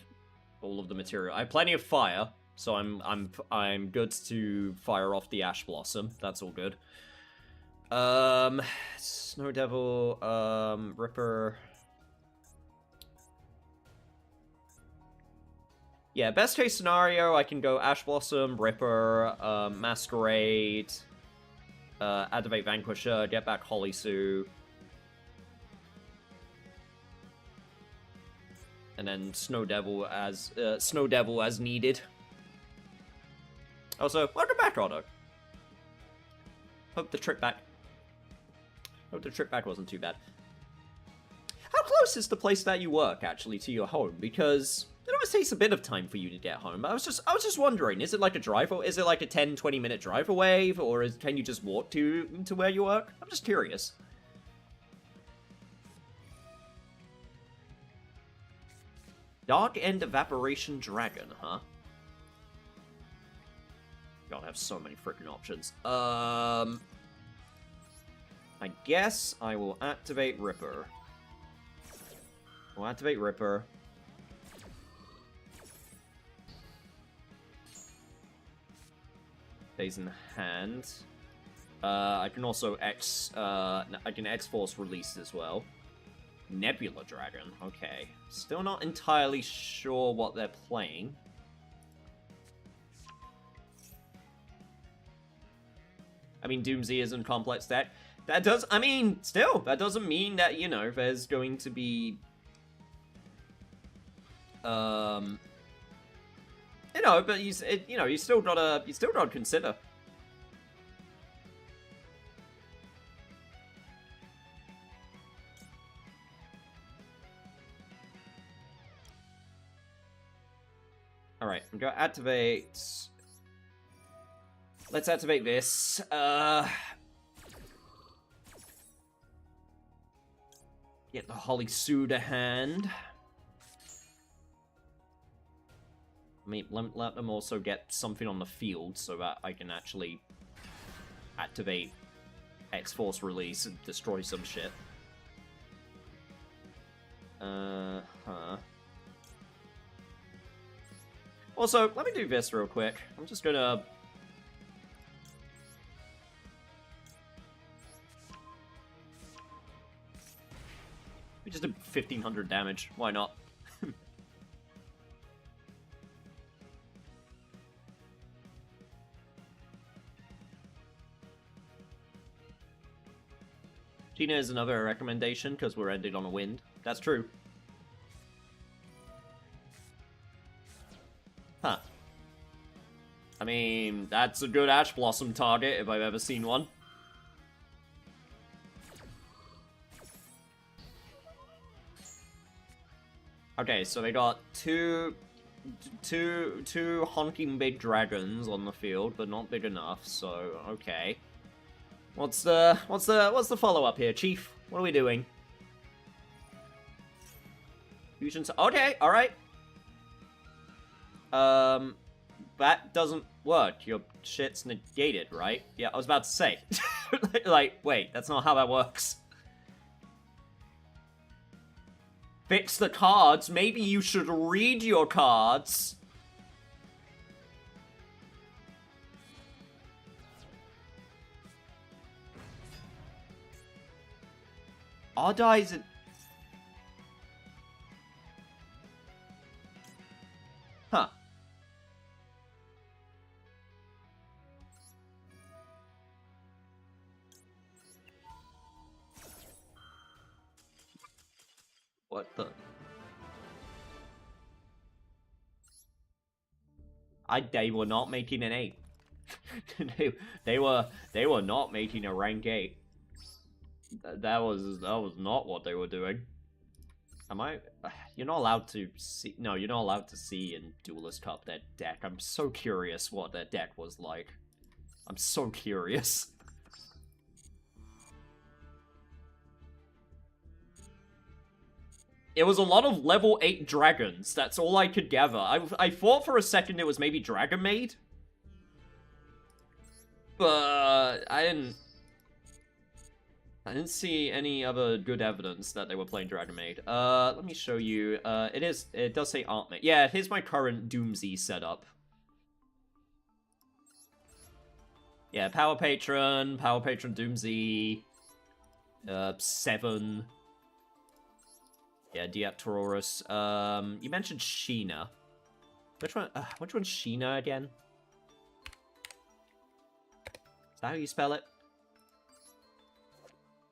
all of the material. I have plenty of fire, so I'm good to fire off the Ash Blossom. That's all good. Snow Devil, Ripper. Yeah, best case scenario, I can go Ash Blossom, Ripper, Masquerade, activate Vanquisher, get back Holly Sue, and then Snow Devil as needed. Also, welcome back, Otto. Hope the trip back wasn't too bad. How close is the place that you work actually to your home? Because it always takes a bit of time for you to get home. I was just wondering, is it like a drive, or is it like a 10-20 minute drive away, or can you just walk to where you work? I'm just curious. Dark End Evaporation Dragon, huh? God, I have so many freaking options. I guess I will activate Ripper. We'll activate Ripper. Stays in hand. I can also X-Force release as well. Nebula Dragon, okay. Still not entirely sure what they're playing. I mean, Doomsday isn't complex deck. That doesn't mean that, you know, there's going to be... You know, but you still gotta consider. Alright, I'm gonna activate... Let's activate this. Get the Holly Sue to hand. Let them also get something on the field so that I can actually activate X-Force release and destroy some shit. Also, let me do this real quick. I'm just gonna... We just did 1,500 damage. Why not? Gina is another recommendation, because we're ending on a wind. That's true. Huh. I mean, that's a good Ash Blossom target, if I've ever seen one. Okay, so they got two honking big dragons on the field, but not big enough, so okay. What's the follow-up here, Chief? What are we doing? Fusion... Okay, alright. That doesn't work. Your shit's negated, right? Yeah, I was about to say. Like, wait, that's not how that works. fix the cards. Maybe you should read your cards. Odd Eyes... Huh. What the... They were not making an 8. they were not making a rank 8. That was not what they were doing. Am I? You're not allowed to see. No, you're not allowed to see in Duelist Cup their deck. I'm so curious what their deck was like. I'm so curious. It was a lot of level 8 dragons. That's all I could gather. I thought for a second it was maybe Dragon Maid. But I didn't see any other good evidence that they were playing Dragon Maid. Let me show you. It does say Art Maid. Yeah, here's my current Doomsy setup. Yeah, Power Patron Doomsy, 7. Yeah, Diaptorus. You mentioned Sheena. Which one's Sheena again? Is that how you spell it?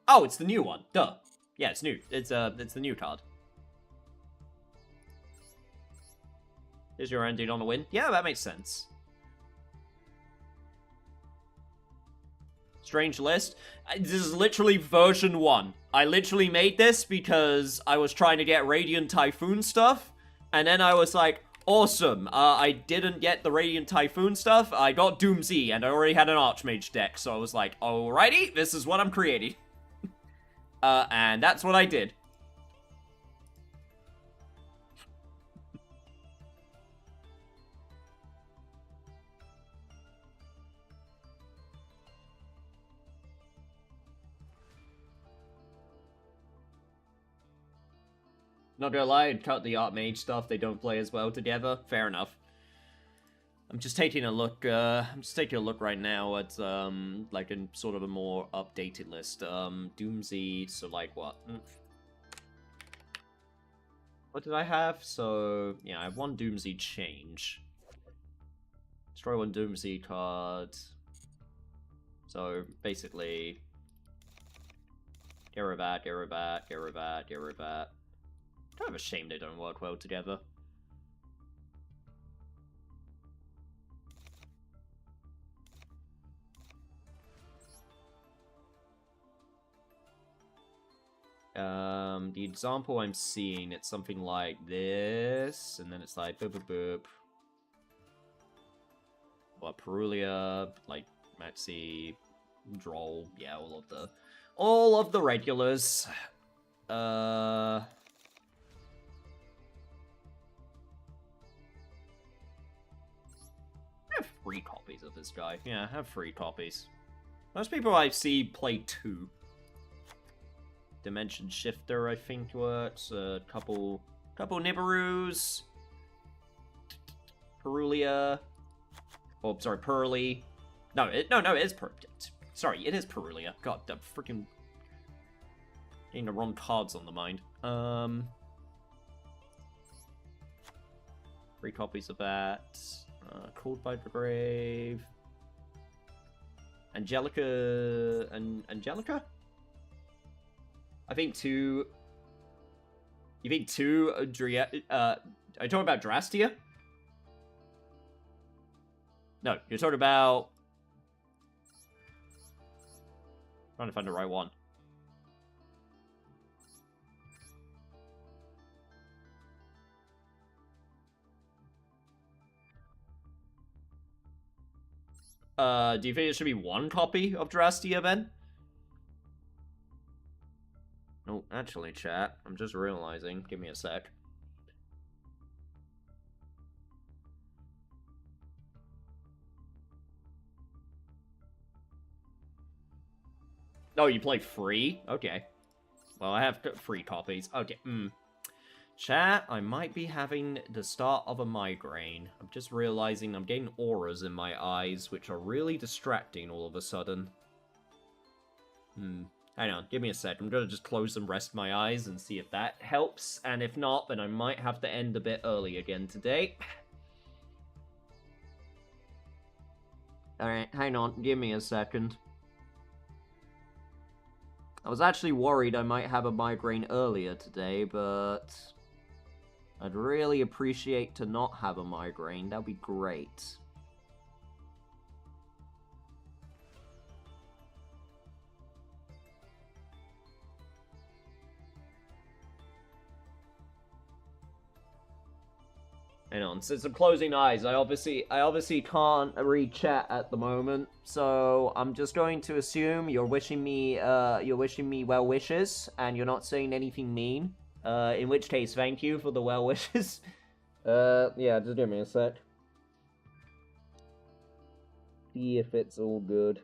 Oh, it's the new one. Duh. Yeah, it's new. It's the new card. Is your ending on a win? Yeah, that makes sense. Strange list. This is literally version 1. I literally made this because I was trying to get Radiant Typhoon stuff, and then I was like, awesome, I didn't get the Radiant Typhoon stuff, I got Doomsy, and I already had an Archmage deck, so I was like, alrighty, this is what I'm creating. And that's what I did. Not gonna lie, I'd cut the Archmage stuff, they don't play as well together. Fair enough. I'm just taking a look, right now at, like, a sort of a more updated list. Doomsy, so, like, what? What did I have? So, yeah, I have one Doomsy change. Destroy one Doomsy card. So, basically... Get rid of that, get rid of that, get rid of that, get rid of that. Kind of a shame they don't work well together. The example I'm seeing, it's something like this, and then it's like boop boop boop. What, Perulia, like Maxi, Droll, yeah, all of the regulars. I have 3 copies of this guy. Yeah, I have 3 copies. Most people I see play 2. Dimension Shifter, I think, works. A couple Nibiru's. Perulia. Oh, sorry, Pearly. No, it is sorry, it is Perulia. God, I'm freaking getting the wrong cards on the mind. 3 copies of that. Called by the Grave. Angelica. Angelica? I think 2. You think 2 are you talking about Drastia? No, you're talking about... trying to find the right one. Do you think it should be 1 copy of Drastia, then? No, actually, chat. I'm just realizing. Give me a sec. Oh, you play free? Okay. Well, I have 3 copies. Okay. Chat, I might be having the start of a migraine. I'm just realizing I'm getting auras in my eyes, which are really distracting all of a sudden. Hang on, give me a sec. I'm gonna just close and rest my eyes and see if that helps. And if not, then I might have to end a bit early again today. Alright, hang on, give me a second. I was actually worried I might have a migraine earlier today, but I'd really appreciate to not have a migraine. That'd be great. Hang on, since I'm closing eyes, I obviously can't read chat at the moment, so I'm just going to assume you're wishing me well wishes, and you're not saying anything mean. In which case, thank you for the well wishes. Yeah, just give me a sec. See if it's all good.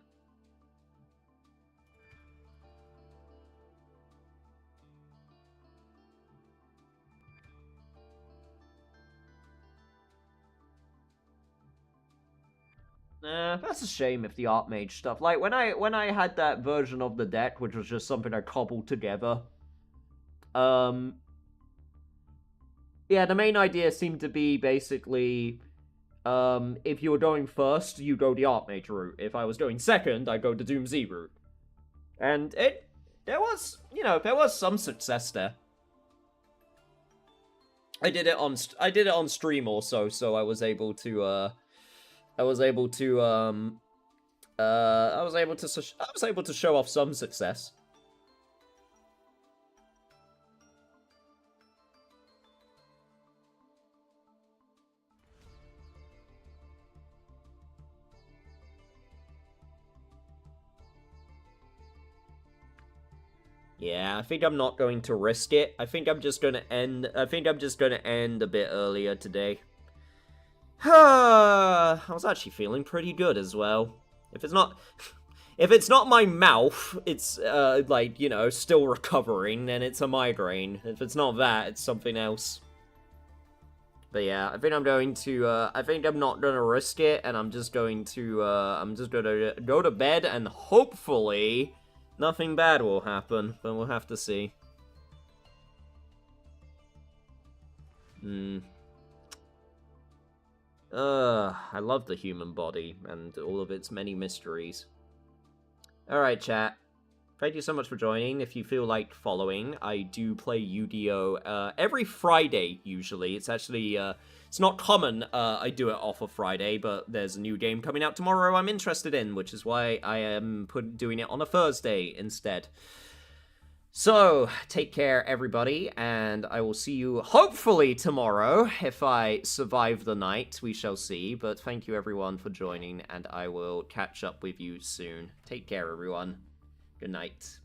That's a shame if the Archmage stuff. Like, when I had that version of the deck, which was just something I cobbled together, yeah, the main idea seemed to be basically, if you were going first, you go the Archmage route. If I was going second, I go the Doom Z route. And there was some success there. I did it on stream also, so I was able to show off some success. Yeah, I think I'm not going to risk it. I think I'm just gonna end a bit earlier today. I was actually feeling pretty good as well. If it's not my mouth, it's like, you know, still recovering, then it's a migraine. If it's not that, it's something else. But yeah, I think I'm not gonna risk it, and I'm just gonna go to bed, and hopefully nothing bad will happen, but we'll have to see. I love the human body and all of its many mysteries. Alright, chat. Thank you so much for joining. If you feel like following, I do play Yu-Gi-Oh! Every Friday, usually. It's actually, it's not common I do it off of Friday, but there's a new game coming out tomorrow I'm interested in, which is why I am doing it on a Thursday instead. So, take care, everybody, and I will see you, hopefully, tomorrow. If I survive the night, we shall see. But thank you, everyone, for joining, and I will catch up with you soon. Take care, everyone. Good night.